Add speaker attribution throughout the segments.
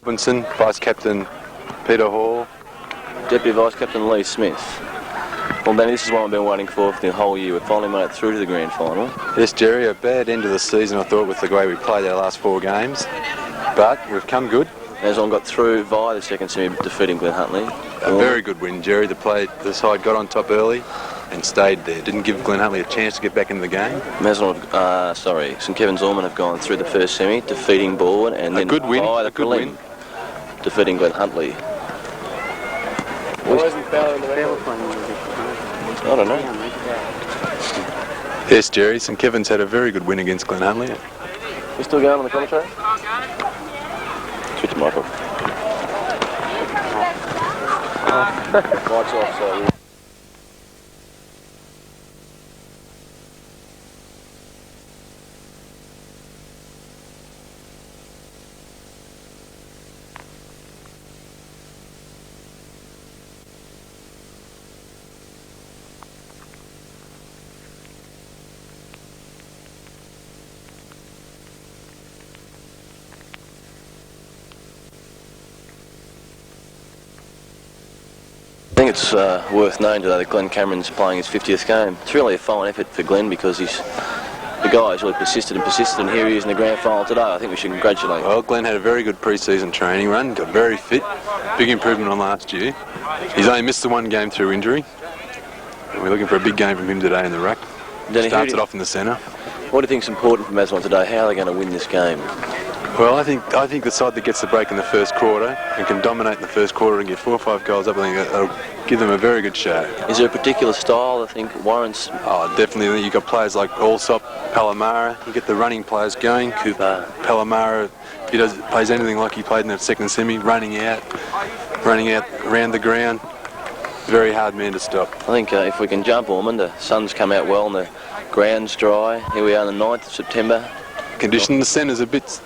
Speaker 1: N.Robinson, Vice Captain Peter Hall.
Speaker 2: Deputy Vice Captain L.Smith. Well, Danny, this is what we've been waiting for the whole year. We've finally made it through to the grand final.
Speaker 1: Yes, Jerry, a bad end of the season, I thought, with the way we played our last 4 games. But we've come good.
Speaker 2: Mazenod got through via the second semi, defeating Glen Huntly.
Speaker 1: A very good win, Jerry. The side got on top early and stayed there. Didn't give Glen Huntly a chance to get back into the game.
Speaker 2: St Kevins Ormond have gone through the first semi, defeating Bourne, and then
Speaker 1: good win.
Speaker 2: via the prelim, defeating Glen Huntly.
Speaker 3: Why wasn't Fowler in the record?
Speaker 2: I don't know.
Speaker 1: Yes, Jerry. St Kevins had a very good win against Glen Huntly.
Speaker 2: You still going on the commentary? Switch the mic off. Mic's off, so... I think it's worth knowing today that Glen Cameron's playing his 50th game. It's really a fine effort for Glen because the guy's really persisted, and here he is in the grand final today. I think we should congratulate him.
Speaker 1: Well, Glen had a very good pre-season training run, got very fit, big improvement on last year. He's only missed the 1 game through injury. We're looking for a big game from him today in the ruck. Starts it off in the centre.
Speaker 2: What do you think is important for Mazenod today? How are they going to win this game?
Speaker 1: Well, I think the side that gets the break in the first quarter and can dominate in the first quarter and get 4 or 5 goals up, I think that'll give them a very good show.
Speaker 2: Is there a particular style I think warrants?
Speaker 1: Oh, definitely. You've got players like Allsop, P.Allsop. You get the running players going.
Speaker 2: Cooper.
Speaker 1: P.Allsop, he plays anything like he played in that second semi, running out around the ground. Very hard man to stop.
Speaker 2: I think if we can jump Ormond, the sun's come out well and the ground's dry. Here we are on the 9th of September.
Speaker 1: Condition, the centre's a bit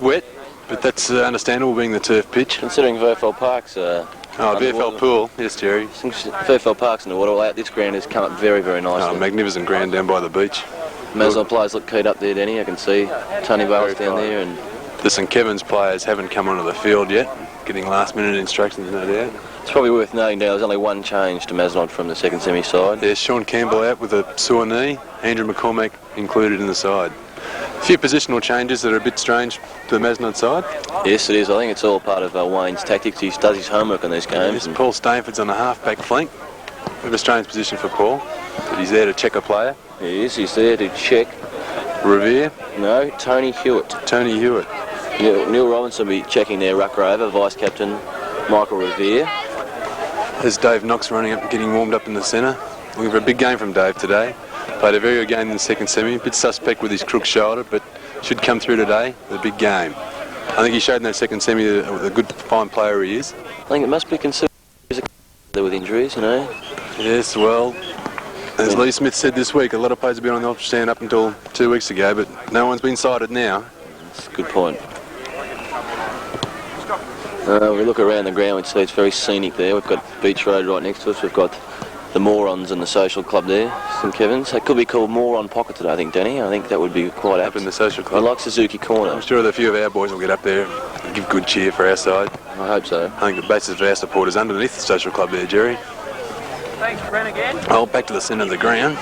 Speaker 1: wet, but that's understandable being the turf pitch.
Speaker 2: Considering VFL Park's
Speaker 1: VFL pool, yes, Jerry.
Speaker 2: VFL Park's in the water. All out. This ground has come up very, very nicely.
Speaker 1: Oh, magnificent ground down by the beach.
Speaker 2: Mazenod players look keyed up there, Denny. I can see Tony Bayliss down there. And
Speaker 1: the St Kevins players haven't come onto the field yet, getting last-minute instructions, no doubt.
Speaker 2: It's probably worth noting now there's only 1 change to Mazenod from the second semi side.
Speaker 1: There's Sean Campbell out with a sore knee, Andrew McCormack included in the side. A few positional changes that are a bit strange to the Mazenod side.
Speaker 2: Yes, it is. I think it's all part of Wayne's tactics. He does his homework on these games.
Speaker 1: Yes, P.Steinfort's on the half-back flank. A bit of a strange position for Paul, but he's there to check a player.
Speaker 2: He is. He's there to check.
Speaker 1: Revere?
Speaker 2: No, Tony Hewitt.
Speaker 1: Tony Hewitt.
Speaker 2: N.Robinson will be checking their ruck rover, Vice Captain Michael Revere.
Speaker 1: There's Dave Knox running up and getting warmed up in the centre. Looking for a big game from Dave today. Played a very good game in the second semi. A bit suspect with his crook shoulder, but should come through today. The big game. I think he showed in that second semi a good, fine player he is.
Speaker 2: I think it must be considered with injuries, you know.
Speaker 1: Yes, well, as L.Smith said this week, a lot of players have been on the option stand up until 2 weeks ago, but no one's been cited now.
Speaker 2: That's a good point. We look around the ground, we'd see it's very scenic there. We've got Beach Road right next to us. We've got the Morons and the social club there, St Kevins. It could be called Moron Pocket today, I think, Danny. I think that would be quite apt.
Speaker 1: Up in the social club.
Speaker 2: I like Suzuki Corner.
Speaker 1: I'm sure that a few of our boys will get up there and give good cheer for our side.
Speaker 2: I hope so.
Speaker 1: I think the basis of our support is underneath the social club there, Jerry.
Speaker 3: Thanks, Brent, again.
Speaker 1: Oh, back to the centre of the ground.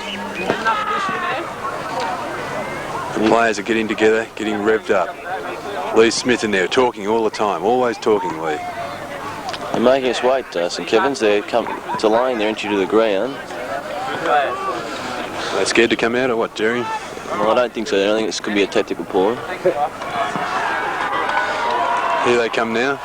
Speaker 1: The players are getting together, getting revved up. L.Smith in there, talking all the time, always talking, Lee.
Speaker 2: They're making us wait, St Kevins. They're delaying their entry to the ground.
Speaker 1: Are they scared to come out or what, Jerry?
Speaker 2: Well, I don't think so. I don't think this could be a tactical point.
Speaker 1: Here they come now.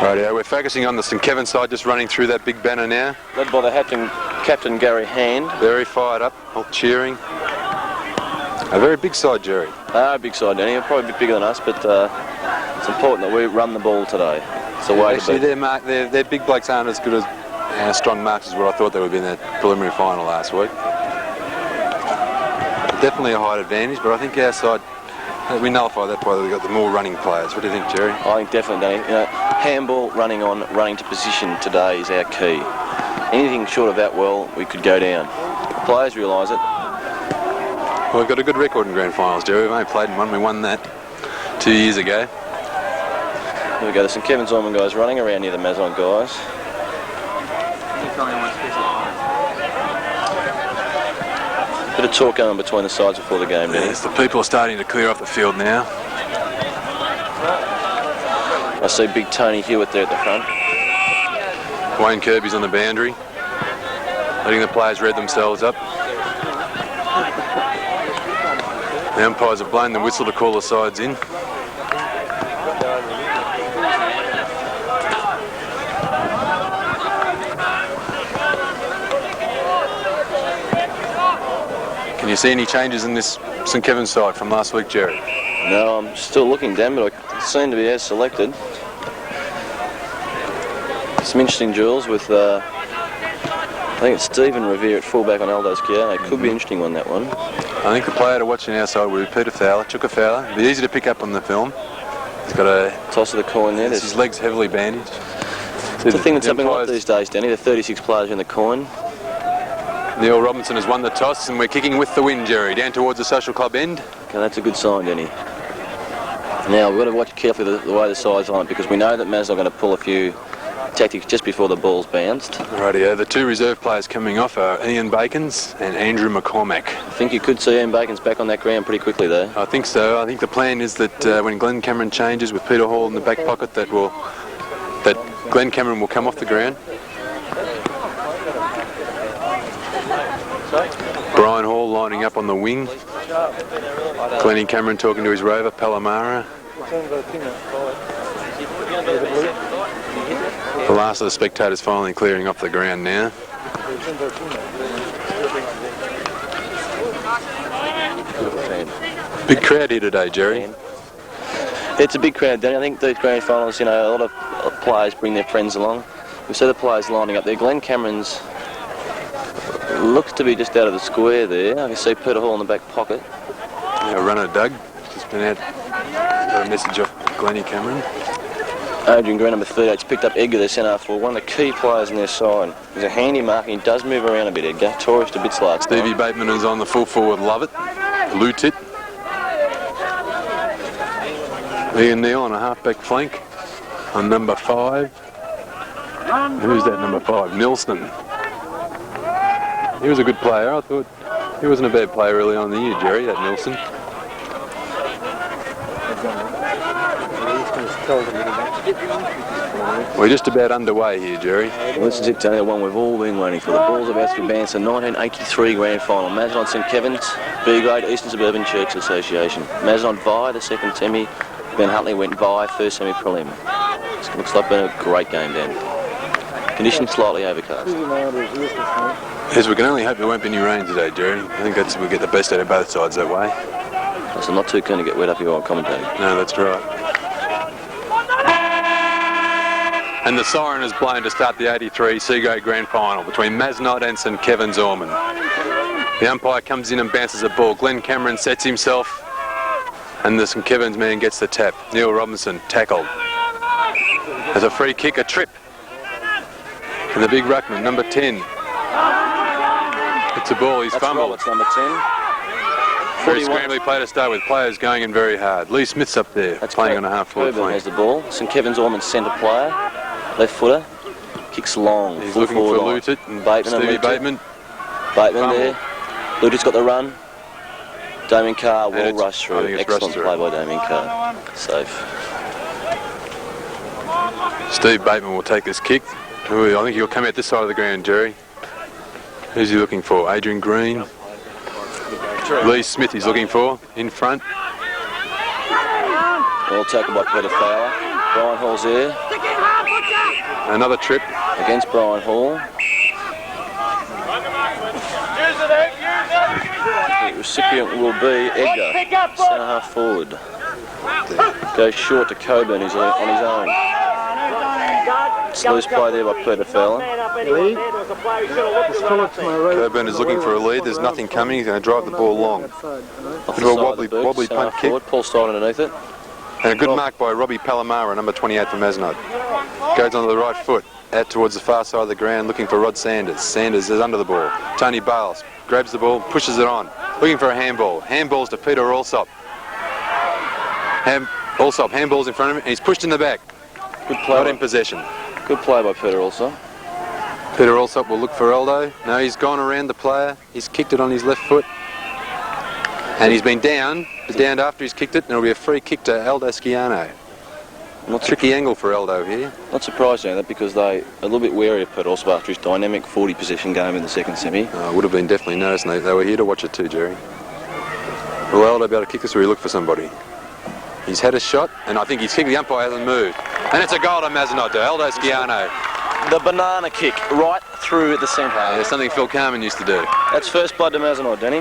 Speaker 1: Rightio, we're focusing on the St Kevins side, just running through that big banner now.
Speaker 2: Led by the Captain Gary Hand.
Speaker 1: Very fired up, all cheering. A very big side, Jerry.
Speaker 2: A big side, Danny. Probably a bit bigger than us, but it's important that we run the ball today. It's a way
Speaker 1: actually,
Speaker 2: to be.
Speaker 1: their big blokes aren't as good as strong marks as what I thought they would be in that preliminary final last week. Definitely a height advantage, but I think our side, we nullify that by we've got the more running players. What do you think, Jerry?
Speaker 2: I think definitely, Danny. You know, handball, running to position today is our key. Anything short of that, well, we could go down. The players realise it.
Speaker 1: Well, we've got a good record in grand finals, Jerry. We've only played in one. We won that 2 years ago.
Speaker 2: Here we go, the St Kevins Ormond guys running around near the Mazenod guys. Bit of talk going on between the sides before the game,
Speaker 1: Yes, the people are starting to clear off the field now.
Speaker 2: I see big Tony Hewitt there at the front.
Speaker 1: Wayne Kirby's on the boundary, letting the players read themselves up. The umpires have blown the whistle to call the sides in. Can you see any changes in this St Kevins side from last week, Jerry?
Speaker 2: No, I'm still looking, Dan, but I seem to be as selected. Some interesting duels with, I think it's Stephen Revere at fullback on Aldo Schiano. It could be an interesting one, that one.
Speaker 1: I think the player to watch on our side would be P.Fowler, Fowler. It'd be easy to pick up on the film. He's got a
Speaker 2: toss of the coin there.
Speaker 1: His legs heavily bandaged.
Speaker 2: It's the thing that's happening a lot these days, Danny. The 36 players in the coin.
Speaker 1: N.Robinson has won the toss, and we're kicking with the wind, Jerry, down towards the social club end.
Speaker 2: Okay, that's a good sign, Danny. Now, we've got to watch carefully the way the sides line, because we know that Mazenod are going to pull a few tactics just before the ball's bounced.
Speaker 1: Rightio, the two reserve players coming off are A.Bakens and Andrew McCormack.
Speaker 2: I think you could see A.Bakens back on that ground pretty quickly, though.
Speaker 1: I think so. I think the plan is that when G.Cameron changes with P.Hall in the back pocket, that G.Cameron will come off the ground. Brian Hall lining up on the wing. Cameron talking to his rover, Palamara. The last of the spectators finally clearing off the ground now. Big crowd here today, Jerry.
Speaker 2: It's a big crowd, Danny. I think these grand finals, you know, a lot of players bring their friends along. We see the players lining up there. G.Cameron's looks to be just out of the square there. I can see Peter Hall in the back pocket.
Speaker 1: Yeah, runner Doug just been out. Got a message off G.Cameron.
Speaker 2: A.Green, number 38, picked up Edgar, their centre for one of the key players in their side. He's a handy mark and he does move around a bit, Edgar. Tourist a bit slow.
Speaker 1: S.Bateman is on the full forward, love it. Loot it. A.Neil on a half-back flank on number 5. Who's that number 5? Nilsson. He was a good player. I thought he wasn't a bad player early on in the year, Jerry, that Nilsson. We're just about underway here, Jerry.
Speaker 2: Well, this is it, Tony, the one we've all been waiting for. The ball's about to advance the 1983 grand final. Mazenod St Kevins, B grade, Eastern Suburban Church Association. Mazenod via the second semi. Ben Huntley went via first semi prelim. This looks like been a great game, Dan. Conditions slightly overcast.
Speaker 1: Yes, we can only hope there won't be any rain today, Jerry. I think we'll get the best out of both sides that way.
Speaker 2: So I'm not too keen to get wet up here while commentating.
Speaker 1: No, that's right. And the siren is blown to start the 83 C-grade grand final between Mazenod and St Kevins Ormond. The umpire comes in and bounces the ball. G.Cameron sets himself and the St Kevins man gets the tap. N.Robinson tackled. There's a free kick, a trip. And the big ruckman, number 10. It's a ball, he's fumbled.
Speaker 2: That's number 10.
Speaker 1: Very scrambly play to start with, players going in very hard. Lee Smith's up there, playing on a half-forward
Speaker 2: Kirby
Speaker 1: flank.
Speaker 2: has the ball. St Kevins Ormond centre player, left footer, kicks long.
Speaker 1: He's looking for Lutet and Stevie Bateman.
Speaker 2: Bateman there. Lutet's got the run. Damien Carr will rush through. Excellent play by Damien Carr. Safe.
Speaker 1: Steve Bateman will take this kick. Ooh, I think he'll come out this side of the ground, Jerry. Who's he looking for? Adrian Green. Lee Smith he's looking for, in front.
Speaker 2: Well taken by P.Fowler. Brian Hall's there.
Speaker 1: Another trip.
Speaker 2: Against Brian Hall. The recipient will be Edgar, centre half forward. Goes short to Coburn, who's on his own. It's loose play there by P.Fowler.
Speaker 1: Coburn is looking for a lead, there's nothing coming, he's going to drive the ball long.
Speaker 2: Off
Speaker 1: Bit of a wobbly punt kick.
Speaker 2: Paul Stein underneath it.
Speaker 1: And a good mark by R.Palamara, number 28 for Mazenod. Goes onto the right foot. out towards the far side of the ground, looking for R.Sanders. Sanders is under the ball. T.Bayliss grabs the ball, pushes it on, looking for a handball. Handballs to Allsop. Allsop handballs in front of him, and he's pushed in the back.
Speaker 2: Good play.
Speaker 1: Not in possession.
Speaker 2: Good play by Allsop.
Speaker 1: Allsop will look for Aldo. No, he's gone around the player. He's kicked it on his left foot. And he's been down, but down after he's kicked it, and it'll be a free kick to Aldo Schiano. Tricky angle for Aldo here.
Speaker 2: Not surprising that, because they a little bit wary of Allsop after his dynamic 40 possession game in the second semi.
Speaker 1: Would have been definitely noticed, and they were here to watch it too, Jerry. Will Aldo be able to kick this, or he look for somebody? He's had a shot, and I think he's kicked. The umpire hasn't moved. And it's a goal to Mazenod, to Aldo Schiano.
Speaker 2: The banana kick right through the centre.
Speaker 1: There's something Phil Carmen used to do.
Speaker 2: That's first blood to Mazenod, Danny.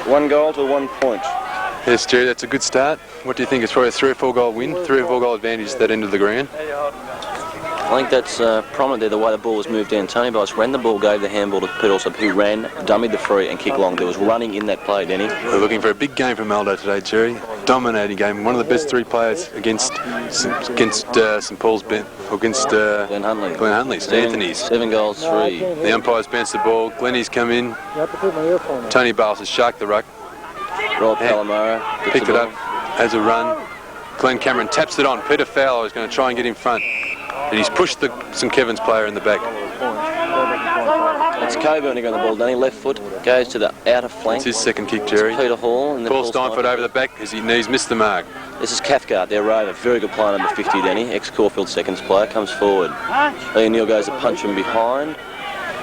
Speaker 2: 1 goal to 1 point.
Speaker 1: Yes, Jerry, that's a good start. What do you think? It's probably a 3 or 4 goal win, 3 or 4 goal advantage at that end of the ground.
Speaker 2: I think that's prominent there, the way the ball was moved down. T.Bayliss ran the ball, gave the handball to Allsop, who ran, dummied the free and kicked long. There was running in that play, Danny.
Speaker 1: We're looking for a big game from Aldo today, Jerry. Dominating game. One of the best 3 players against St Paul's against
Speaker 2: Glenn Huntley.
Speaker 1: St Anthony's.
Speaker 2: 7 goals, 3.
Speaker 1: The umpire's bounced the ball. Glennie's come in. T.Bayliss has sharked the ruck.
Speaker 2: R.Palamara
Speaker 1: picked it up as a run. G.Cameron taps it on. P.Fowler is going to try and get in front. And he's pushed the St Kevins player in the back.
Speaker 2: It's Coburn on the ball, Danny. Left foot goes to the outer flank.
Speaker 1: It's his second kick, Jerry.
Speaker 2: P.Hall. And
Speaker 1: P.Steinfort over the back as he's missed the mark.
Speaker 2: This is Cathcart, their rover. Very good player, number 50, Danny. Ex-Caulfield seconds player. Comes forward. A.Neil goes to punch him behind.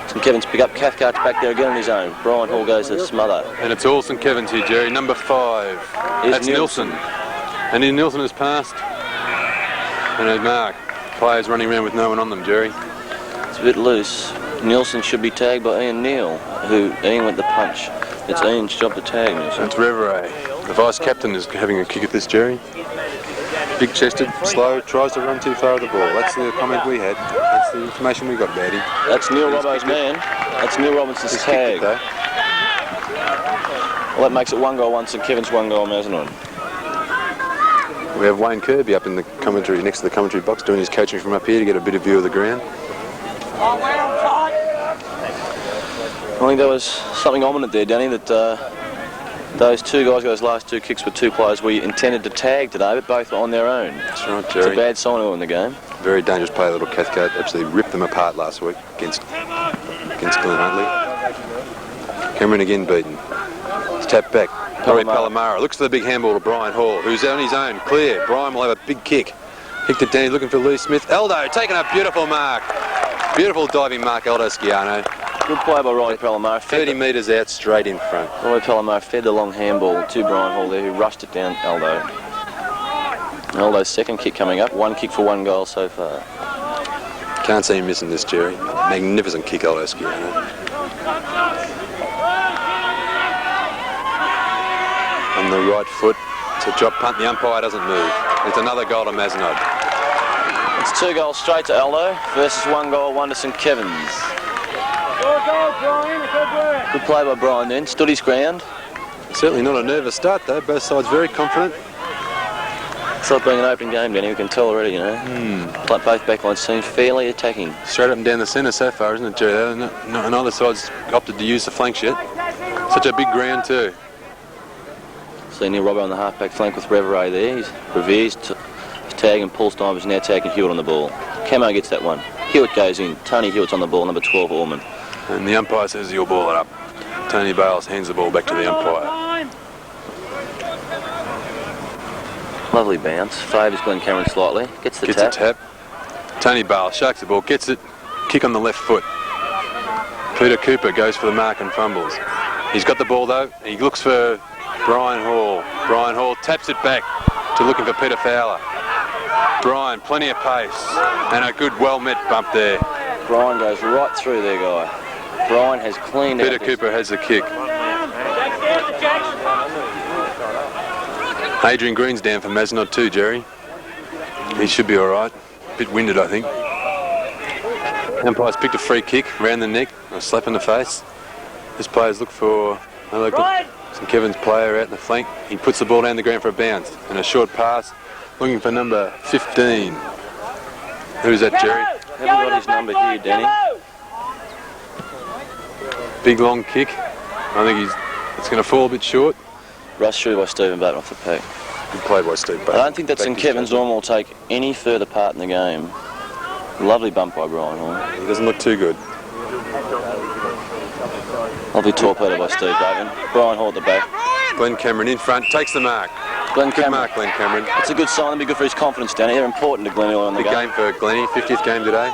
Speaker 2: St Kevins pick up. Cathcart's back there again on his own. Brian Hall goes to smother.
Speaker 1: And it's all St Kevins here, Jerry. Number 5. That's Nielsen. And then Nielsen has passed. And a mark. Players running around with no one on them, Jerry.
Speaker 2: It's a bit loose. Nielsen should be tagged by A.Neil, who Ian went the punch. It's Ian's job to tag Nielsen.
Speaker 1: That's Revere. The vice-captain is having a kick at this, Jerry. Big-chested, slow, tries to run too far of the ball. That's the comment we had. That's the information we got about him.
Speaker 2: That's Neil Robbo's man. That's Neil Robinson's tag. Well, that makes it 1 goal, 1 St Kevins, 1 goal Mazenod.
Speaker 1: We have Wayne Kirby up in the commentary, next to the commentary box, doing his coaching from up here to get a bit of view of the ground.
Speaker 2: I think there was something ominous there, Danny, that those 2 guys, those last 2 kicks were 2 players we intended to tag today, but both were on their own.
Speaker 1: That's right, Jerry.
Speaker 2: It's a bad sign in the game.
Speaker 1: Very dangerous player, little Cathcart. Absolutely ripped them apart last week against Glenn Huntley. Cameron again beaten. It's tapped back. R.Palamara looks for the big handball to Brian Hall, who's on his own, clear. Brian will have a big kick. Kicked it down, looking for L.Smith. Aldo taking a beautiful mark. Beautiful diving mark, Aldo Schiano.
Speaker 2: Good play by R.Palamara.
Speaker 1: 30 metres out, straight in front.
Speaker 2: R.Palamara fed the long handball to Brian Hall there, who rushed it down Aldo. Aldo's second kick coming up. 1 kick for 1 goal so far.
Speaker 1: Can't see him missing this, Jerry. Magnificent kick, Aldo Schiano. On the right foot, it's a drop punt. The umpire doesn't move. It's another goal to Mazenod.
Speaker 2: It's 2 goals straight to Aldo versus 1 goal, 1 to St Kevins. Good play by Brian then. Stood his ground.
Speaker 1: Certainly not a nervous start though. Both sides very confident.
Speaker 2: It's like being an open game, Danny. We can tell already, you know. Like both backlines seem fairly attacking.
Speaker 1: Straight up and down the centre so far, isn't it, Jerry? And either side's opted to use the flank yet. Such a big ground too.
Speaker 2: See Neil Robbo on the half-back flank with Revere there. Revere's tag and P.Steinfort is now tagging Hewitt on the ball. Camo gets that one. Hewitt goes in. Tony Hewitt's on the ball, number 12 Ormond.
Speaker 1: And the umpire says he'll ball it up. T.Bayliss hands the ball back to the umpire.
Speaker 2: Lovely bounce. Favours G.Cameron slightly. Gets the tap.
Speaker 1: Gets a tap. T.Bayliss sharks the ball, gets it. Kick on the left foot. P.Cooper goes for the mark and fumbles. He's got the ball though. He looks for Brian Hall. Brian Hall taps it back to looking for P.Fowler. Brian, plenty of pace. And a good, well-met bump there.
Speaker 2: Brian goes right through there, guy. Brian has cleaned out.
Speaker 1: P.Cooper has the kick. Adrian Green's down for Mazenod too, Jerry. He should be all right. Bit winded, I think. Umpire's picked a free kick round the neck, a slap in the face. This player's look for St Kevins player out in the flank. He puts the ball down the ground for a bounce and a short pass, looking for number 15. Who's that, Jerry?
Speaker 2: Haven't got his number here, Danny.
Speaker 1: Big long kick. I think it's going to fall a bit short.
Speaker 2: Rushed through by Stephen Bateman off the pack.
Speaker 1: Good play by Steve Bateman.
Speaker 2: I don't think that St Kevins Ormond will take any further part in the game. Lovely bump by Brian Hall.
Speaker 1: He doesn't look too good.
Speaker 2: Lovely torpedo by Steve Bateman. Brian Hall at the back.
Speaker 1: Glenn Cameron in front, takes the mark. Good mark, Glenn Cameron.
Speaker 2: It's a good sign. It'll be good for his confidence, Danny. They're important to Glenn early on the
Speaker 1: Big
Speaker 2: game.
Speaker 1: game for Glennie, 50th game today.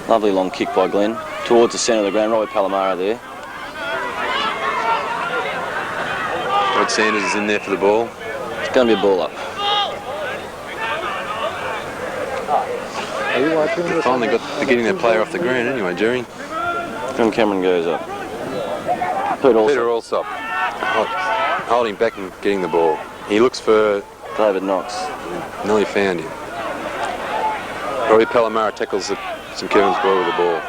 Speaker 2: Lovely long kick by Glenn. Towards the centre of the ground, R.Palamara there.
Speaker 1: R.Sanders is in there for the ball.
Speaker 2: It's going to be a ball up.
Speaker 1: They finally they're getting their player off the ground anyway, Jerry.
Speaker 2: Glenn Cameron goes up.
Speaker 1: Peter Allsop holding back and getting the ball. He looks for
Speaker 2: Knox.
Speaker 1: Nearly found him. R.Palamara tackles the St Kevins ball with the ball.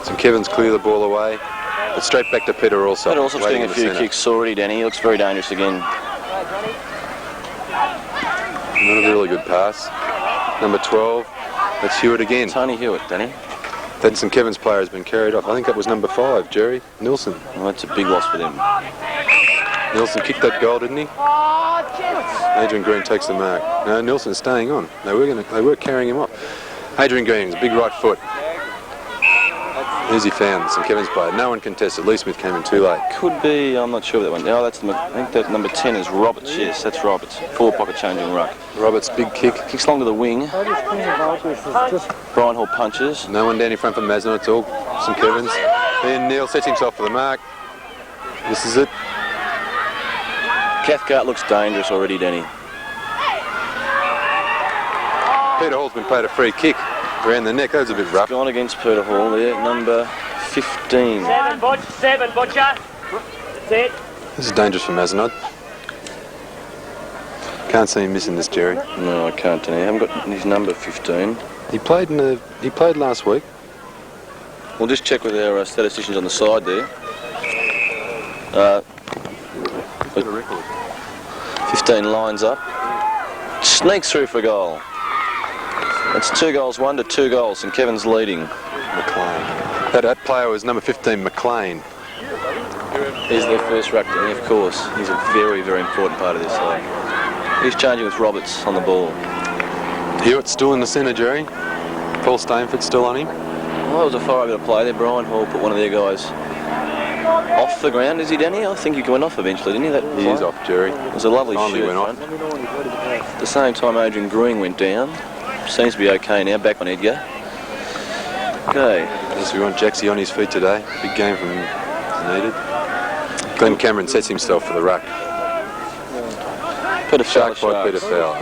Speaker 1: St Kevins clear the ball away, but straight back to Peter Allsop.
Speaker 2: Peter Allsop's getting a few kicks already, Danny. He looks very dangerous again.
Speaker 1: Not a really good pass. Number 12, that's Hewitt again.
Speaker 2: Tony Hewitt, Danny.
Speaker 1: That St Kevins player has been carried off. I think that was number 5, Jerry. Nilsson.
Speaker 2: Well, that's a big loss for them.
Speaker 1: Nilsson kicked that goal, didn't he? Adrian Green takes the mark. No, Nilsson's staying on. They were carrying him off. Adrian Green, big right foot. Who's he found? St Kevins player. No one contested. L.Smith came in too late.
Speaker 2: Could be, I'm not sure that one. Oh, I think that number 10 is Roberts. Yes, that's Roberts. Full pocket changing ruck.
Speaker 1: Roberts, big kick.
Speaker 2: Kicks long to the wing. Brian Hall punches.
Speaker 1: No one down in front for Mazenod. It's all St Kevins. A.Neil sets himself for the mark. This is it.
Speaker 2: Cathcart looks dangerous already, Danny.
Speaker 1: Peter Hall's been paid a free kick around the neck. That was a bit rough.
Speaker 2: Gone against Peter Hall there, number 15.
Speaker 3: 7, Butcher. That's it.
Speaker 1: This is dangerous for Mazenod. Can't see him missing this, Jerry.
Speaker 2: No, I can't, Danny. I haven't got his number 15.
Speaker 1: He played last week.
Speaker 2: We'll just check with our statisticians on the side there. 15 lines up. Sneaks through for a goal. It's 2-1 to 2 goals. St Kevins leading.
Speaker 1: McLean. That player was number 15, McLean.
Speaker 2: He's their first ruck, Danny, of course. He's a very, very important part of this league. He's changing with Roberts on the ball.
Speaker 1: Hewitt's still in the centre, Jerry. P.Steinfort still on him.
Speaker 2: Well, that was a far bit of play there. Brian Hall put one of their guys off the ground, is he, Danny? I think he went off eventually, didn't he? That
Speaker 1: He is off, Jerry.
Speaker 2: It was a lovely
Speaker 1: Finally
Speaker 2: shoot.
Speaker 1: went off.
Speaker 2: At the same time, Adrian Green went down. Seems to be okay now. Back on Edgar. Okay.
Speaker 1: Yes, we want Jaxie on his feet today. Big game from needed. Glenn Cameron sets himself for the ruck.
Speaker 2: Peter Fowler.
Speaker 1: Shark by Peter Fowler.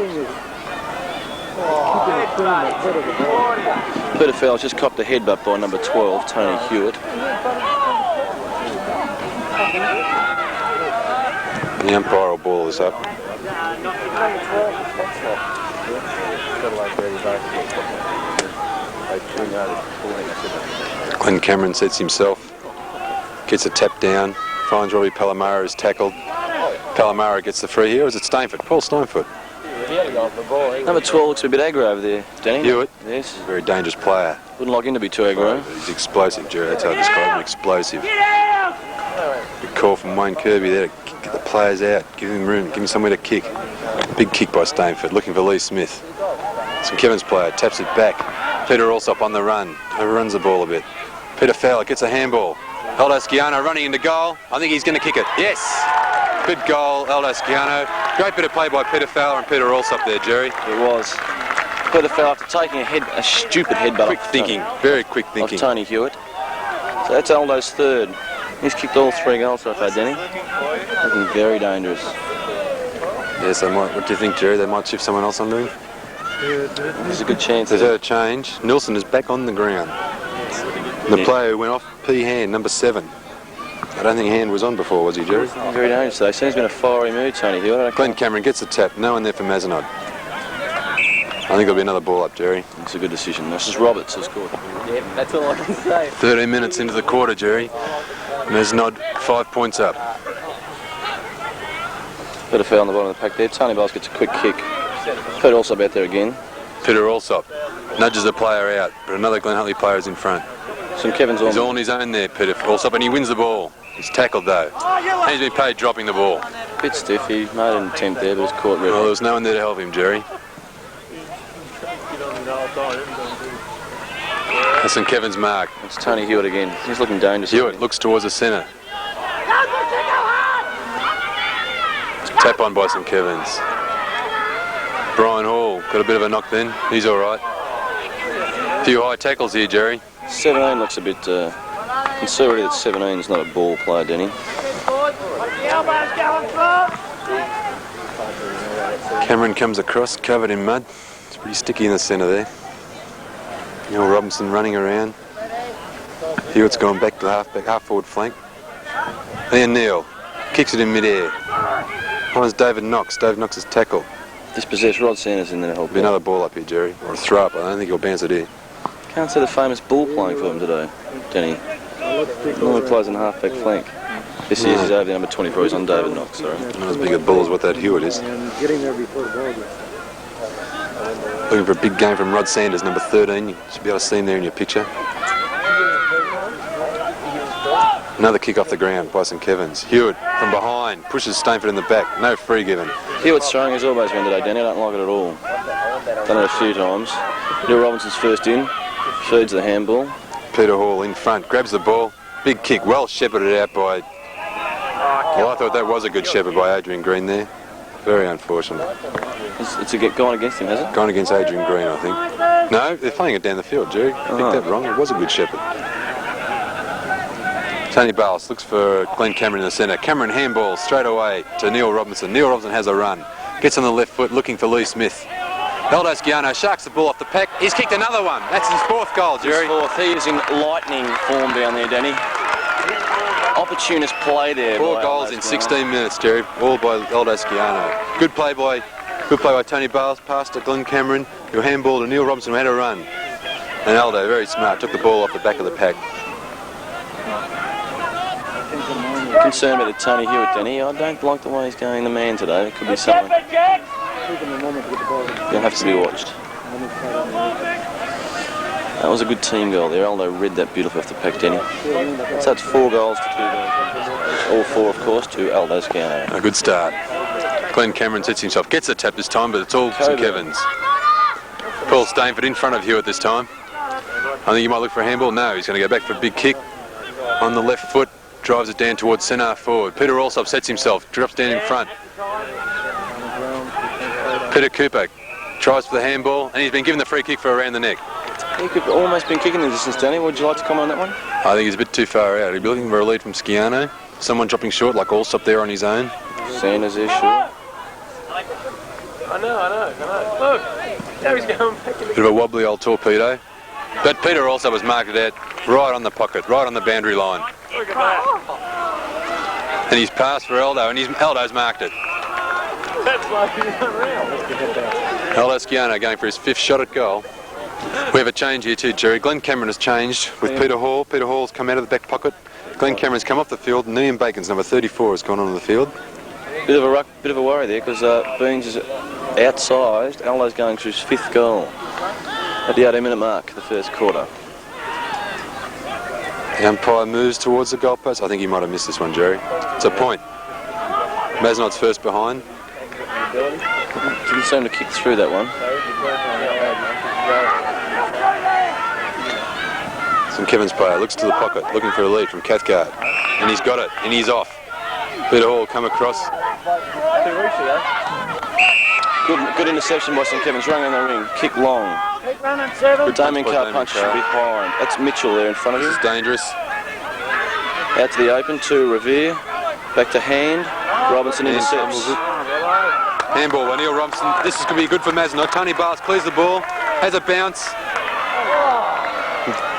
Speaker 2: Peter Fowler's just copped a headbutt by number 12, Tony Hewitt.
Speaker 1: The umpire will ball this up. Glenn Cameron sets himself, gets a tap down, finds R.Palamara is tackled. Palamara gets the free here, or is it Steinfort? P.Steinfort.
Speaker 2: Number 12 looks a bit aggro over there, Danny.
Speaker 1: Hewitt.
Speaker 2: Yes.
Speaker 1: Very dangerous player.
Speaker 2: Wouldn't like him to be too aggro.
Speaker 1: He's explosive, Jerry. That's how I describe him. Explosive. Big call from Wayne Kirby there to get the players out, give him room, give him somewhere to kick. Big kick by Steinfort, looking for L.Smith. St Kevins player taps it back. Peter Allsop on the run, overruns the ball a bit. Peter Fowler gets a handball. Aldo Schiano running into goal. I think he's going to kick it. Yes! Good goal, Aldo Schiano. Great bit of play by Peter Fowler and Peter Allsop there, Jerry.
Speaker 2: It was. Peter Fowler after taking a stupid headbutt.
Speaker 1: Quick thinking, very quick thinking.
Speaker 2: Of Tony Hewitt. So that's Aldo's third. He's kicked all 3 goals so far, Danny. Looking very dangerous.
Speaker 1: Yes, they might. What do you think, Jerry? They might shift someone else onto him?
Speaker 2: There's a good chance.
Speaker 1: There's a change. Nilsson is back on the ground. The player who went off, P.Hand, number 7. I don't think Hand was on before, was he, Jerry?
Speaker 2: Very dangerous though. Seems been a fiery mood, Tony Hewitt.
Speaker 1: Glenn Cameron gets the tap. No one there for Mazenod. I think there'll be another ball up, Jerry.
Speaker 2: It's a good decision. This is Roberts who's scored.
Speaker 3: Yeah, that's all I can say.
Speaker 1: 13 minutes into the quarter, Jerry. Mazenod 5 points up.
Speaker 2: Peter Fowler on the bottom of the pack there. Tony Bayliss gets a quick kick. Peter also out there again.
Speaker 1: Allsop nudges the player out, but another Glen Huntly player is in front.
Speaker 2: St Kevins Ormond.
Speaker 1: He's all on his own there, Allsop, and he wins the ball. He's tackled though. And he's been paid dropping the ball.
Speaker 2: Bit stiff, he made an attempt there, but was caught red.
Speaker 1: Well, there was no one there to help him, Jerry. That's St Kevin's mark.
Speaker 2: It's Tony Hewitt again. He's looking dangerous.
Speaker 1: Hewitt looks towards the centre. Tap on by St Kevin's. Brian Hall got a bit of a knock then. He's all right. A few high tackles here, Jerry.
Speaker 2: 17 looks a bit conservative. 17 is not a ball player, Denny.
Speaker 1: Cameron comes across, covered in mud. It's pretty sticky in the centre there. N.Robinson running around. Hewitt's gone back to the half forward flank. And Neil kicks it in mid-air. Finds David Knox. David Knox is tackled.
Speaker 2: Dispossessed. R.Sanders in there to help.
Speaker 1: Be another ball up here, Jerry, or a throw up. I don't think he'll bounce it here.
Speaker 2: Can't see the famous ball playing for him today, Denny. Normally plays in half-back flank. This year's he's over the number 24. He's on David Knox, sorry.
Speaker 1: Not as big a bull as what that Hewitt is. Looking for a big game from R.Sanders, number 13. You should be able to see him there in your picture. Another kick off the ground by St Kevin's. Hewitt from behind pushes Steinfort in the back. No free given.
Speaker 2: Hewitt's throwing his elbows around today, Danny. I don't like it at all. Done it a few times. N.Robinson's first in. Feeds the handball.
Speaker 1: P.Hall in front. Grabs the ball. Big kick. Well shepherded out by... Well, I thought that was a good shepherd by A.Green there. Very unfortunate.
Speaker 2: It's gone against him, has it?
Speaker 1: Gone against A.Green, I think. No, they're playing it down the field, Jerry. I think that wrong. It was a good shepherd. Tony Bayliss looks for Glen Cameron in the centre. Cameron handball straight away to N.Robinson. N.Robinson has a run. Gets on the left foot looking for L.Smith. Aldo Schiano sharks the ball off the pack. He's kicked another one. That's his fourth goal, Jerry.
Speaker 2: His fourth. He is in lightning form down there, Danny. Opportunist play there.
Speaker 1: 4 goals in 16 minutes, Jerry. All by Aldo Schiano. Good play by Tony Bayliss. Pass to Glen Cameron. Your handball to N.Robinson who had a run. And Aldo, very smart, took the ball off the back of the pack.
Speaker 2: Concerned about the Tony Hewitt, Danny. I don't like the way he's going the man today. It could be something. He'll have to be watched. That was a good team goal there. Aldo read that beautifully off the pack, Denny. So that's 4 goals to 2 goals. All 4, of course, to Aldo Schiano.
Speaker 1: A good start. Glen Cameron sets himself. Gets the tap this time, but it's all St Kevin's. P.Steinfort in front of Hewitt this time. I think he might look for a handball. No, he's going to go back for a big kick. On the left foot. Drives it down towards centre forward. Allsop sets himself. Drops down in front. P.Cooper tries for the handball, and he's been given the free kick for around the neck.
Speaker 2: He could almost been kicking the distance, Danny. Would you like to comment on that one?
Speaker 1: I think he's a bit too far out. He'd be looking for a lead from Schiano. Someone dropping short, like Allsop there on his own.
Speaker 2: Sanders there, sure.
Speaker 3: I know. Look, now he's going back in the...
Speaker 1: Bit of a wobbly old torpedo. But Allsop was marked it out right on the pocket, right on the boundary line.
Speaker 3: Look at that.
Speaker 1: And he's passed for Aldo, and Aldo's marked it.
Speaker 3: That's like he's unreal.
Speaker 1: Aldo Schiano going for his 5th shot at goal. We have a change here too, Jerry. Glen Cameron has changed with Peter Hall. Peter Hall's come out of the back pocket. Glen Cameron's come off the field. And A.Bakens, number 34, has gone onto the field.
Speaker 2: Bit of a worry there because Beans is outsized. Aldo's going for his 5th goal at the 18-minute mark, the first quarter.
Speaker 1: The umpire moves towards the goalpost. I think he might have missed this one, Jerry. It's a point. Mazenod's first behind.
Speaker 2: Didn't seem to kick through that one.
Speaker 1: St Kevin's player looks to the pocket, looking for a lead from Cathcart. And he's got it, and he's off. Peter Hall come across.
Speaker 2: Good interception by St Kevin's, running on the ring, kick long.
Speaker 3: Good
Speaker 2: Damien Carr punch should be high. That's Mitchell there in front of you.
Speaker 1: This is dangerous.
Speaker 2: Out to the open to Revere. Back to Hand. Robinson intercepts.
Speaker 1: Handball by N.Robinson. This is going to be good for Mazenod. Tony Bayliss clears the ball. Has a bounce.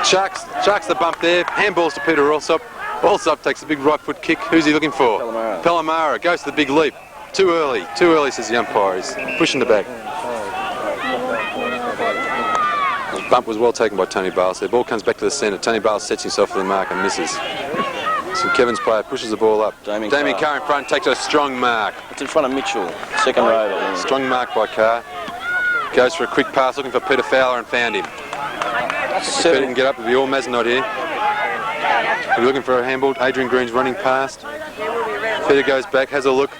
Speaker 1: Sharks the bump there. Handballs to Peter Allsop. Allsop takes a big right foot kick. Who's he looking for? Palamara goes to the big leap. Too early, says the umpire. He's pushing the back. The bump was well taken by Tony Bayliss. The ball comes back to the centre. Tony Bayliss sets himself for the mark and misses. St Kevin's player pushes the ball up. Damien Carr in front takes a strong mark.
Speaker 2: It's in front of Mitchell, second row.
Speaker 1: Strong mark by Carr. Goes for a quick pass looking for P.Fowler and found him. Peter can get up, it'll be all Mazenod here. We're looking for a handball. A.Green Green's running past. Peter goes back, has a look.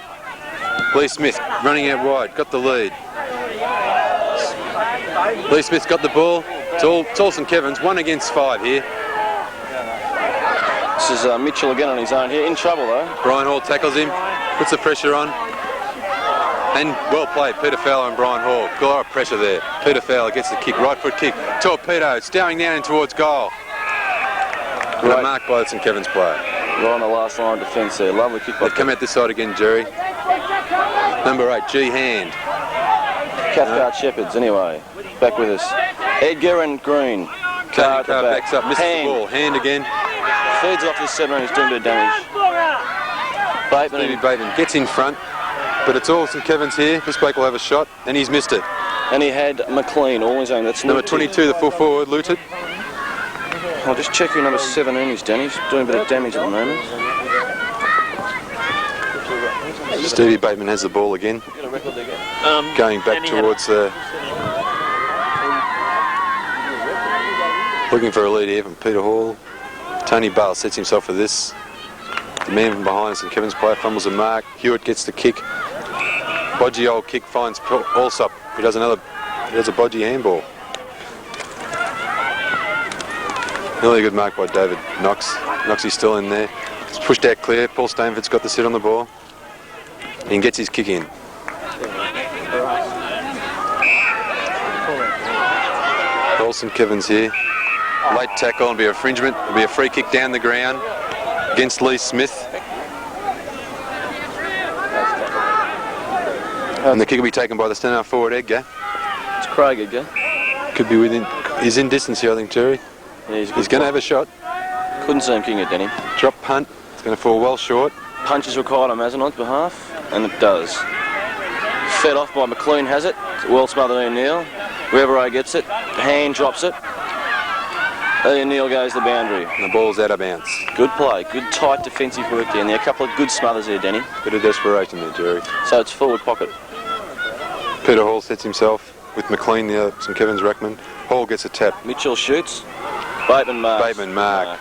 Speaker 1: L.Smith running out wide, got the lead. L.Smith's got the ball. It's all St Kevins, 1 against 5 here.
Speaker 2: This is Mitchell again on his own here, in trouble though.
Speaker 1: Brian Hall tackles him, puts the pressure on. And well played, P.Fowler and Brian Hall. Got a lot of pressure there. P.Fowler gets the kick, right foot kick. Torpedo, stowing down in towards goal. And a mark by the St Kevins player.
Speaker 2: Right on the last line of defence there. Lovely kick by.
Speaker 1: They've come out this side again, Jerry. Number 8, G. Hand.
Speaker 2: Cathcart Shepherds, anyway. Back with us. Edgar and Green.
Speaker 1: Carr backs up, misses the ball. Hand again.
Speaker 2: Feeds off this 7 and he's doing a bit of damage.
Speaker 1: Bateman gets in front, but it's all St Kevins here. This bloke will have a shot, and he's missed it.
Speaker 2: And he had McLean all his own. That's
Speaker 1: number 22, the full forward, Luton.
Speaker 2: I'll just check who number 17 is, Danny. He's doing a bit of damage at the moment.
Speaker 1: Stevie Bateman has the ball again. Going back towards the... Looking for a lead here from Peter Hall. Tony Bale sets himself for this. The man from behind, St Kevins player, fumbles a mark. Hewitt gets the kick. Bodgy old kick finds Allsop, who does another... He does a bodgy handball. Really good mark by David Knox. Knoxy's still in there. It's pushed out clear. P.Steinfort's got the sit on the ball. And he gets his kick in. All St Kevins here. Late tackle and be a infringement. It'll be a free kick down the ground against L.Smith. And the kick will be taken by the centre forward, Edgar.
Speaker 2: It's Craig, Edgar.
Speaker 1: Could be within... He's in distance here, I think, Terry.
Speaker 2: Yeah,
Speaker 1: he's going to have a shot.
Speaker 2: Couldn't see him kicking it, Denny.
Speaker 1: Drop punt. It's going to fall well short.
Speaker 2: Punch is required on Mazenod's behalf, and it does. Fed off by McLean has it. It's well smothered A.Neil. Whoever gets it, hand drops it. A.Neil goes the boundary.
Speaker 1: And the ball's out of bounds.
Speaker 2: Good play, good tight defensive work there. And there are a couple of good smothers there, Denny.
Speaker 1: Bit of desperation there, Jerry.
Speaker 2: So it's forward pocket.
Speaker 1: Peter Hall sets himself with McLean, the St Kevins ruckman. Hall gets a tap.
Speaker 2: Mitchell shoots. Bateman marks.
Speaker 1: Bateman mark.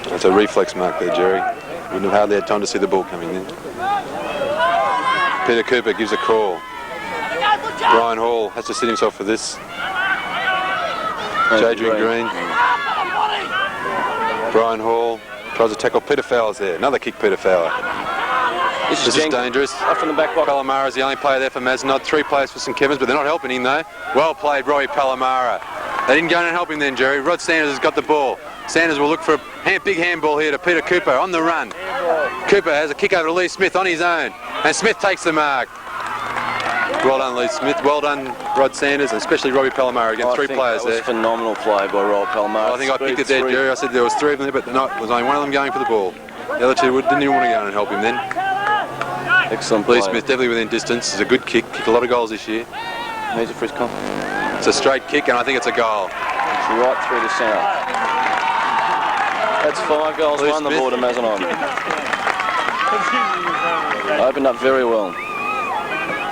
Speaker 1: That's a reflex mark there, Jerry. Wouldn't have hardly had time to see the ball coming in. P.Cooper gives a call. Brian Hall has to sit himself for this. A.Green Green. Brian Hall tries to tackle. P.Fowler's there. Another kick, P.Fowler. This is dangerous.
Speaker 2: Up from the back pocket.
Speaker 1: Palamara's the only player there for Mazenod. 3 players for St Kevins, but they're not helping him though. Well played, R.Palamara. They didn't go in and help him then, Jerry. R.Sanders has got the ball. Sanders will look for a big handball here to P.Cooper on the run. Cooper has a kick over to L.Smith on his own, and Smith takes the mark. Well done, L.Smith. Well done, R.Sanders, and especially R.Palamara against 3 players there.
Speaker 2: Phenomenal play by R.Palamara.
Speaker 1: I think I picked it there, Jerry. I said there was 3 of them there, but there was only one of them going for the ball. The other 2 didn't even want to go in and help him then.
Speaker 2: Excellent play.
Speaker 1: L.Smith definitely within distance. It's a good kick. Kicked a lot of goals this year.
Speaker 2: Needs it for his confidence.
Speaker 1: It's a straight kick, and I think it's a goal.
Speaker 2: It's right through the centre. That's 5 goals, won the board of Mazenod. Opened up very well.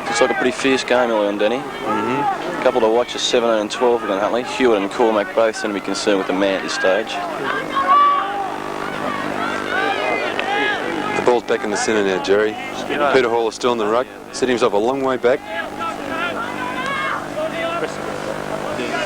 Speaker 2: Looks like a pretty fierce game early on, Denny. A couple to watch, 17 and 12 again, Huntley. Hewitt and McCormack both seem to be concerned with the man at this stage.
Speaker 1: The ball's back in the centre now, Jerry. Peter Hall is still in the ruck. Set himself a long way back.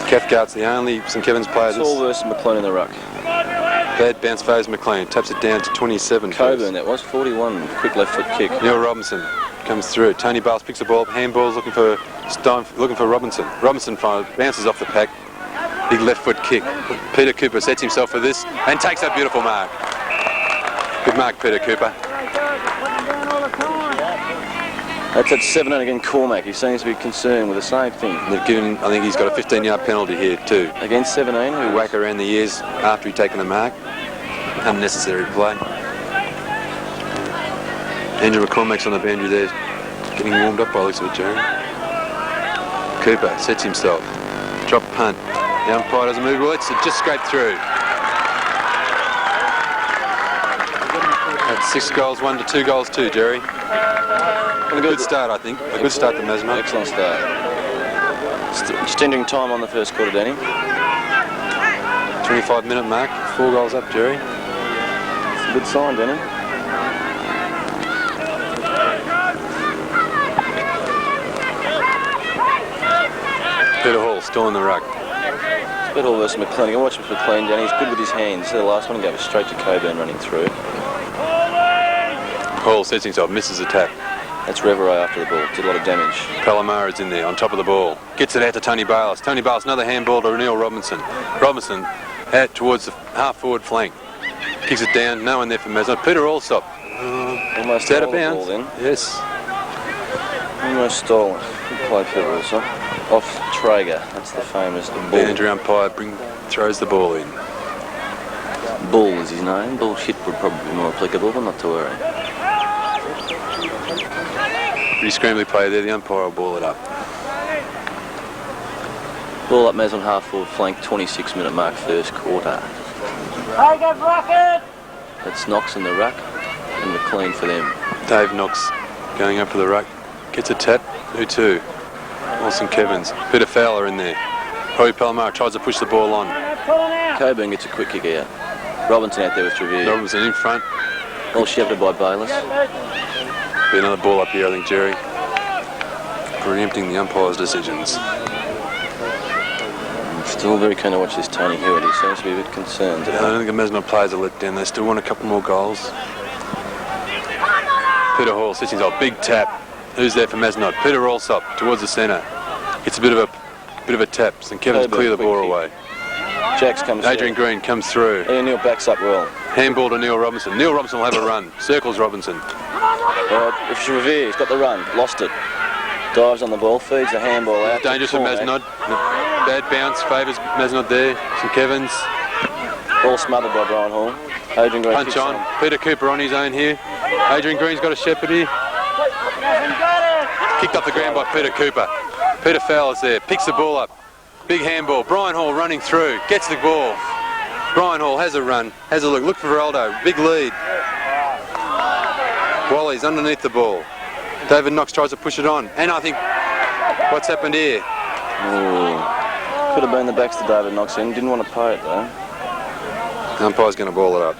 Speaker 1: Cathcart's the only St Kevins player that's...
Speaker 2: All versus McLean in the ruck.
Speaker 1: Bad bounce phase McLean. Taps it down to 27.
Speaker 2: Coburn, that was 41. Quick left foot kick.
Speaker 1: N.Robinson comes through. Tony Bayliss picks the ball up. Handballs looking for Robinson. Robinson bounces off the pack. Big left foot kick. P.Cooper sets himself for this and takes that beautiful mark. Good mark, P.Cooper.
Speaker 2: That's at 17 again, Cormack. He seems to be concerned with the same thing.
Speaker 1: They've given, I think he's got a 15-yard penalty here too.
Speaker 2: Against 17?
Speaker 1: Who whack around the ears after he'd taken the mark. Unnecessary play. Andrew McCormack's on the boundary there, getting warmed up by the looks of it, Jerry. Cooper sets himself. Drop punt. The umpire doesn't move. Well, it's just scraped through. That's 6 goals, 1 to 2 goals, 2, Jerry. A good start, I think. A good start to Mazenod.
Speaker 2: Excellent start. Just entering time on the first quarter, Danny.
Speaker 1: 25-minute mark. 4 goals up, Jerry.
Speaker 2: It's a good sign, Danny.
Speaker 1: P.Hall still in the ruck.
Speaker 2: P.Hall versus McLean. You can watch McLean, Danny. He's good with his hands. So the last one he gave it straight to Coburn running through.
Speaker 1: Hall sets himself, misses the tap.
Speaker 2: That's Reveray after the ball. Did a lot of damage.
Speaker 1: Palamara's in there on top of the ball. Gets it out to T.Bayliss. T.Bayliss, another handball to N.Robinson. Robinson out towards the half-forward flank. Kicks it down. No one there for Mazenod. P.Allsop.
Speaker 2: Almost
Speaker 1: out of
Speaker 2: stolen the
Speaker 1: bounds.
Speaker 2: ball then.
Speaker 1: Yes.
Speaker 2: Almost stolen. Good play, P.Allsop. Off Traeger. That's the famous ball.
Speaker 1: Boundary umpire throws the ball in.
Speaker 2: Bull is his name. Bullshit would probably be more applicable, but not to worry.
Speaker 1: Pretty scrambly play there. The umpire will ball it up.
Speaker 2: Ball up Mazenod half-forward flank. 26-minute mark, first quarter. That's Knox in the ruck and McLean for them.
Speaker 1: Dave Knox going up for the ruck. Gets a tap. Who to? St Kevins. P.Fowler in there. R.Palamara tries to push the ball on.
Speaker 2: Coburn gets a quick kick out. Robinson out there with review.
Speaker 1: Robinson in front.
Speaker 2: All shepherded by Bayliss.
Speaker 1: Be another ball up here, I think, Jerry. Preempting the umpire's decisions.
Speaker 2: I'm still very keen to watch this Tony Hewitt. He seems to be a bit concerned.
Speaker 1: I don't think the Mazenod players are let down. They still want a couple more goals. P.Hall sits himself. Big tap. Who's there for Mazenod? P.Allsop towards the centre. It's a bit of a tap. St Kevins clear the ball away.
Speaker 2: Jacks comes
Speaker 1: A.Green backs through.
Speaker 2: A.Neil backs up well.
Speaker 1: Handball to N.Robinson. N.Robinson will have a run. Circles Robinson.
Speaker 2: It's Revere. He's got the run. Lost it. Dives on the ball. Feeds the handball out.
Speaker 1: Dangerous for Mazenod. Bad bounce. Favours Mazenod there. St Kevins.
Speaker 2: Ball smothered by Brian Hall. A.Green
Speaker 1: punch on. P.Cooper on his own here. A.Green Green's got a shepherd here. Kicked up the ground by P.Cooper. P.Fowler's there. Picks the ball up. Big handball. Brian Hall running through. Gets the ball. Brian Hall has a run. Has a look. Look for Aldo. Big lead. Wally's underneath the ball. David Knox tries to push it on. And I think what's happened here?
Speaker 2: Ooh. Could have been the backs to David Knox in. Didn't want to pay it though.
Speaker 1: The umpire's going to ball it up.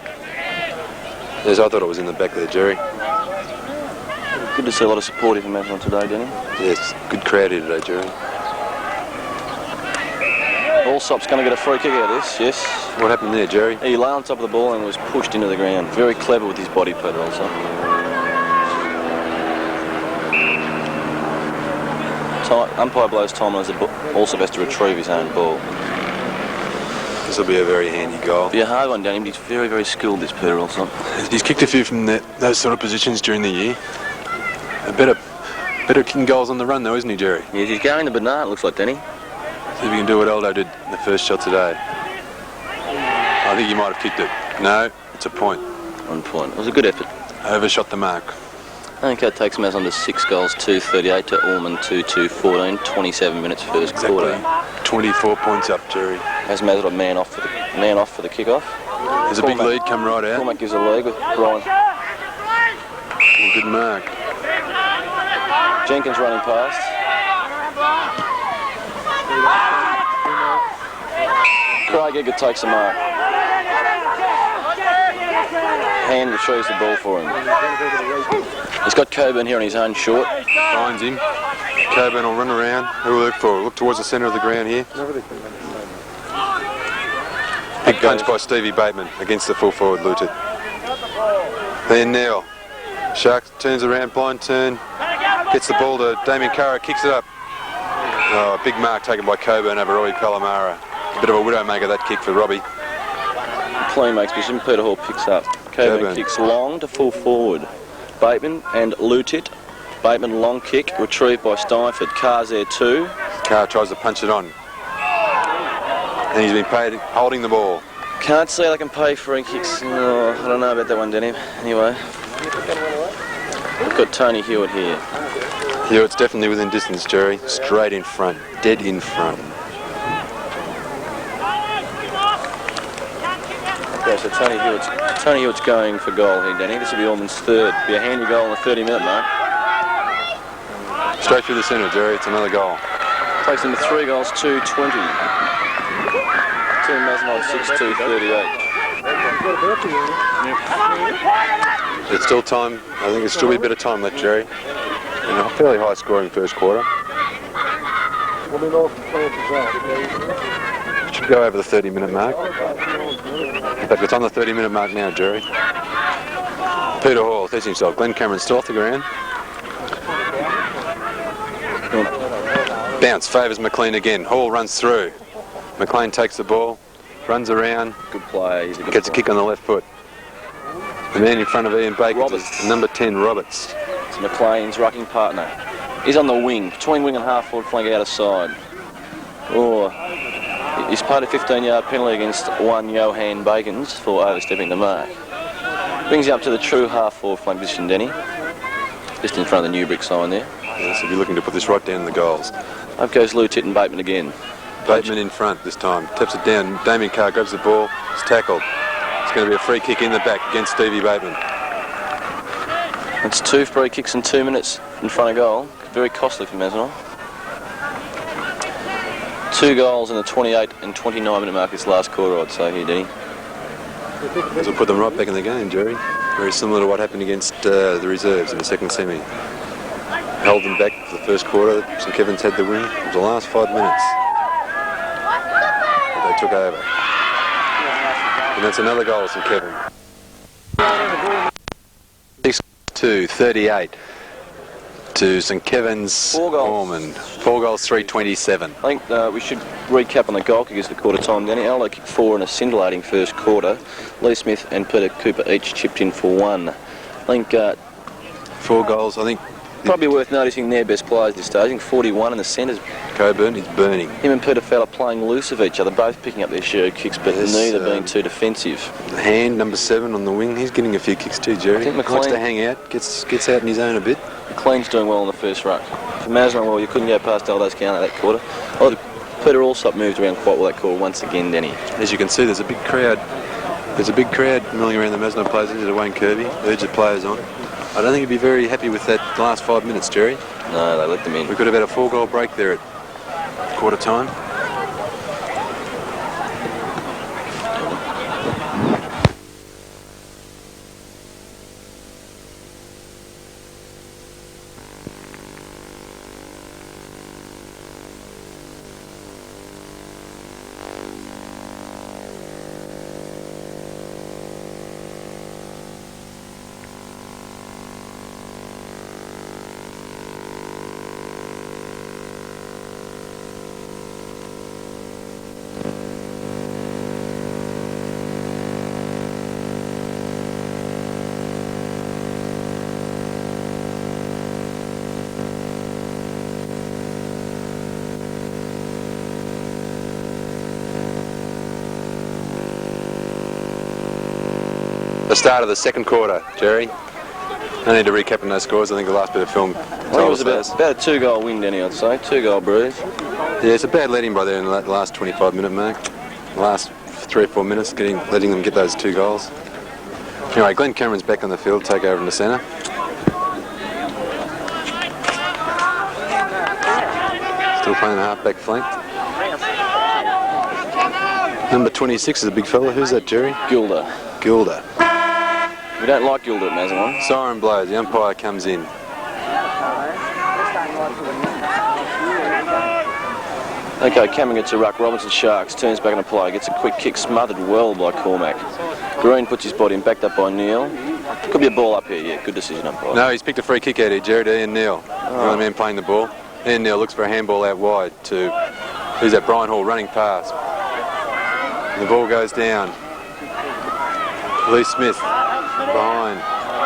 Speaker 1: Yes, I thought it was in the back there, Jerry.
Speaker 2: Good to see a lot of support from Mazenod today, Danny.
Speaker 1: Yes, good crowd here today, Jerry.
Speaker 2: Allsop's going to get a free kick out of this, yes.
Speaker 1: What happened there, Jerry?
Speaker 2: He lay on top of the ball and was pushed into the ground. Very clever with his body, Peter Allsop. Umpire blows time as Allsop has to retrieve his own ball.
Speaker 1: This will be a very handy goal.
Speaker 2: Be a hard one, Danny, but he's very, very skilled, this Peter Allsop.
Speaker 1: He's kicked a few from those sort of positions during the year. A better kicking goals on the run though, isn't he, Jerry?
Speaker 2: Yes, he's going the banana, it looks like, Danny.
Speaker 1: See if he can do what Aldo did in the first shot today. I think he might have kicked it. No, it's a point.
Speaker 2: 1 point. It was a good effort.
Speaker 1: Overshot the mark.
Speaker 2: I think that takes Mazenod to 6 goals, 238 to Ormond, 2-2-14, 27 minutes first quarter.
Speaker 1: 24 points up, Jerry.
Speaker 2: Has Mazenod man off for the kick-off.
Speaker 1: There's a big lead come right out.
Speaker 2: Cormack gives a leg with Brian.
Speaker 1: Good mark.
Speaker 2: Jenkins running past. Craig Edgar takes a mark. Hand retrieves the ball for him. He's got Coburn here on his own short.
Speaker 1: Finds him. Coburn will run around. Who will look for? Look towards the centre of the ground here. Big punch by S.Bateman against the full forward Luton. Then Neil. Sharks turns around, blind turn. Gets the ball to D.Carr, kicks it up. Oh, a big mark taken by Coburn over R.Palamara. A bit of a widowmaker that kick for Robbie.
Speaker 2: Clean makes position. P.Hall picks up. Coburn kicks long to full forward. Bateman and Lutit. Bateman long kick, retrieved by Steinfort. Carr's there too.
Speaker 1: Carr tries to punch it on. And he's been paid holding the ball.
Speaker 2: Can't see how they can pay free kicks. No, I don't know about that one, Danny. Anyway. We've got Tony Hewitt here.
Speaker 1: Hewitt's definitely within distance, Jerry. Straight in front. Dead in front.
Speaker 2: Okay, so Tony Hewitt's going for goal here, Danny. This will be Ormond's third. Be a handy goal on the 30-minute mark.
Speaker 1: Straight through the centre, Jerry. It's another goal.
Speaker 2: Takes them to 3 goals, 2-20. Team Mazenod 6-2-38.
Speaker 1: There's still time. I think there's still be a bit of time left, Jerry. In a fairly high scoring first quarter. Should go over the 30-minute mark. In fact, it's on the 30-minute mark now, Jerry. Peter Hall tests himself. Glenn Cameron still off the ground. Bounce favours McLean again. Hall runs through. McLean takes the ball, runs around.
Speaker 2: Good play. He's a good
Speaker 1: Gets a
Speaker 2: player.
Speaker 1: kick on the left foot. The man in front of Ian Bakens is number 10, Roberts.
Speaker 2: It's McLean's rucking partner. He's on the wing, between wing and half-forward flank out of side. Oh, he's paid a 15-yard penalty against one Johan Bakens for overstepping the mark. Brings you up to the true half-forward flank position, Denny. Just in front of the new brick sign there.
Speaker 1: Yes, if you're looking to put this right down in the goals.
Speaker 2: Up goes Lou Bateman again.
Speaker 1: Bateman in front this time. Taps it down. Damien Carr grabs the ball. It's tackled. It's going to be a free kick in the back against Stevie Bateman.
Speaker 2: It's 2 free kicks in 2 minutes in front of goal. Very costly for Mazenod. 2 goals in the 28 and 29-minute mark this last quarter, I'd say here, Denny.
Speaker 1: This will put them right back in the game, Jerry. Very similar to what happened against the reserves in the second semi. Held them back for the first quarter. St Kevins had the win. It was the last 5 minutes. But they took over. And that's another goal, St Kevin. 6-2-38 to St Kevins Ormond. 4 goals, 3-27.
Speaker 2: I think we should recap on the Goalkickers for quarter time, Danny. Aldo kicked 4 in a scintillating first quarter. L.Smith and P.Cooper each chipped in for 1. I think
Speaker 1: 4 goals, I think.
Speaker 2: Probably worth noticing their best players this stage. I think 41 in the centres.
Speaker 1: Coburn is burning.
Speaker 2: Him and P.Fowler playing loose of each other, both picking up their share of kicks, but
Speaker 1: Yes,
Speaker 2: neither being too defensive.
Speaker 1: Hand, number 7 on the wing. He's getting a few kicks too, Jerry.
Speaker 2: I think
Speaker 1: Likes
Speaker 2: McLean
Speaker 1: to hang out, gets out in his own a bit.
Speaker 2: McLean's doing well in the first ruck. For Mazenod, well, you couldn't go past Aldo Schiano that quarter. Oh, P.Allsop moved around quite well that quarter once again, Denny.
Speaker 1: As you can see, there's a big crowd. There's a big crowd milling around the Mazenod players into Wayne Kirby. Urge the players on. I don't think he'd be very happy with that last 5 minutes, Jerry.
Speaker 2: No, they let them in.
Speaker 1: We could have had a 4-goal break there at quarter time. The start of the second quarter, Jerry. No need to recap on those scores. I think the last bit of film
Speaker 2: I think it was about a 2-goal win, Denny, I'd say. 2-goal breeze.
Speaker 1: Yeah, it's a bad letting by there in the last 25-minute mark. The last 3 or 4 minutes, letting them get those 2 goals. Anyway, Glenn Cameron's back on the field, take over in the centre. Still playing the half-back flank. Number 26 is a big fella. Who's that, Jerry?
Speaker 2: Gilder.
Speaker 1: Gilder.
Speaker 2: We don't like Gilder at Mazenod.
Speaker 1: Siren blows, the umpire comes in.
Speaker 2: Okay, Cameron gets a ruck. Robinson Sharks turns back into play. Gets a quick kick, smothered well by Cormack. Green puts his body in, backed up by Neil. Could be a ball up here, yeah. Good decision, umpire.
Speaker 1: No, he's picked a free kick out here, Jared. N.Neil. The only man playing the ball. N.Neil looks for a handball out wide to, who's that, Brian Hall running past. And the ball goes down. Lee Smith behind.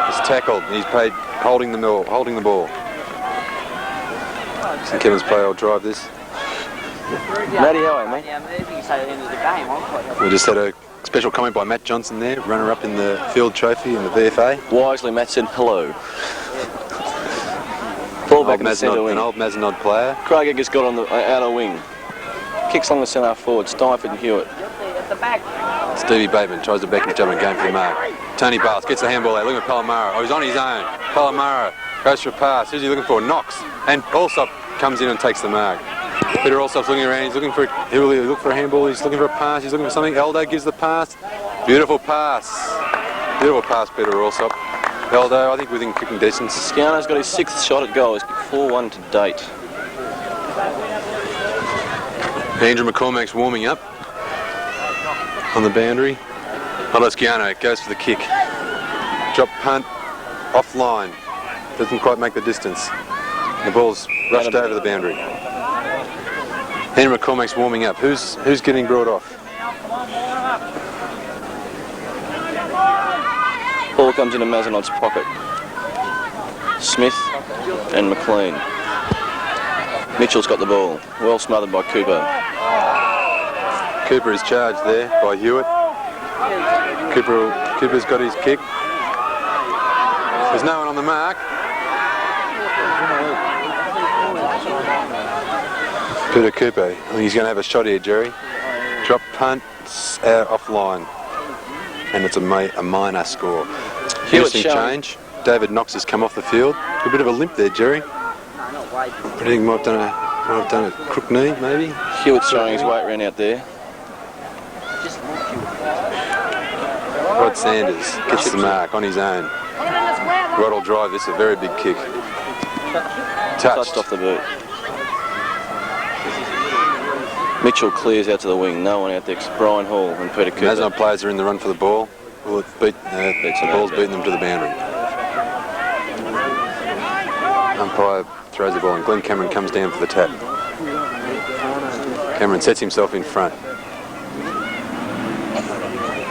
Speaker 1: He's tackled and he's paid holding the ball. St Kevins player will drive this.
Speaker 2: Matty, how are you, mate?
Speaker 4: Yeah, maybe you say the end of the game, won't
Speaker 1: We just had a special comment by Matt Johnson there, runner-up in the field trophy in the VFA.
Speaker 2: Wisely, Matt said hello. Ball back in the centre wing.
Speaker 1: An old Mazenod player.
Speaker 2: Craig Eggers got on the outer wing. Kicks along the centre forward. Steinfort and Hewitt.
Speaker 4: At the back.
Speaker 1: S.Bateman tries to back him jump and game for the mark. T.Bayliss gets the handball out, looking at P.Allsop. Oh, he's on his own. P.Allsop goes for a pass. Who's he looking for? Knox. And Allsop comes in and takes the mark. Peter Allsop's looking around, he's looking for, he'll look for a handball, he's looking for a pass, he's looking for something. Aldo gives the pass. Beautiful pass. Beautiful pass, Peter Allsop. Aldo, I think within kicking distance.
Speaker 2: Schiano's got his 6th shot at goal. He's kicked 4-1 to date.
Speaker 1: Andrew McCormack's warming up on the boundary. Aldo Schiano goes for the kick. Drop punt, offline. Doesn't quite make the distance. The ball's rushed over the boundary. Andrew McCormack's warming up. Who's getting brought off?
Speaker 2: Ball comes into Mazenod's pocket. Smith and McLean. Mitchell's got the ball. Well smothered by Cooper.
Speaker 1: Cooper is charged there by Hewitt. Cooper's got his kick. There's no one on the mark. Peter Cooper, I think he's going to have a shot here, Jerry. Drop punt, out offline. And it's a minor score. Interesting change. David Knox has come off the field. A bit of a limp there, Jerry. I think he might have done a crook knee, maybe.
Speaker 2: Hewitt's throwing his weight around out there.
Speaker 1: R.Sanders gets the mark on his own. Rod will drive this, a very big kick. Touched
Speaker 2: off the boot. Mitchell clears out to the wing. No one out there. Brian Hall and Peter Cooper.
Speaker 1: Mazenod players are in the run for the ball. Well, the ball's beating them to the boundary. Umpire throws the ball and Glenn Cameron comes down for the tap. Cameron sets himself in front.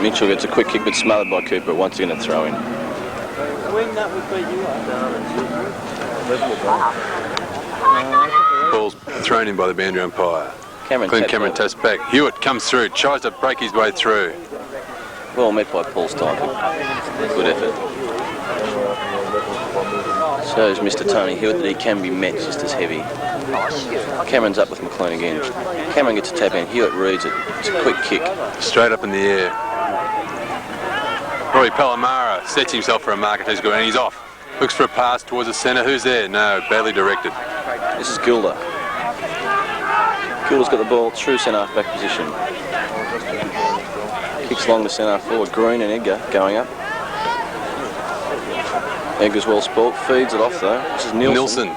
Speaker 2: Mitchell gets a quick kick but smothered by Cooper. Once again a throw in.
Speaker 1: Ball's thrown in by the boundary umpire.
Speaker 2: Glenn
Speaker 1: Cameron tests back. Hewitt comes through, tries to break his way through.
Speaker 2: Well met by P.Steinfort. Good effort. Shows Mr. Tony Hewitt that he can be met just as heavy. Cameron's up with McLean again. Cameron gets a tap in. Hewitt reads it. It's a quick kick.
Speaker 1: Straight up in the air. R.Palamara sets himself for a mark and he's off. Looks for a pass towards the centre. Who's there? No, badly directed.
Speaker 2: This is Gilder. Gilder's got the ball, true centre-half-back position. Kicks along the centre forward. Green and Edgar going up. Edgar's well sport, feeds it off though. This is Nielsen.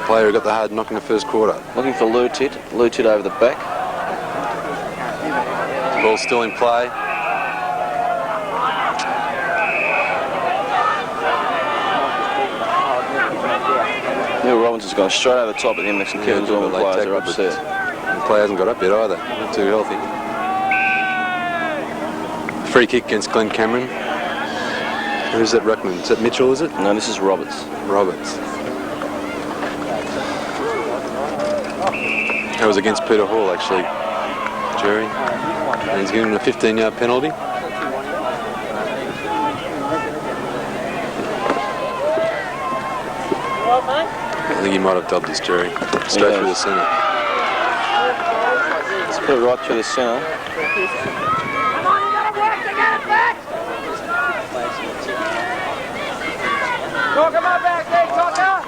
Speaker 1: Player who got the hard knock in the first quarter.
Speaker 2: Looking for Lutit. Lutit over the back.
Speaker 1: The ball's still in play.
Speaker 2: N.Robinson's gone straight over the top of him. The St Kevins Ormond players are upset.
Speaker 1: The player hasn't got up yet either. Not too healthy. Free kick against Glenn Cameron. Who's that ruckman? Is that Mitchell, is it?
Speaker 2: No, this is Roberts.
Speaker 1: Roberts. That was against Peter Hall, actually, Jerry. And he's given a 15-yard penalty. I think he might have dubbed this, Jerry. Straight through the centre.
Speaker 2: Let's put it right through the centre.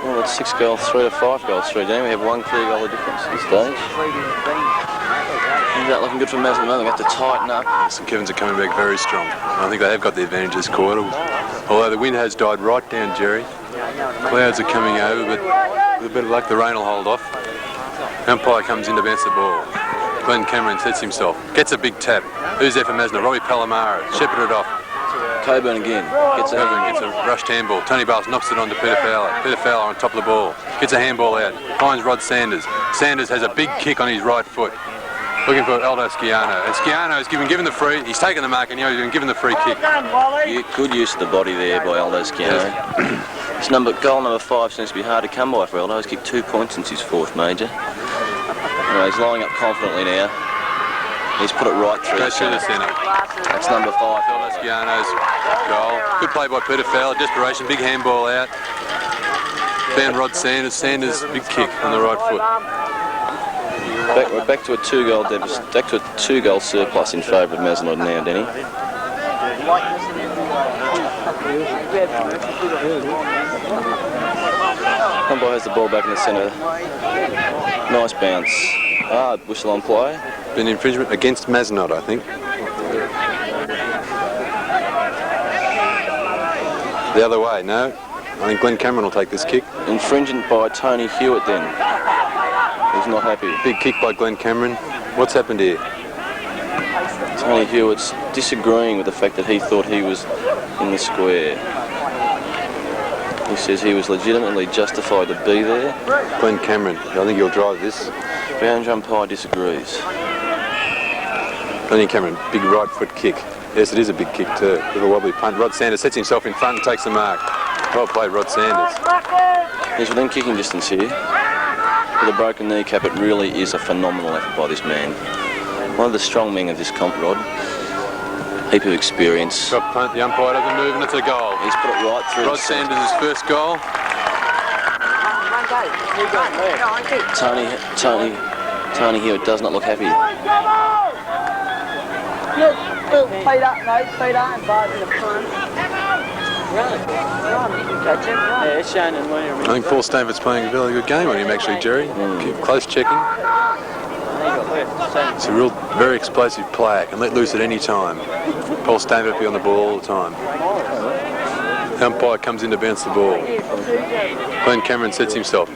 Speaker 2: Well, it's 6 goals, 3 to 5 goals, 3 down. We have 1 clear goal of difference at this stage. Is that looking good for Mazenod at the moment? We have to tighten up.
Speaker 1: St Kevins are coming back very strong. I think they have got the advantage this quarter. Although the wind has died right down, Jerry. Clouds are coming over, but with a bit of luck, the rain will hold off. Umpire comes in to bounce the ball. Glenn Cameron sets himself. Gets a big tap. Who's there for Mazenod? R.Palamara. Shepherded off.
Speaker 2: Coburn again. Gets a
Speaker 1: rushed handball. T.Bayliss knocks it on to P.Fowler. P.Fowler on top of the ball. Gets a handball out. Finds R.Sanders. Sanders has a big kick on his right foot. Looking for Aldo Schiano. And Schiano's given the free. He's taken the mark and he's been given the free kick.
Speaker 2: Good use of the body there by Aldo Schiano. It's goal number 5 seems to be hard to come by for Aldo. He's kicked 2 points since his 4th major. Anyway, he's lining up confidently now. He's put it right through the centre. That's number 5.
Speaker 1: Aldo Schiano's goal. Good play by Peter Fowler. Desperation. Big handball out. Found R.Sanders. Sanders, big kick on the right foot.
Speaker 2: We're back to a 2-goal deficit, back to a 2-goal surplus in favour of Mazenod now, Denny. Umpire has the ball back in the centre. Nice bounce. Whistle on play.
Speaker 1: Been infringement against Mazenod, I think. The other way, no. I think Glenn Cameron will take this kick.
Speaker 2: Infringement by Tony Hewitt then. He's not happy.
Speaker 1: Big kick by Glenn Cameron. What's happened here?
Speaker 2: Tony Hewitt's disagreeing with the fact that he thought he was in the square. He says he was legitimately justified to be there.
Speaker 1: Glenn Cameron, I think he'll drive this.
Speaker 2: Boundary umpire disagrees.
Speaker 1: Glenn Cameron, big right foot kick. Yes, it is a big kick too. Little wobbly punt. Rod Sanders sets himself in front and takes the mark. Well played, Rod Sanders.
Speaker 2: He's within kicking distance here. With a broken kneecap, it really is a phenomenal effort by this man. One of the strong men of this comp, Rod. Heap of experience.
Speaker 1: Drop punt, the umpire doesn't move and it's a goal.
Speaker 2: He's put it right through.
Speaker 1: Rod Sanders' first goal.
Speaker 2: Tony Hewitt does not look happy.
Speaker 4: Feet up, mate. Feet up and bars in the front. Run. Catch him. Yeah, it's Shannon.
Speaker 1: I think P.Steinfort's playing a very good game on him actually, Jerry. Keep close checking. It's a real, very explosive player. Can let loose at any time. P.Steinfort be on the ball all the time. The umpire comes in to bounce the ball. Glenn Cameron sets himself.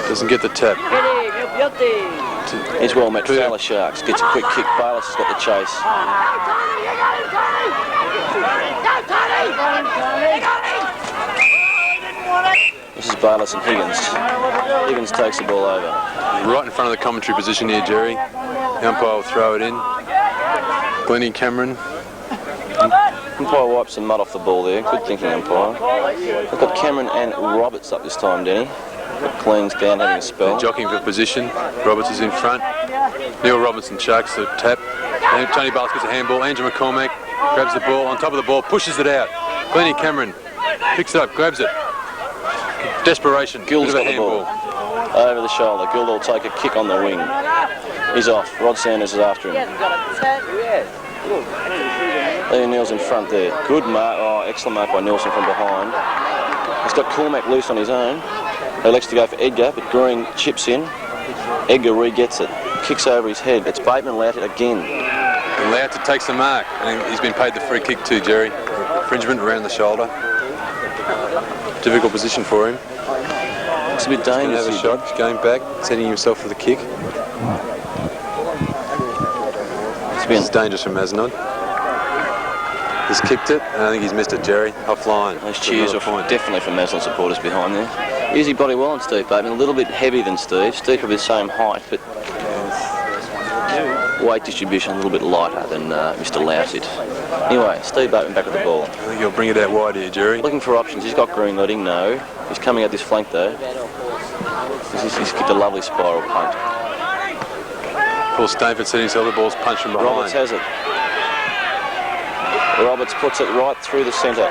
Speaker 1: Doesn't get the tap.
Speaker 2: He's well met. Fowler Sharks gets a quick kick. Bayliss has got the chase. This is Bayliss and Higgins. Higgins takes the ball over.
Speaker 1: Right in front of the commentary position here, Jerry. The umpire will throw it in. Glenny Cameron.
Speaker 2: Umpire wipes some mud off the ball there. Good thinking, umpire. We've got Cameron and Roberts up this time, Denny. Cleans down, having a spell.
Speaker 1: They're jockeying for position. Roberts is in front. N.Robinson sharks the tap. And Tony Bayliss gets a handball. Andrew McCormack grabs the ball on top of the ball, pushes it out. Glenny Cameron picks it up, grabs it. Desperation.
Speaker 2: Gill's got the ball. Over the shoulder. Gill will take a kick on the wing. He's off. Rod Sanders is after him. Neil's in front there. Good mark. Oh, excellent mark by Nielsen from behind. He's got Cormack loose on his own. He elects to go for Edgar, but Green chips in. Edgar re-gets it. Kicks over his head. It's Bateman allowed it again.
Speaker 1: Allowed to take the mark. And he's been paid the free kick too, Jerry. Infringement around the shoulder. Difficult position for him.
Speaker 2: It's a bit dangerous.
Speaker 1: He's shot. He's going back, setting himself for the kick. It's dangerous for Mazenod. He's kicked it, and I think he's missed it, Jerry. Offline.
Speaker 2: Those cheers are definitely from Mazenod supporters behind there. Easy body well on Steve Bateman. A little bit heavier than Steve. Steve probably the same height, but weight distribution a little bit lighter than Mr. Lousit. Anyway, Steve Bateman back with the ball.
Speaker 1: I think he'll bring it out wide here, Jerry.
Speaker 2: Looking for options. He's got Green leading. No. He's coming out this flank though. He's kicked a lovely spiral punt.
Speaker 1: P.Steinfort setting himself, the ball's punched from behind.
Speaker 2: Roberts has it. Roberts puts it right through the centre.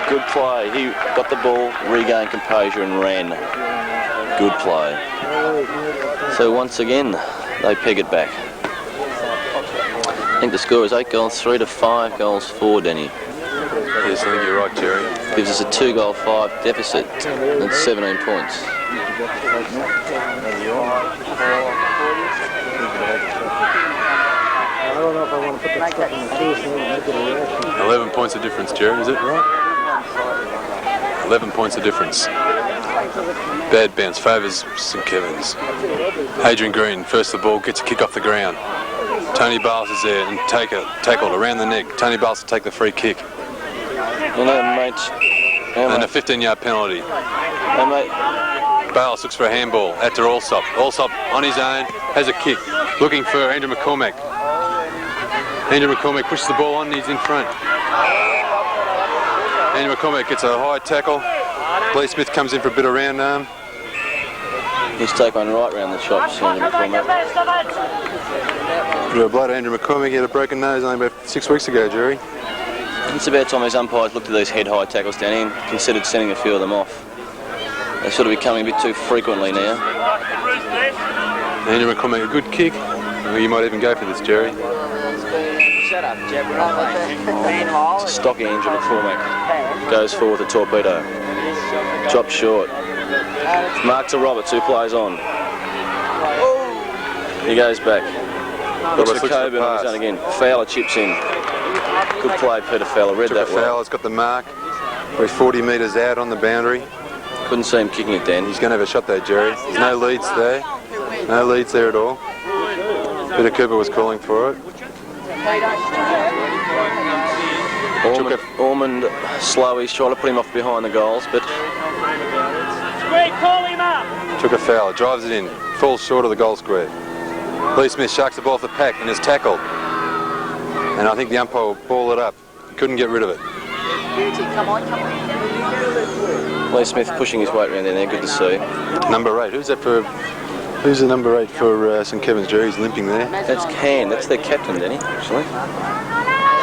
Speaker 2: Good play. He got the ball, regained composure and ran. Good play. So once again, they peg it back. I think the score is 8-3 to 5 goals for Denny.
Speaker 1: Yes, I think you're right, Jerry.
Speaker 2: Gives us a 2-5 deficit and 17 points.
Speaker 5: I don't know if I want to put the stuff in the case and make it a reaction.
Speaker 1: 11 points of difference, Jerry, is it right? 11 points of difference. Bad bounce, favours St Kevins. Adrian Green, first the ball, gets a kick off the ground. Tony Bayliss is there and tackled around the neck. Tony Bayliss will take the free kick.
Speaker 2: And
Speaker 1: a 15-yard penalty. Bayliss looks for a handball out to Allsop. Allsop on his own, has a kick, looking for Andrew McCormack. Andrew McCormack pushes the ball on, he's in front. Andrew McCormack gets a high tackle. L.Smith comes in for a bit of round arm.
Speaker 2: He's taken right round the shots, Andrew McCormack.
Speaker 1: Bit of blood, Andrew McCormack. He had a broken nose only about 6 weeks ago, Jerry.
Speaker 2: It's about time these umpires looked at these head-high tackles down here and considered sending a few of them off. They're sort of becoming a bit too frequently now.
Speaker 1: A.McCormack, a good kick. Well, you might even go for this, Jerry.
Speaker 4: Shut up, Jeb.
Speaker 2: It's a stocky Andrew McCormack. Goes forward with a torpedo. Drops short. Mark to Roberts, who plays on. He goes back. Looks for Coburn on his own again. Fowler chips in. Good play, P.Fowler. Read that well.
Speaker 1: Fowler's got the mark. We're 40 metres out on the boundary.
Speaker 2: Couldn't see him kicking it then.
Speaker 1: He's going to have a shot there, Jerry. There's no leads there. No leads there at all. P.Cooper was calling for it.
Speaker 2: Ormond slow. He's trying to put him off behind the goals, but
Speaker 3: Call him up.
Speaker 1: Took a foul, drives it in, falls short of the goal square. Lee-Smith sharks the ball off the pack and is tackled. And I think the umpire will ball it up. He couldn't get rid of it.
Speaker 2: Lee-Smith pushing his weight around there. Good to see.
Speaker 1: Number 8. Who's that for? Who's the number 8 for St Kevins? Jerry, he's limping there.
Speaker 2: That's Hand. That's their captain, Denny, actually.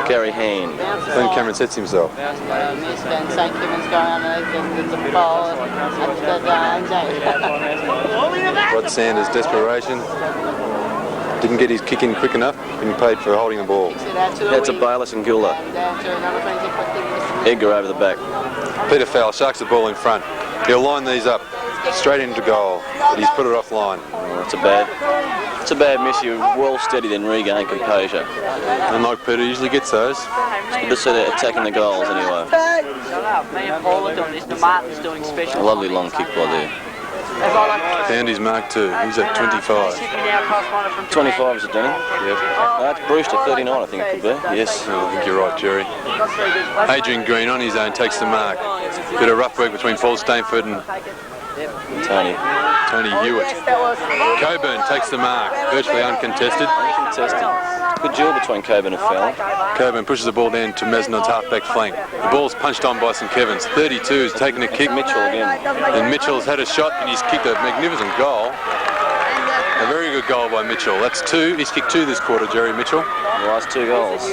Speaker 2: Gary Hand.
Speaker 1: G.Cameron sets himself.
Speaker 4: St Kevins going underneath and there's a foul
Speaker 1: R.Sanders, desperation. Didn't get his kick in quick enough and he paid for holding the ball.
Speaker 2: That's a Bayliss and Gilda. Edgar over the back.
Speaker 1: P.Fowler sharks the ball in front. He'll line these up straight into goal, but he's put it offline.
Speaker 2: It's a bad miss. You're well steady, then regain composure.
Speaker 1: Unlike Peter, usually gets those.
Speaker 2: It's good to see they're attacking the goals anyway.
Speaker 4: Me and Paul are doing this. The Martin's doing special.
Speaker 2: A lovely long kick by there.
Speaker 1: Found his mark too. He's at 25.
Speaker 2: 25 is it, Denny?
Speaker 1: Yep.
Speaker 2: That's Brewster, 39 I think it could be. Yes.
Speaker 1: I think you're right, Jerry. A.Green on his own takes the mark. Bit of rough work between P.Steinfort and
Speaker 2: Tony
Speaker 1: Hewitt. Coburn takes the mark, virtually uncontested.
Speaker 2: Good duel between Coburn and Fowler.
Speaker 1: Coburn pushes the ball down to Mazenod's half-back flank. The ball's punched on by St Kevins. 32 is taking a kick.
Speaker 2: Mitchell again.
Speaker 1: And Mitchell's had a shot and he's kicked a magnificent goal. A very good goal by Mitchell. That's 2. He's kicked 2 this quarter, Jerry Mitchell.
Speaker 2: The last 2 goals.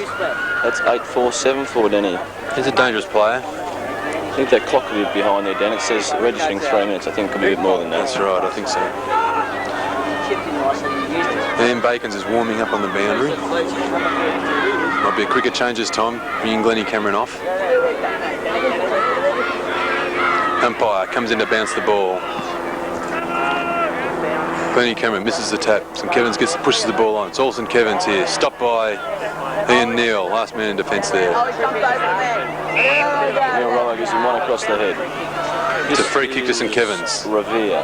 Speaker 2: That's 8-4, 7-4, Denny.
Speaker 1: He's a dangerous player.
Speaker 2: I think that clock could be behind there, Dan. It says registering 3 minutes. I think it could be a bit more than that.
Speaker 1: That's right, I think so. A.Bakens is warming up on the boundary. Might be a quicker change this time, bringing G.Cameron off. Umpire comes in to bounce the ball. G.Cameron misses the tap. St Kevins pushes the ball on. It's all St Kevins here. Stopped by I.Neil, last man in defence there.
Speaker 2: Neil Robbo gives him one across the head.
Speaker 1: It's a free kick to St Kevins.
Speaker 2: Revere.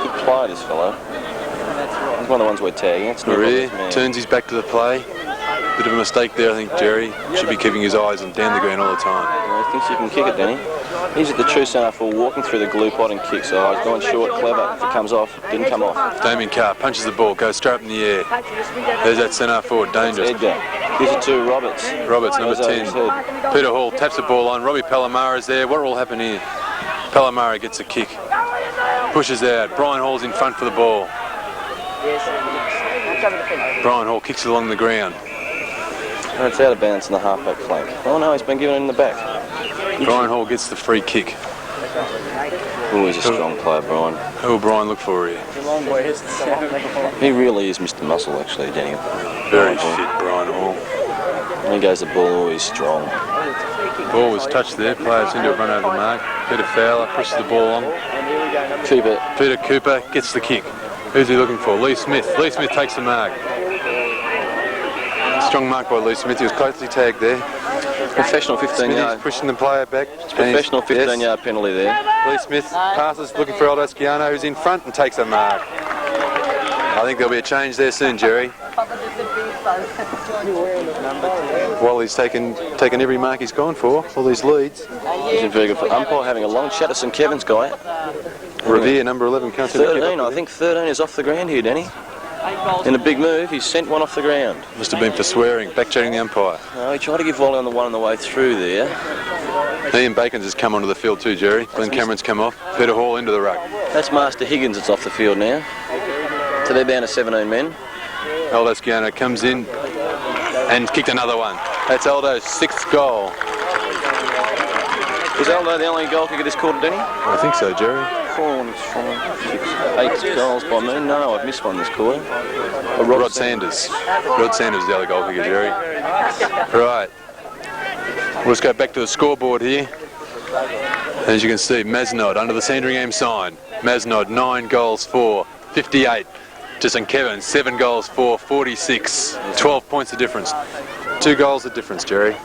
Speaker 2: Good play, this fellow. He's one of the ones we're tagging. It's
Speaker 1: Revere turns his back to the play. Bit of a mistake there, I think, Jerry. Should be keeping his eyes on down the ground all the time.
Speaker 2: He thinks he can kick it, Denny. He's at the true centre for walking through the glue pot and kick, so he's gone short, clever. If it comes off, didn't come off.
Speaker 1: D.Carr punches the ball, goes straight up in the air. There's that centre forward, dangerous.
Speaker 2: Edgar. Gives it to Roberts.
Speaker 1: Roberts, number 10. P.Hall taps the ball on. R.Palamara's there. What will happen here? Palamara gets a kick. Pushes out. Brian Hall's in front for the ball. Brian Hall kicks it along the ground.
Speaker 2: And it's out of bounds in the half-back flank. Oh no, he's been given it in the back.
Speaker 1: Brian Hall gets the free kick.
Speaker 2: Oh, he's a strong player, Brian.
Speaker 1: Who will Brian look for here?
Speaker 2: He really is Mr. Muscle, actually, Danny.
Speaker 1: Very fit, Brian Hall.
Speaker 2: When he goes the ball, always strong.
Speaker 1: Ball was touched there. Players seem to have run over the mark. P.Fowler pushes the ball on. P.Cooper gets the kick. Who's he looking for? L.Smith. L.Smith takes the mark. Strong mark by L.Smith. He was closely tagged there.
Speaker 2: Professional 15-yard.
Speaker 1: Pushing the player back.
Speaker 2: Professional 15-yard penalty there.
Speaker 1: L.Smith passes, looking for Aldo Schiano, who's in front and takes a mark. I think there'll be a change there soon, Jerry. While he's taken every mark he's gone for, all these leads.
Speaker 2: He's been very good for umpire, having a long chat to St Kevins guy.
Speaker 1: Revere, number 11, can't see
Speaker 2: 13, I think 13 is off the ground here, Danny. In a big move, he's sent one off the ground.
Speaker 1: Must have been for swearing, back-chatting the umpire.
Speaker 2: No, he tried to give volley on the one on the way through there.
Speaker 1: A.Bakens has come onto the field too, Jerry. G.Cameron's come off. P.Hall into the ruck.
Speaker 2: That's Master Higgins that's off the field now. So they're down to 17 men.
Speaker 1: Aldo Schiano comes in and kicked another one. That's Aldo's 6th goal.
Speaker 2: Is Aldo the only goal kicker this quarter, Denny?
Speaker 1: I think so, Jerry.
Speaker 2: 4, 5, 6, 8 goals by me. No, I've missed one this quarter.
Speaker 1: Rod Sanders. Rod Sanders is the other goal kicker, Jerry. Right. We'll just go back to the scoreboard here. As you can see, Mazenod under the Sandringham sign. Mazenod 9 goals for 58 to St Kevins, 7 goals for 46. 12 points of difference. 2 goals of difference, Jerry.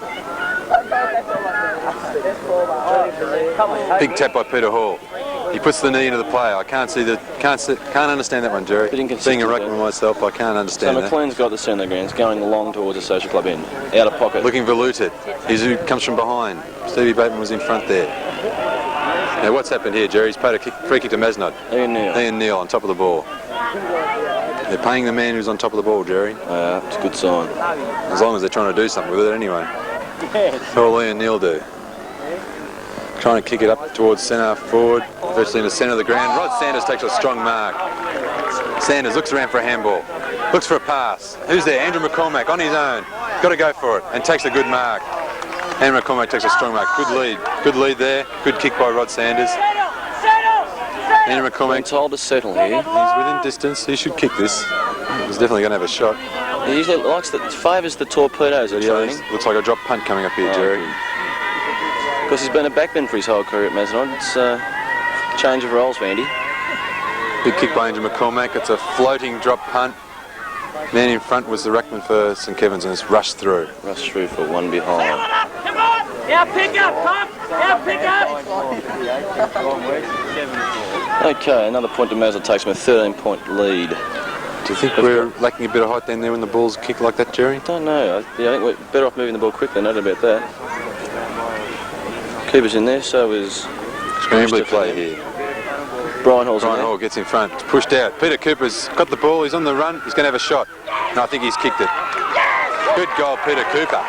Speaker 1: Big tap by Peter Hall. He puts the knee into the player. I can't understand that one, Jerry. Being a ruckman myself, I can't understand that.
Speaker 2: So McLean's got the centre grounds going along towards the social club end, out of pocket.
Speaker 1: Looking for Luted. He comes from behind. S.Bateman was in front there. Now what's happened here, Jerry? He's played a free kick to Mazenod. A.Neil on top of the ball. They're paying the man who's on top of the ball, Jerry.
Speaker 2: It's a good sign.
Speaker 1: As long as they're trying to do something with it anyway. That's all A.Neil do. Trying to kick it up towards centre forward, virtually in the centre of the ground. Rod Sanders takes a strong mark. Sanders looks around for a handball. Looks for a pass. Who's there? A.McCormack on his own. Got to go for it and takes a good mark. A.McCormack takes a strong mark. Good lead. Good lead there. Good kick by Rod Sanders. A.McCormack
Speaker 2: told to settle here.
Speaker 1: He's within distance. He should kick this. He's definitely going to have a shot.
Speaker 2: He usually favours the torpedoes at training.
Speaker 1: Looks like a drop punt coming up here, Jerry.
Speaker 2: Because he's been a backman for his whole career at Mazenod. It's a change of roles for Andy.
Speaker 1: Big kick by McCormack. It's a floating drop punt. Man in front was the ruckman for St Kevins and it's rushed through.
Speaker 2: Rushed through for one behind.
Speaker 3: Come on! Yeah, pick up, Tom! Yeah, pick up!
Speaker 2: Okay, another point to Mazenod takes him a 13-point lead.
Speaker 1: Do you think we're lacking a bit of height down there when the ball's kicked like that, Jerry?
Speaker 2: I don't know. I think we're better off moving the ball quickly, no doubt about that. Cooper's in there, so is...
Speaker 1: Scrambly play here.
Speaker 2: Brian Hall
Speaker 1: gets in front. It's pushed out. Peter Cooper's got the ball. He's on the run. He's going to have a shot. No, I think he's kicked it. Good goal, Peter Cooper.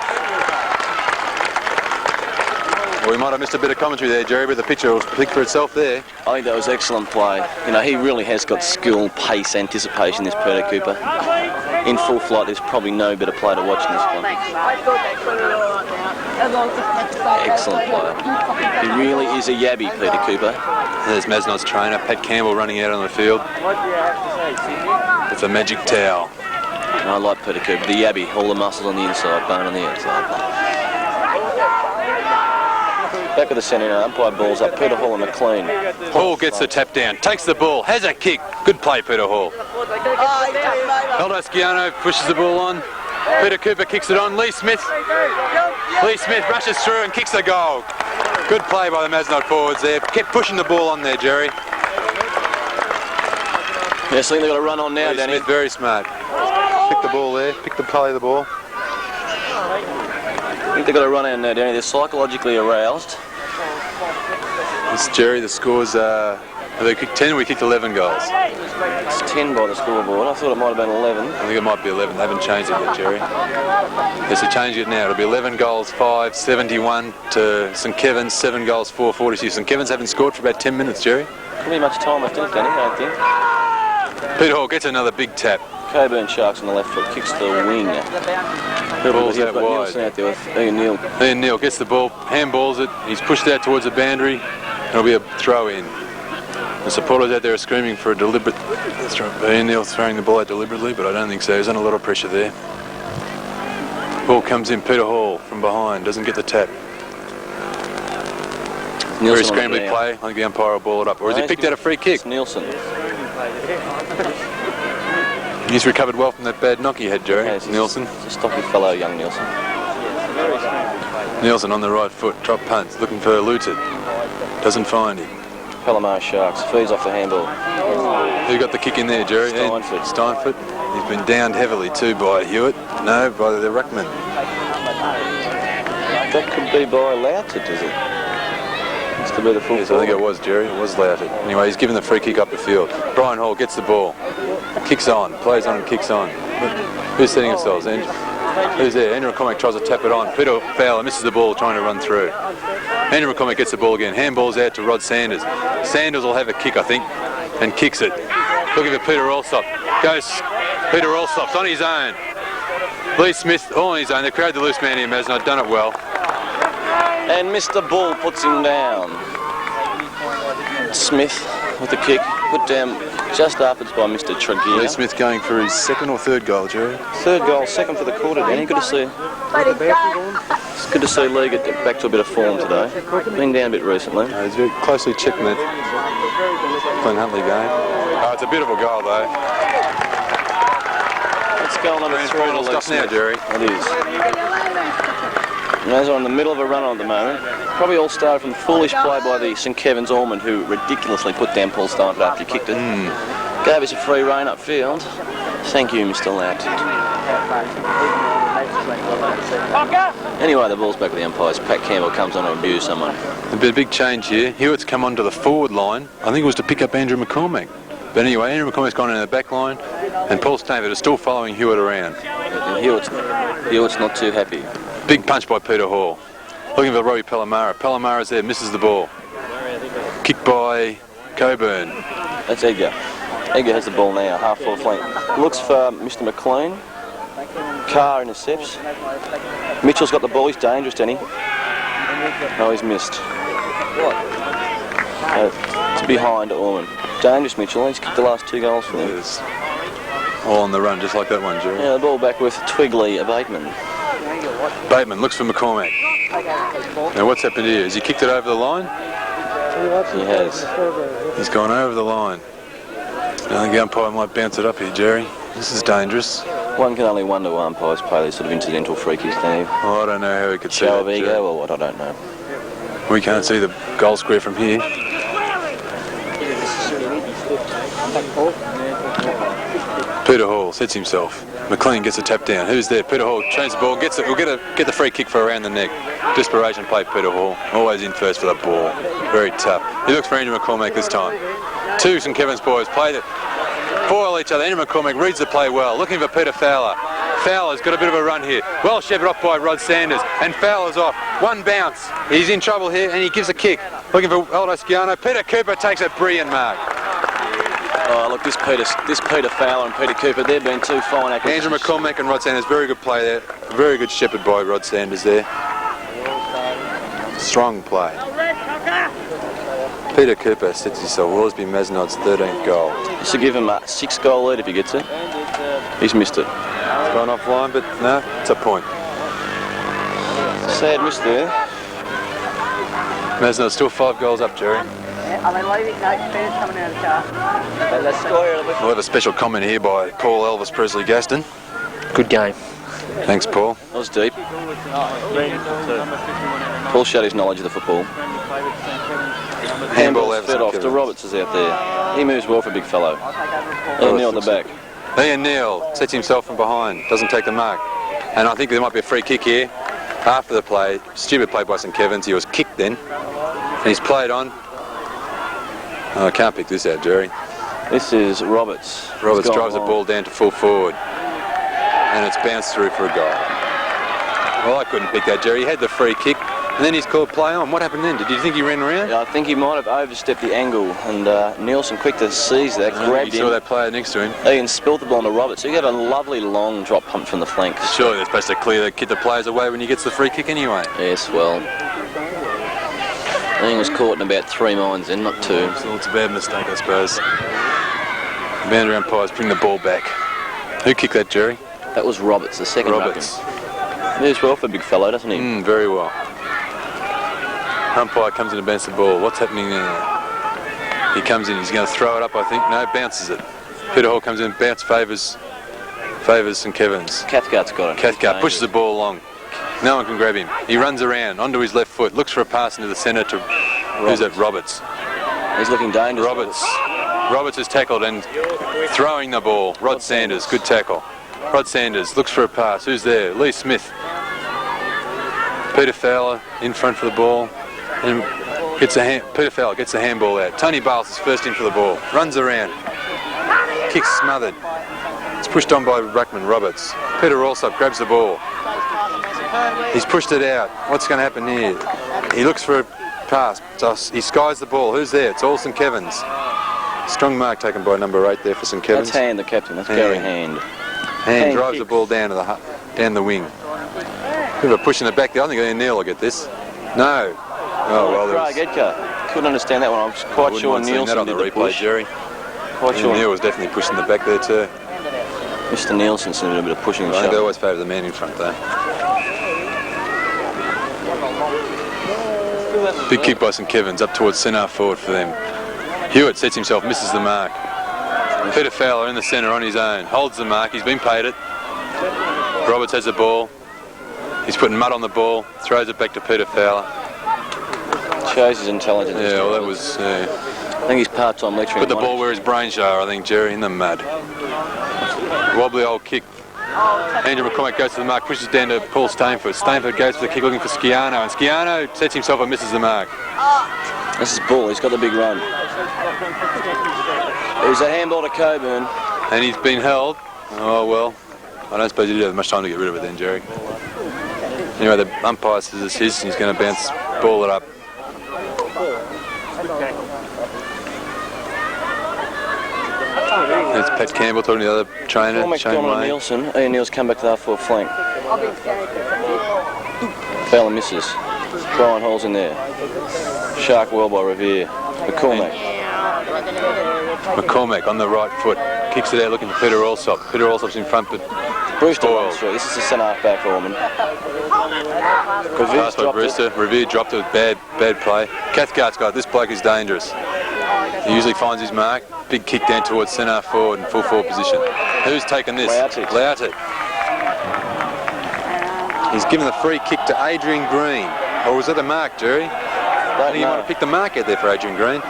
Speaker 1: Well, we might have missed a bit of commentary there, Jerry, but the picture will speak for itself there.
Speaker 2: I think that was excellent play. You know, he really has got skill, pace, anticipation, this Peter Cooper. In full flight, there's probably no better play to watch in this one. Excellent player. He really is a yabby, Peter Cooper.
Speaker 1: There's Mazenod's trainer, Pat Campbell, running out on the field. It's a magic towel.
Speaker 2: And I like Peter Cooper. The yabby, all the muscles on the inside, bone on the outside. Back of the centre now, umpire balls up. Peter Hall and McLean.
Speaker 1: Hall gets the tap down, takes the ball, has a kick. Good play, Peter Hall. Aldo Schiano pushes the ball on. Peter Cooper kicks it on. L.Smith rushes through and kicks the goal. Good play by the Mazenod forwards there. Kept pushing the ball on there, Jerry.
Speaker 2: Yes, I think they've got to run on now, Danny.
Speaker 1: Smith, very smart. Pick the ball there, pick the play of the ball.
Speaker 2: I think they've got to run out now, Danny. They're psychologically aroused.
Speaker 1: This Jerry, the scores are... They kicked 10, we kicked 11 goals.
Speaker 2: It's 10 by the scoreboard. I thought it might have been 11.
Speaker 1: I think it might be 11. They haven't changed it yet, Jerry. Yes, to change it now. It'll be 11 goals, 5, 71 to St Kevins, 7 goals, 4, 46. St Kevins haven't scored for about 10 minutes, Jerry.
Speaker 2: Couldn't be much time left in it, Danny, I don't think.
Speaker 1: Peter Hall gets another big tap.
Speaker 2: Coburn Sharks on the left foot, kicks the wing.
Speaker 1: Ball's out wide.
Speaker 2: Nielsen out there with A.Neil.
Speaker 1: A.Neil gets the ball, handballs it. He's pushed out towards the boundary. It'll be a throw in. The supporters out there are screaming for a deliberate... A.Neil throwing the ball out deliberately, but I don't think so. He's under a lot of pressure there. Ball comes in, Peter Hall from behind, doesn't get the tap. Very scrambly play. I think the umpire will ball it up. Or has he picked out a free kick?
Speaker 2: It's Nielsen.
Speaker 1: He's recovered well from that bad knock he had, Jerry. Nielsen.
Speaker 2: It's a stocky fellow, young Nielsen.
Speaker 1: Nielsen on the right foot, drop punt, looking for Luted. Doesn't find him.
Speaker 2: Palomar Sharks, feeds off the handball.
Speaker 1: Who got the kick in there, Jerry?
Speaker 2: Steinfort.
Speaker 1: Steinfort. He's been downed heavily too by Hewitt. No, by the ruckman.
Speaker 2: That could be by Louted, is it? It's to be the full
Speaker 1: Yes, I think it was, Jerry. It was Louted. Anyway, he's given the free kick up the field. Brian Hall gets the ball. Kicks on. Plays on and kicks on. Who's setting themselves? Who's there? McCormack tries to tap it on. P.Fowler misses the ball trying to run through. McCormack gets the ball again. Handball's out to Rod Sanders. Sanders will have a kick, I think, and kicks it. Looking for P.Allsop. Goes P.Allsop's on his own. L.Smith all on his own. They created the loose man here, Mazenod. Done it well.
Speaker 2: And Mr. Bull puts him down. Smith with the kick, put down just afterwards by Mr. Tregear.
Speaker 1: L.Smith going for his second or third goal, Jerry.
Speaker 2: Third goal, second for the quarter, Danny. Good to see. It's good to see Lee get back to a bit of form today. Been down a bit recently.
Speaker 1: He's very closely checking that Glenn Huntley game. Oh, it's a beautiful goal, though.
Speaker 2: It's goal number 3 to Lee
Speaker 1: Stuff now,
Speaker 2: Smith.
Speaker 1: Jerry.
Speaker 2: It is. And those are in the middle of a run on at the moment. Probably all started from foolish play by the St Kevins Ormond, who ridiculously put down P.Steinfort after he kicked it. Gave us a free rein upfield. Thank you, Mr. Latt. Anyway, the ball's back with the umpires. Pat Campbell comes on to abuse someone.
Speaker 1: There's been a big change here. Hewitt's come onto the forward line. I think it was to pick up Andrew McCormack. But anyway, Andrew McCormack's gone in the back line, and P.Steinfort is still following Hewitt around.
Speaker 2: And Hewitt's not too happy.
Speaker 1: Big punch by P.Hall. Looking for R.Palamara. Palamara's there, misses the ball. Kick by Coburn.
Speaker 2: That's Edgar. Edgar has the ball now, half-forward flank. Looks for Mr. McLean. Carr intercepts. Mitchell's got the ball. He's dangerous, Danny. No, he's missed. It's behind Ormond. Dangerous, Mitchell. He's kicked the last 2 goals for them.
Speaker 1: Yes. All on the run, just like that one, Jerry.
Speaker 2: Yeah, the ball back with Twigley, A.Bateman.
Speaker 1: Bateman looks for McCormack. Now what's happened here? Has he kicked it over the line?
Speaker 2: He has.
Speaker 1: He's gone over the line. I think the umpire might bounce it up here, Jerry. This is dangerous.
Speaker 2: One can only wonder why umpires play these sort of incidental free kicks, Dave.
Speaker 1: Oh, I don't know how he could see
Speaker 2: Show of
Speaker 1: that,
Speaker 2: ego
Speaker 1: Jerry.
Speaker 2: or what, I don't know.
Speaker 1: We can't see the goal square from here. P.Hall sets himself. McLean gets a tap down. Who's there? P.Hall changes the ball, gets it. We'll get the free kick for around the neck. Desperation play, P.Hall. Always in first for the ball. Very tough. He looks for Andrew McCormack this time. 2 St Kevins boys played it. Foil each other. Andrew McCormack reads the play well. Looking for P.Fowler. Fowler's got a bit of a run here. Well shepherded off by R.Sanders. And Fowler's off. One bounce. He's in trouble here and he gives a kick. Looking for Aldo Schiano. P.Cooper takes a brilliant mark.
Speaker 2: Oh, look, this P.Fowler and P.Cooper, they've been 2 fine acquisitions.
Speaker 1: Andrew McCormack and R.Sanders, very good play there. Very good shepherd by R.Sanders there. Strong play. P.Cooper sets himself. Will be Mazenod's 13th goal.
Speaker 2: This will give him a 6-goal lead if he gets it. He's missed it.
Speaker 1: It's gone offline, but no, it's a point.
Speaker 2: Sad miss there.
Speaker 1: Mazenod's still 5 goals up, Jerry.
Speaker 4: Are they leaving? No, Ben's coming out of the car. Let's score a little bit.
Speaker 1: We'll have a special comment here by Paul Elvis Presley Gaston.
Speaker 3: Good game.
Speaker 1: Thanks, Paul.
Speaker 2: That was deep. Paul showed his knowledge of the football.
Speaker 1: Handball
Speaker 2: Handball's fed off. The Roberts is out there. He moves well for a big fellow. E.Neil at the back.
Speaker 1: E.Neil sets himself from behind, doesn't take the mark. And I think there might be a free kick here. After the play, stupid play by St Kevins. He was kicked then. And he's played on. Oh, I can't pick this out, Jerry.
Speaker 2: This is Roberts.
Speaker 1: Roberts drives the ball down to full forward. And it's bounced through for a goal. Well, I couldn't pick that, Jerry. He had the free kick. And then he's called play on. What happened then? Did you think he ran around?
Speaker 2: Yeah, I think he might have overstepped the angle, and Nielsen, quick to seize that, grabbed
Speaker 1: He
Speaker 2: him.
Speaker 1: saw that player next to him.
Speaker 2: Ian spilt the ball on to Roberts. So he got a lovely long drop pump from the flank.
Speaker 1: Surely they're supposed to clear the players away when he gets the free kick anyway.
Speaker 2: Yes, well, Ian was caught in about 3 minds then, not 2.
Speaker 1: So it's a bad mistake, I suppose. Boundary umpires bring the ball back. Who kicked that, Jerry?
Speaker 2: That was Roberts, the second
Speaker 1: Roberts.
Speaker 2: Moves well for a big fellow, doesn't he?
Speaker 1: Very well. Umpire comes in and bounces the ball. What's happening there? He comes in, he's going to throw it up, I think. No, bounces it. P.Hall comes in, bounce favours St Kevins.
Speaker 2: Cathcart's got it.
Speaker 1: Cathcart pushes the ball along. No one can grab him. He runs around onto his left foot, looks for a pass into the centre to who's that? Roberts.
Speaker 2: He's looking dangerous.
Speaker 1: Roberts is tackled and throwing the ball. R.Sanders, good tackle. R.Sanders looks for a pass. Who's there? L.Smith. P.Fowler in front for the ball. And P.Fowler gets the handball out. T.Bayliss is first in for the ball. Runs around. Kicks smothered. It's pushed on by Ruckman Roberts. Allsop grabs the ball. He's pushed it out. What's going to happen here? He looks for a pass. He skies the ball. Who's there? It's all St Kevins. Strong mark taken by number 8 there for St Kevins.
Speaker 2: That's Hand, the captain. That's Gary Hand.
Speaker 1: Hand drives the ball down the wing. Bit of a push in the back there. I think E.Neil will get this. No. Oh, well,
Speaker 2: Craig Edgar. Couldn't understand that one. I was quite sure Nielsen
Speaker 1: on the
Speaker 2: did the
Speaker 1: replay,
Speaker 2: push.
Speaker 1: Jerry.
Speaker 2: Quite sure.
Speaker 1: Neil was definitely pushing the back there too.
Speaker 2: Mr. Nielsen's doing a bit of pushing and
Speaker 1: I think they
Speaker 2: shoving.
Speaker 1: always favour the man in front though. Big kick by St Kevins up towards centre forward for them. Hewitt sets himself, misses the mark. P.Fowler in the centre on his own, holds the mark, he's been paid it. Roberts has the ball. He's putting mud on the ball, throws it back to P.Fowler.
Speaker 2: Shows his intelligence.
Speaker 1: Yeah, well that was...
Speaker 2: I think he's part-time lecturing.
Speaker 1: Put the ball where his brains are, I think, Jerry, in the mud. Wobbly old kick. Andrew McCormack goes to the mark, pushes down to P.Steinfort. Steinfort goes for the kick looking for Schiano, and Schiano sets himself and misses the mark.
Speaker 2: This is Bull, he's got the big run. There's a handball to Coburn.
Speaker 1: And he's been held. Oh well, I don't suppose he did have much time to get rid of it then, Jerry. Anyway, the umpire says it's his, and he's going to ball it up. It's Pat Campbell talking to the other trainer, Shane Wayne.
Speaker 2: Nielsen. A.Neil's come back to the half-forward flank. Fowler misses. Brian Hall's in there. Shark well by Revere.
Speaker 1: McCormack on the right foot. Kicks it out looking for P.Allsop. P.Allsop's in front, but
Speaker 2: Brewster runs through. This is the centre half back Ormond.
Speaker 1: Pass by Brewster. Revere dropped it with bad play. Cathcart's got it. This bloke is dangerous. He usually finds his mark. Big kick down towards centre forward in full forward position. Who's taken this? Louty. He's given the free kick to Adrian Green. Or was that a mark, Jerry? I think he might have picked the mark out there for Adrian Green.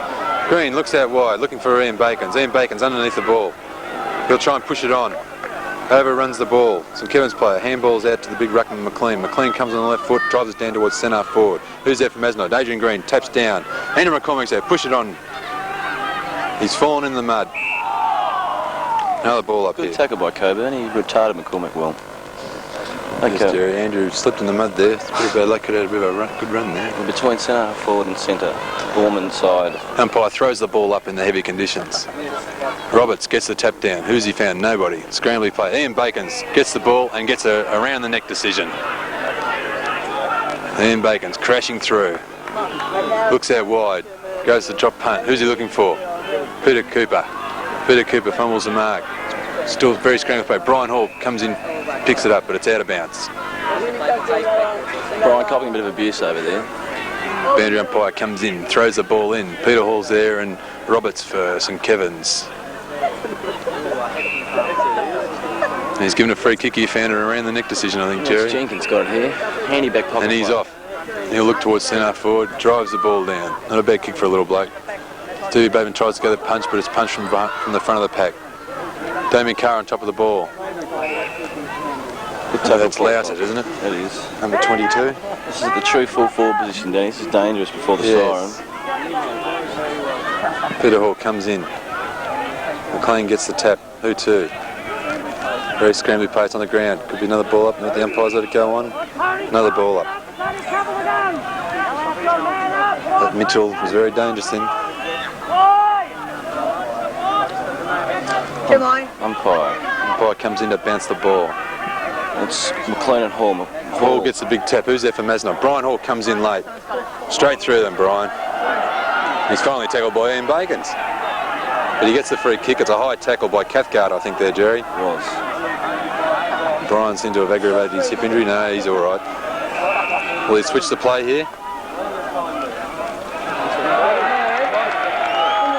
Speaker 1: Green looks out wide, looking for A.Bakens. A.Bakens underneath the ball. He'll try and push it on. Overruns the ball. St Kevins player handballs out to the big ruckman McLean. McLean comes on the left foot, drives it down towards centre forward. Who's there for Mazenod? Adrian Green taps down. Andrew McCormack's there, push it on. He's fallen in the mud. Another ball up here.
Speaker 2: Good tackle by Coburn. He retarded McCormack well.
Speaker 1: Okay. Yes, Jerry. Andrew slipped in the mud there. It's pretty bad luck. Could have had a bit of a good run there.
Speaker 2: Between centre forward and centre, Ormond side.
Speaker 1: Umpire throws the ball up in the heavy conditions. Roberts gets the tap down. Who's he found? Nobody. Scrambly play. A.Bakens gets the ball and gets a around the neck decision. A.Bakens crashing through. Looks out wide. Goes to drop punt. Who's he looking for? P.Cooper. P.Cooper fumbles the mark. Still very scrambled play. Brian Hall comes in, picks it up, but it's out of bounds.
Speaker 2: Brian copying a bit of abuse over there.
Speaker 1: Boundary umpire comes in, throws the ball in. Peter Hall's there and Roberts for St Kevins. And he's given a free kick. He found it around the neck decision, I think, Jerry.
Speaker 2: Jenkins got it here. Handy back pocket.
Speaker 1: And he's off. He'll look towards centre forward, drives the ball down. Not a bad kick for a little bloke. D.Bayliss tries to go the punch, but it's punched from the front of the pack. D.Carr on top of the ball. That's Louted, isn't it?
Speaker 2: It is.
Speaker 1: Number 22.
Speaker 2: This is the true full forward position, Danny. This is dangerous before the siren.
Speaker 1: Peter Hall comes in. McLean gets the tap. Who to? Very scrambly pace on the ground. Could be another ball up. And the umpires let it go on. Another ball up. That Mitchell was very dangerous then. Umpire comes in to bounce the ball.
Speaker 2: It's McLean and Hall.
Speaker 1: Hall gets the big tap. Who's there for Mazenod? Brian Hall comes in late. Straight through them, Brian. He's finally tackled by A.Bakens. But he gets the free kick. It's a high tackle by Cathcart, I think, there, Jerry.
Speaker 2: It was.
Speaker 1: Brian seemed to have aggravated his hip injury. No, he's all right. Will he switch the play here?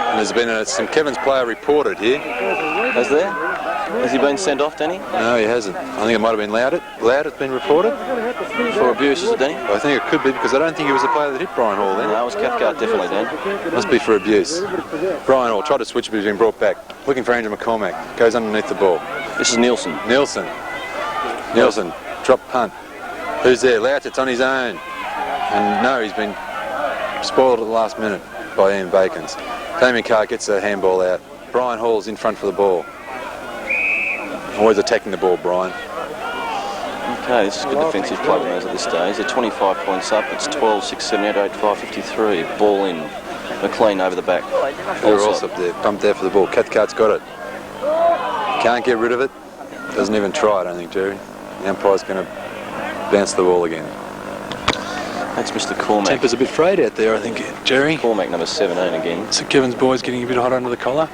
Speaker 1: And there's been a St Kevins player reported here.
Speaker 2: Has there? Has he been sent off, Danny?
Speaker 1: No, he hasn't. I think it might have been Louted. Louted been reported.
Speaker 2: For abuse, is it, Danny?
Speaker 1: I think it could be, because I don't think he was the player that hit Brian Hall then.
Speaker 2: No, that was Cathcart, definitely, Dan.
Speaker 1: Must be for abuse. Brian Hall tried to switch, but he's been brought back. Looking for Andrew McCormack. Goes underneath the ball.
Speaker 2: This is Nielsen.
Speaker 1: Nielsen, drop punt. Who's there? Loutet's on his own. And no, he's been spoiled at the last minute by A.Bakens. D.Carr gets a handball out. Brian Hall's in front for the ball. Always attacking the ball, Brian.
Speaker 2: Okay, this is good defensive play from us at this stage. They're 25 points up. It's 12, 6, 7, 8, 8, 5, 53. Ball in. McLean over the back.
Speaker 1: They're also up there, pumped there for the ball. Cathcart's got it. Can't get rid of it. Doesn't even try, I don't think, Jerry. The umpire's going to bounce the ball again.
Speaker 2: That's Mr. Cormack.
Speaker 1: Temper's a bit frayed out there, I think, Jerry.
Speaker 2: Cormack, number 17 again.
Speaker 1: St Kevins boys getting a bit hot under the collar.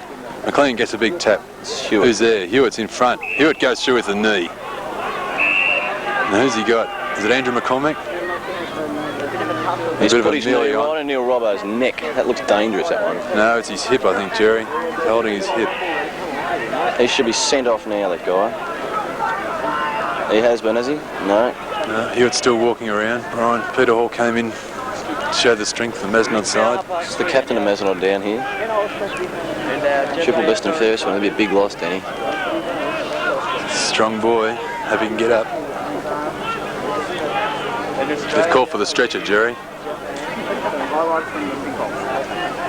Speaker 1: McLean gets a big tap.
Speaker 2: It's Hewitt.
Speaker 1: Who's there? Hewitt's in front. Hewitt goes through with the knee. Now, who's he got? Is it Andrew McCormack?
Speaker 2: He's put his knee right on Neil Robbo's neck. That looks dangerous, that one.
Speaker 1: No, it's his hip, I think, Jerry. He's holding his hip.
Speaker 2: He should be sent off now, that guy. He has been, has he? No.
Speaker 1: No, Hewitt's still walking around. Brian, Peter Hall came in to show the strength of the Mazenod side.
Speaker 2: It's the captain of Mazenod down here. Triple best and fairest one. That'd be a big loss, Danny.
Speaker 1: Strong boy. Hope he can get up. They've called for the stretcher, Jerry.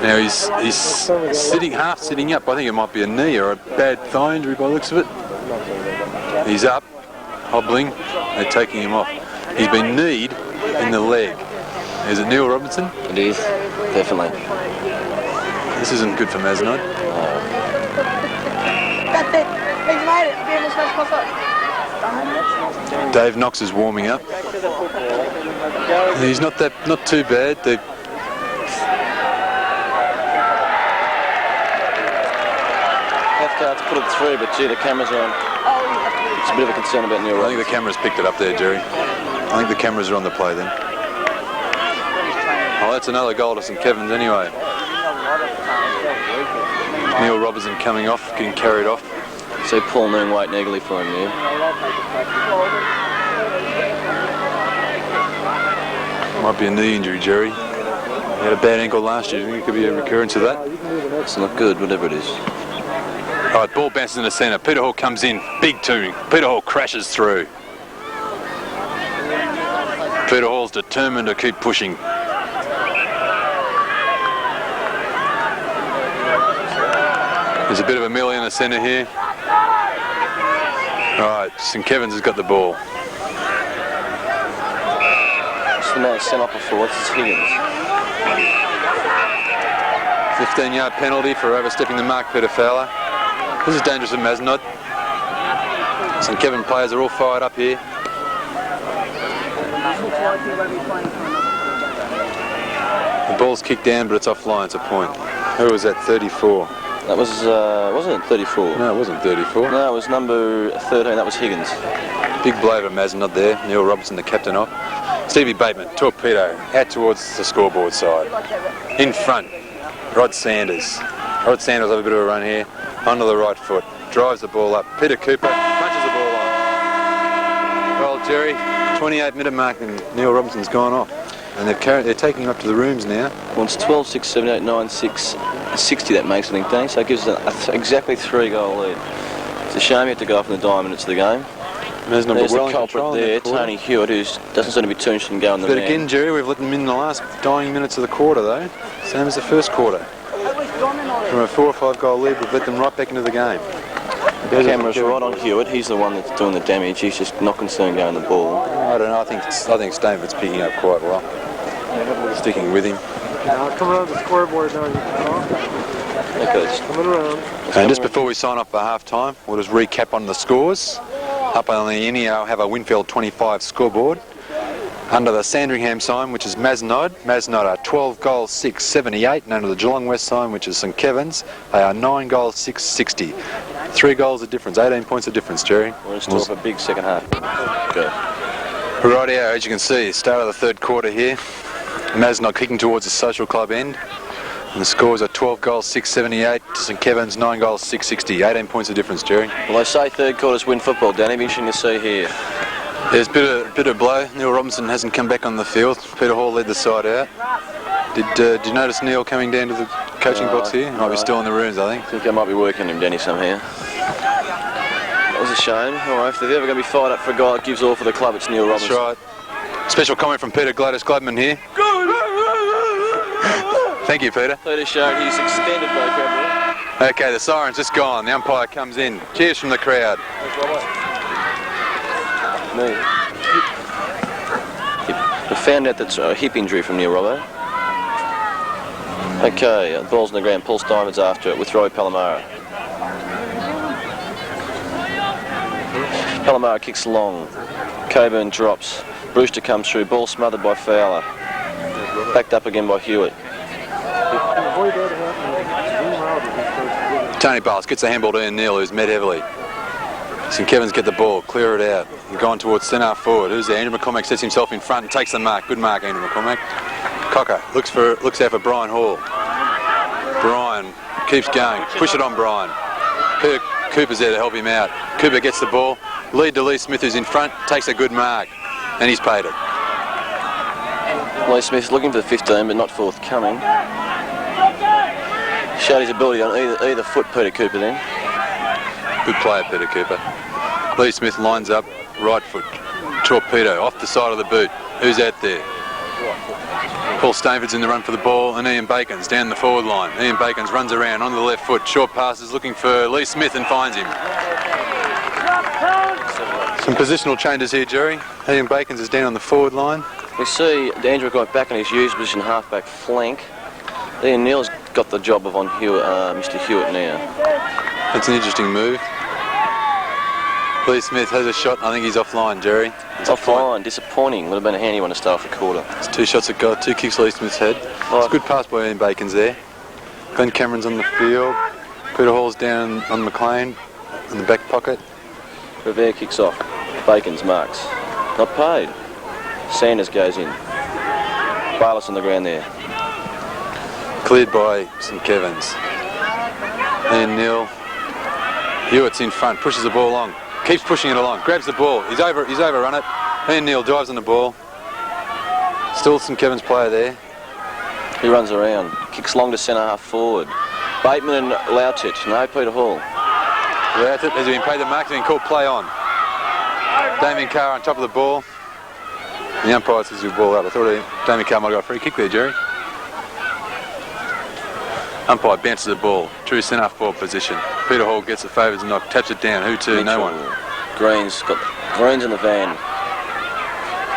Speaker 1: Now he's sitting, half sitting up. I think it might be a knee or a bad thigh injury by the looks of it. He's up, hobbling. They're taking him off. He's been kneed in the leg. Is it N.Robinson?
Speaker 2: It is, definitely.
Speaker 1: This isn't good for Mazenod.
Speaker 4: That's it. He's made it. Be in this first cross up.
Speaker 1: D.Knox is warming up. He's not too bad.
Speaker 2: Cathcart's put it through, but gee, the camera's on. It's a bit of a concern about Neil.
Speaker 1: I think the camera's picked it up there, Jerry. I think the cameras are on the play then. Oh, that's another goal to St Kevins anyway. N.Robinson coming off, getting carried off.
Speaker 2: See Paul Noon waiting eagerly for him there.
Speaker 1: Might be a knee injury, Jerry. He had a bad ankle last year. Do you think it could be a recurrence of that?
Speaker 2: It's not good, whatever it is.
Speaker 1: All right, ball bounces in the centre. Peter Hall comes in, big two. Peter Hall crashes through. Peter Hall's determined to keep pushing. There's a bit of a melee in the centre here. All right, St Kevins has got the ball.
Speaker 2: What's the man sent up before? It's Higgins.
Speaker 1: 15-yard penalty for overstepping the mark, P.Fowler. This is dangerous at Mazenod. St Kevin players are all fired up here. The ball's kicked down, but it's offline. It's a point. Who was that? 34.
Speaker 2: That was, wasn't it 34?
Speaker 1: No, it wasn't 34.
Speaker 2: No, it was number 13. That was Higgins.
Speaker 1: Big blow to Mazenod there. N.Robinson, the captain off. S.Bateman, torpedo, out towards the scoreboard side. In front, R.Sanders. R.Sanders have a bit of a run here. Onto the right foot, drives the ball up. P.Cooper punches the ball on. Well, Jerry, 28-minute mark and N.Robinson's gone off. And they're taking him up to the rooms now.
Speaker 2: Well, it's 12, 6, 7, 8, 9, 6, 60 that makes, I think, Danny. So it gives us exactly 3-goal lead. It's a shame you have to go off in the dying minutes of the game.
Speaker 1: There's
Speaker 2: the culprit there, Tony Hewitt, who doesn't seem to be too interested in going the
Speaker 1: man.
Speaker 2: But
Speaker 1: again, Jerry, we've let them in the last dying minutes of the quarter, though. Same as the first quarter. From a 4 or 5 goal lead, we've let them right back into the game.
Speaker 2: The camera's right on Hewitt. He's the one that's doing the damage. He's just not concerned going the ball.
Speaker 1: I don't know. I think Steinfort's picking up quite well. Sticking with him.
Speaker 5: Coming around the scoreboard now.
Speaker 2: Okay.
Speaker 5: Coming around.
Speaker 1: And just before we sign off for half-time, we'll just recap on the scores. Up on the I.Neil have a Winfield 25 scoreboard. Under the Sandringham sign, which is Mazenod are 12 goals 678, and under the Geelong West sign, which is St Kevins, they are 9 goals 660. 3 goals of difference, 18 points of difference, Jerry.
Speaker 2: We're in store for a big second half. Good.
Speaker 1: Rightio, as you can see, start of the third quarter here. Mazenod kicking towards the social club end. And the scores are 12 goals 678 to St Kevins, 9 goals 660. 18 points of difference, Jerry.
Speaker 2: Well, they say third quarters win football, Danny. Be interesting to see here.
Speaker 1: There's a bit of blow. N.Robinson hasn't come back on the field. Peter Hall led the side out. Did you notice Neil coming down to the coaching box here? He might be still in the rooms, I think.
Speaker 2: I think I might be working him, Danny, somehow. That was a shame. All right, if they're ever going to be fired up for a guy that gives all for the club, it's N.Robinson.
Speaker 1: That's right. Special comment from Peter Gladman here. Thank you, Peter.
Speaker 2: Peter showed his extended vocabulary.
Speaker 1: Okay, the siren's just gone. The umpire comes in. Cheers from the crowd.
Speaker 2: Me. We found out that's a hip injury from N.Robbo. Okay, the ball's on the ground. P.Steinfort's after it with R.Palamara. Palamara kicks long. Coburn drops. Brewster comes through. Ball smothered by Fowler. Backed up again by Hewitt.
Speaker 1: Tony Bayliss gets the handball to N.Neil, who's met heavily. St Kevins get the ball, clear it out. They're going towards centre forward. Who's there? Andrew McCormack sets himself in front and takes the mark. Good mark, Andrew McCormack. Cocker looks out for Brian Hall. Brian keeps going. Push it on Brian. Cooper's there to help him out. Cooper gets the ball. Lead to L.Smith, who's in front, takes a good mark, and he's paid it.
Speaker 2: L.Smith looking for the 15, but not forthcoming. Showed his ability on either foot, Peter Cooper then.
Speaker 1: Good player, Peter Cooper. L.Smith lines up, right foot. Torpedo, off the side of the boot. Who's out there? P.Steinfort's in the run for the ball, and I.Bakens down the forward line. I.Bakens runs around on the left foot. Short passes, looking for L.Smith and finds him. Some positional changes here, Jerry. I.Bakens is down on the forward line.
Speaker 2: We see Andrew got back in his used position, half-back flank. I.Neil's got the job of on Mr. Hewitt now.
Speaker 1: That's an interesting move. L.Smith has a shot. I think he's offline, Jerry.
Speaker 2: It's offline. Disappointing. Would have been a handy one to start off the quarter.
Speaker 1: It's 2 shots at goal, 2 kicks L.Smith's head. It's a good pass by I.Bakens there. Glenn Cameron's on the field. Peter Hall's down on McLean in the back pocket.
Speaker 2: Revere kicks off. Bakens marks. Not paid. Sanders goes in. Bayliss on the ground there.
Speaker 1: Cleared by St Kevins. N.Neil. Hewitt's in front, pushes the ball along. Keeps pushing it along, grabs the ball. He's overrun it. N.Neil drives on the ball. Still St Kevins player there.
Speaker 2: He runs around. Kicks long to centre half forward. Bateman and Lautich. No, Peter Hall.
Speaker 1: Lautich has been paid the mark, and called play on. D.Carr on top of the ball. The umpire says the ball out. I thought D.Carr might have got a free kick there, Jerry. Umpire bounces the ball. True centre forward position. Peter Hall gets the favours and knock. Taps it down. Who to? No one.
Speaker 2: Green's in the van.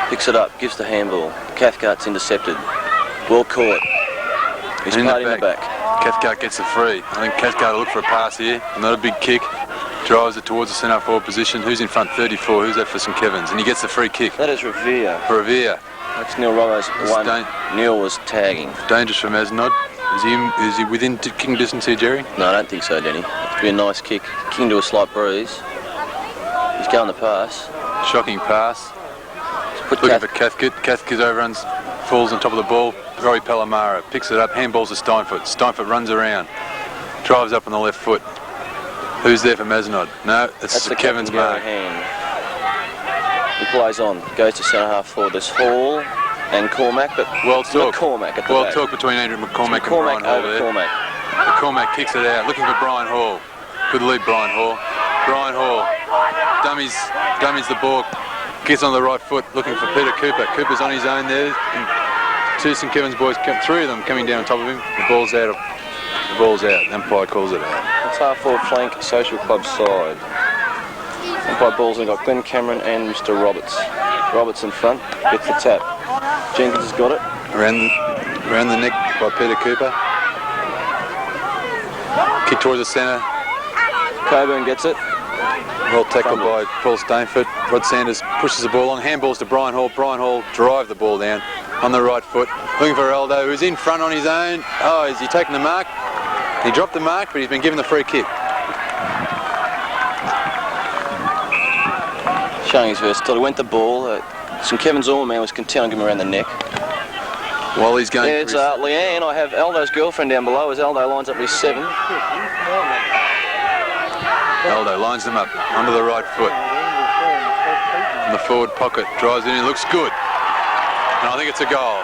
Speaker 2: Picks it up. Gives the handball. Cathcart's intercepted. Well caught. He's paid in the back.
Speaker 1: Cathcart gets the free. I think Cathcart will look for a pass here. Not a big kick. Drives it towards the centre forward position. Who's in front? 34. Who's that for St Kevins? And he gets the free kick.
Speaker 2: That is Revere.
Speaker 1: For Revere.
Speaker 2: That's Neil Romo's one. Neil was tagging.
Speaker 1: Dangerous for Mazenod. Is he within kicking distance here, Jerry?
Speaker 2: No, I don't think so, Denny. It'd be a nice kick. Kicking to a slight breeze. He's going the pass.
Speaker 1: Shocking pass. Looking for Cathcart. Cathcart overruns, falls on top of the ball. R.Palamara picks it up, handballs to Steinfort. Steinfort runs around, drives up on the left foot. Who's there for Mazenod? No, it's St Kevins' mark.
Speaker 2: He plays on, goes to centre half forward. There's Hall and Cormack, but McCormack at the back.
Speaker 1: Talk between Andrew McCormack and Brian Hall there. McCormack kicks it out, looking for Brian Hall. Good lead, Brian Hall. Brian Hall dummies the ball, gets on the right foot, looking for Peter Cooper. Cooper's on his own there. And 2 St Kevins boys, 3 of them coming down on top of him. The ball's out. The umpire calls it out.
Speaker 2: It's half forward flank, Social Club side. Umpire balls in, got Glenn Cameron and Mr. Roberts. Roberts in front, gets the tap. Jenkins has got it.
Speaker 1: Around the neck by Peter Cooper. Kick towards the centre.
Speaker 2: Coburn gets it.
Speaker 1: Well tackled by P.Steinfort. R.Sanders pushes the ball along. Handballs to Brian Hall. Brian Hall drive the ball down on the right foot. Looking for Aldo, who's in front on his own. Oh, is he taking the mark? He dropped the mark, but he's been given the free kick.
Speaker 2: Showing his versatility. Went the ball. St Kevins Ormond man was content on giving him around the neck.
Speaker 1: While he's going...
Speaker 2: There's Leanne. I have Aldo's girlfriend down below as Aldo lines up with 7.
Speaker 1: Aldo lines them up under the right foot. In the forward pocket. Drives it in. Looks good. And I think it's a goal.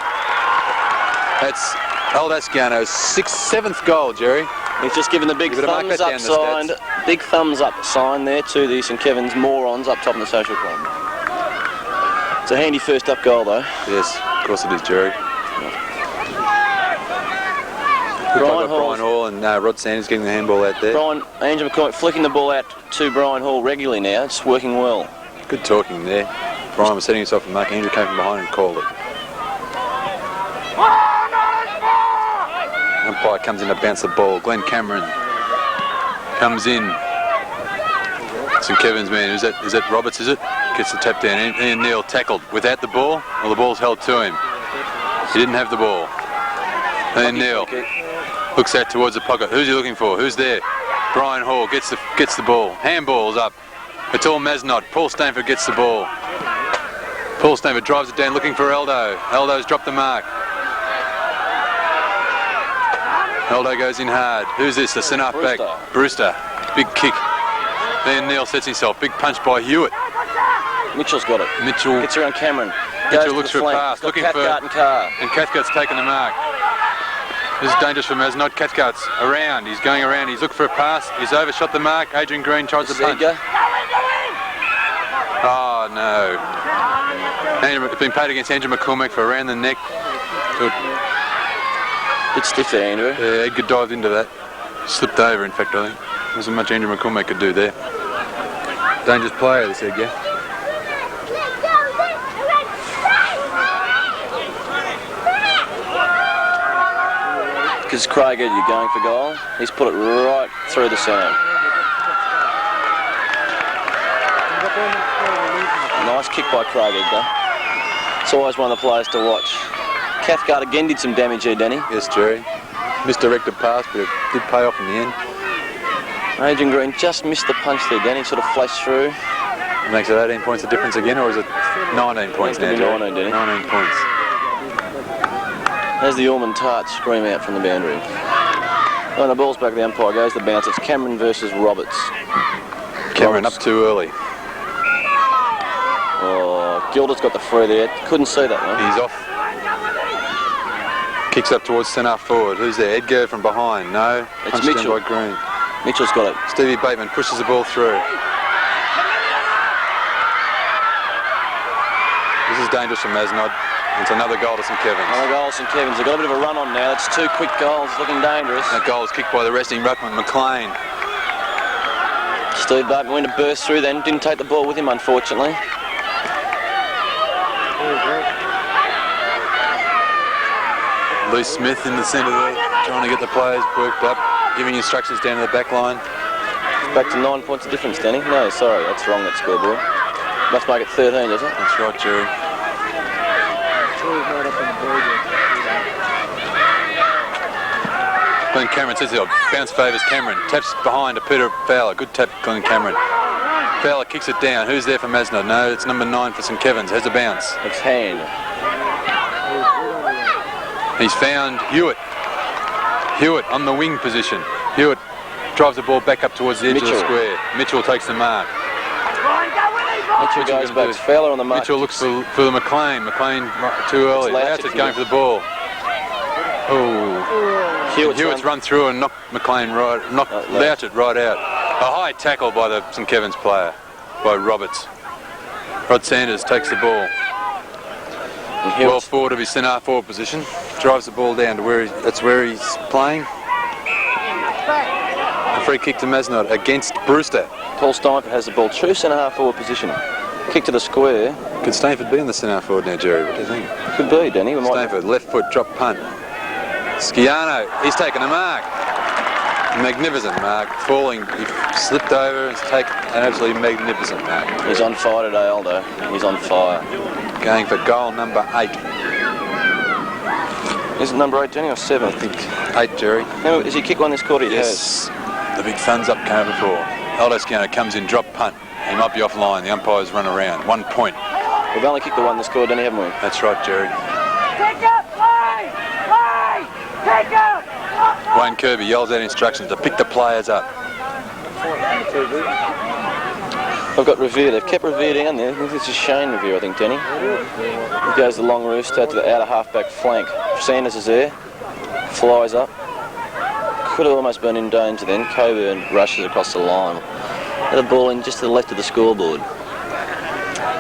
Speaker 1: That's Aldo Schiano's 7th goal, Jerry.
Speaker 2: He's just given the big thumbs up sign. Big thumbs up sign there to the St Kevins morons up top in the social club. It's a handy first up goal though.
Speaker 1: Yes, of course it is, Jerry. Brian Hall and R.Sanders getting the handball out there.
Speaker 2: Andrew McCormack flicking the ball out to Brian Hall regularly now. It's working well.
Speaker 1: Good talking there. Brian was setting himself a mark. Andrew came from behind and called it. Umpire comes in to bounce the ball. Glenn Cameron comes in. St Kevins man, is that Roberts, is it? Gets the tap down. I.Neil tackled without the ball. Well, the ball's held to him. He didn't have the ball. I.Neil looks out towards the pocket. Who's he looking for? Who's there? Brian Hall gets the ball. Handball's up. It's all Mazenod. P.Steinfort gets the ball. P.Steinfort drives it down looking for Aldo. Aldo's dropped the mark. Aldo goes in hard. Who's this? The centre back. Brewster. Big kick. I.Neil sets himself. Big punch by Hewitt.
Speaker 2: Mitchell's got it.
Speaker 1: Mitchell
Speaker 2: gets around Cameron.
Speaker 1: Mitchell looks for a pass. Looking for
Speaker 2: Carr.
Speaker 1: And Cathcart's taken the mark. This is dangerous for Mazenod. Cathcart's around. He's going around. He's looking for a pass. He's overshot the mark. Adrian Green tries to punch. Oh no. It's been paid against Andrew McCormack for around the neck.
Speaker 2: Bit stiff there, Andrew.
Speaker 1: Yeah, Edgar dived into that. Slipped over, in fact, I think. There wasn't much Andrew McCormack could do there. Dangerous player, this Edgar.
Speaker 2: Because Craig, you're going for goal. He's put it right through the centre. Nice kick by Craig, Edgar. It's always one of the players to watch. Cathcart again did some damage here, Danny.
Speaker 1: Yes, Jerry. Misdirected pass, but it did pay off in the end.
Speaker 2: Adrian Green just missed the punch there, Danny. Sort of flashed through.
Speaker 1: It makes it 18 points of difference again, or is it 19 points now, Jerry?
Speaker 2: 19, Danny.
Speaker 1: 19 points.
Speaker 2: There's the Ormond Tart scream out from the boundary. When the ball's back, the umpire goes to bounce. It's Cameron versus Roberts.
Speaker 1: Cameron up too early.
Speaker 2: Oh, Gilda's got the free there. Couldn't see that one.
Speaker 1: He's off. Kicks up towards centre forward. Who's there? Edgar from behind. No.
Speaker 2: It's Mitchell.
Speaker 1: By Green.
Speaker 2: Mitchell's got it.
Speaker 1: Bateman pushes the ball through. This is dangerous for Mazenod. It's another goal to St Kevins.
Speaker 2: Another goal to St Kevins. They've got a bit of a run on now. It's 2 quick goals. Looking dangerous.
Speaker 1: That goal is kicked by the resting ruckman, McLean.
Speaker 2: Bateman went to burst through then. Didn't take the ball with him, unfortunately.
Speaker 1: L.Smith in the centre there, trying to get the players worked up, giving instructions down to the back line.
Speaker 2: Back to 9 points of difference, Danny. No, sorry, that's wrong, that scoreboard. Must make it 13, doesn't it?
Speaker 1: That's right, Jerry. Glenn Cameron sits there, bounce favours Cameron, taps behind to P.Fowler. Good tap, Glenn Cameron. Fowler kicks it down. Who's there for Mazenod? No, it's number 9 for St Kevins. Has a bounce.
Speaker 2: It's Hand.
Speaker 1: He's found Hewitt. Hewitt on the wing position. Hewitt drives the ball back up towards the edge of the square. Mitchell takes the mark.
Speaker 2: Mitchell goes back. Fowler on the mark.
Speaker 1: Mitchell looks for the McLean. McLean too early. Louchard going for the ball. Oh. Hewitt's run through and knocked McLean knocked Louchard right out. A high tackle by the St Kevins player, by Roberts. R.Sanders takes the ball. Well forward of his centre forward position. Drives the ball down to where he's playing. A free kick to Mazenod against Brewster.
Speaker 2: P.Steinfort has the ball, true centre forward position. Kick to the square.
Speaker 1: Could Steinfort be in the centre forward now, Jerry? What do you think?
Speaker 2: Could be, Danny.
Speaker 1: Steinfort, left foot, drop punt. Schiano, he's taken a mark. Magnificent mark. Falling, he slipped over, he's taken an absolutely magnificent mark.
Speaker 2: He's on fire today, Aldo. He's on fire.
Speaker 1: Going for goal number 8.
Speaker 2: Is it number 8, Danny, or 7?
Speaker 1: I think 8, Jerry.
Speaker 2: Now, is he kick one this quarter?
Speaker 1: Yes. The big thumbs up came before. Aldo Schiano comes in, drop punt. He might be offline. The umpires run around. 1 point.
Speaker 2: We've only kicked the one this quarter, Danny, haven't we?
Speaker 1: That's right, Jerry.
Speaker 4: Take up, play! Play! Take up!
Speaker 1: Wayne Kirby yells out instructions to pick the players up.
Speaker 2: I've got Revere. They've kept Revere down there. I think this is Shane Revere, I think, Danny. He goes the long roost out to the outer half-back flank. Sanders is there. Flies up. Could have almost been in danger then. Coburn rushes across the line. The ball in just to the left of the scoreboard.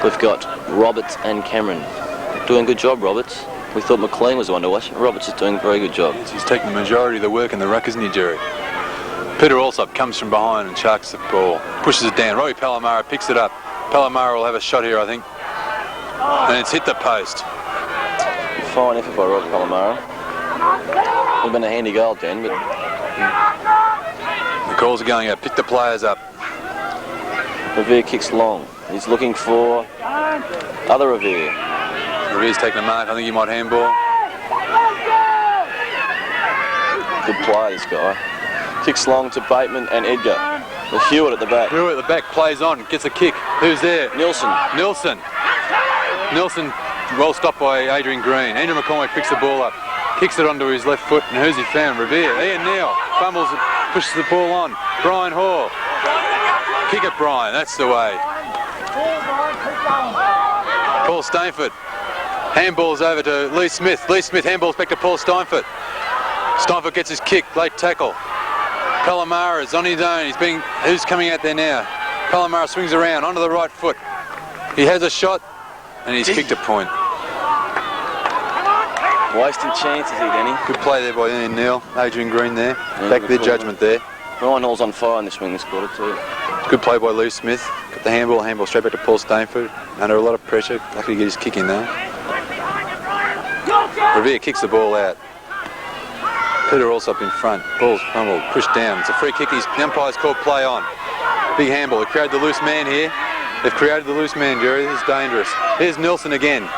Speaker 2: We've got Roberts and Cameron. Doing a good job, Roberts. We thought McLean was the one to watch. Roberts is doing a very good job.
Speaker 1: He's taking the majority of the work in the ruck, isn't he, Jerry? P.Allsop comes from behind and sharks the ball. Pushes it down. R.Palamara picks it up. Palamara will have a shot here, I think. And it's hit the post.
Speaker 2: Fine effort by R.Palamara. Would have been a handy goal, Dan, but...
Speaker 1: The calls are going out. Pick the players up.
Speaker 2: Revere kicks long. He's looking for other Revere.
Speaker 1: Revere's taking a mark. I think he might handball.
Speaker 2: Good play, this guy. Kicks long to Bateman and Edgar. The Hewitt at the back.
Speaker 1: Hewitt at the back plays on, gets a kick. Who's there?
Speaker 2: Nilsson.
Speaker 1: Nilsson, well stopped by Adrian Green. Andrew McCormack picks the ball up, kicks it onto his left foot, and who's he found? Revere. A.Neil fumbles, pushes the ball on. Brian Hall. Kick it, Brian. That's the way. P.Steinfort. Handballs over to L.Smith. L.Smith handballs back to P.Steinfort. Steinfort gets his kick, late tackle. Palamara is on his own. Who's coming out there now? Palamara swings around onto the right foot. He has a shot and he's kicked a point.
Speaker 2: Wasting chances here, Denny.
Speaker 1: Good play there by A.Neil. Adrian Green there. Back their judgment there.
Speaker 2: Brian Hall's on fire in this wing this quarter too.
Speaker 1: Good play by L.Smith. Got the handball straight back to P.Steinfort. Under a lot of pressure. Lucky to get his kick in there. Revere kicks the ball out. Peter Allsop in front. Ball's fumbled, pushed down. It's a free kick. The umpire's called play on. Big handball. They created the loose man here. They've created the loose man, Jerry. This is dangerous. Here's Nilsson again.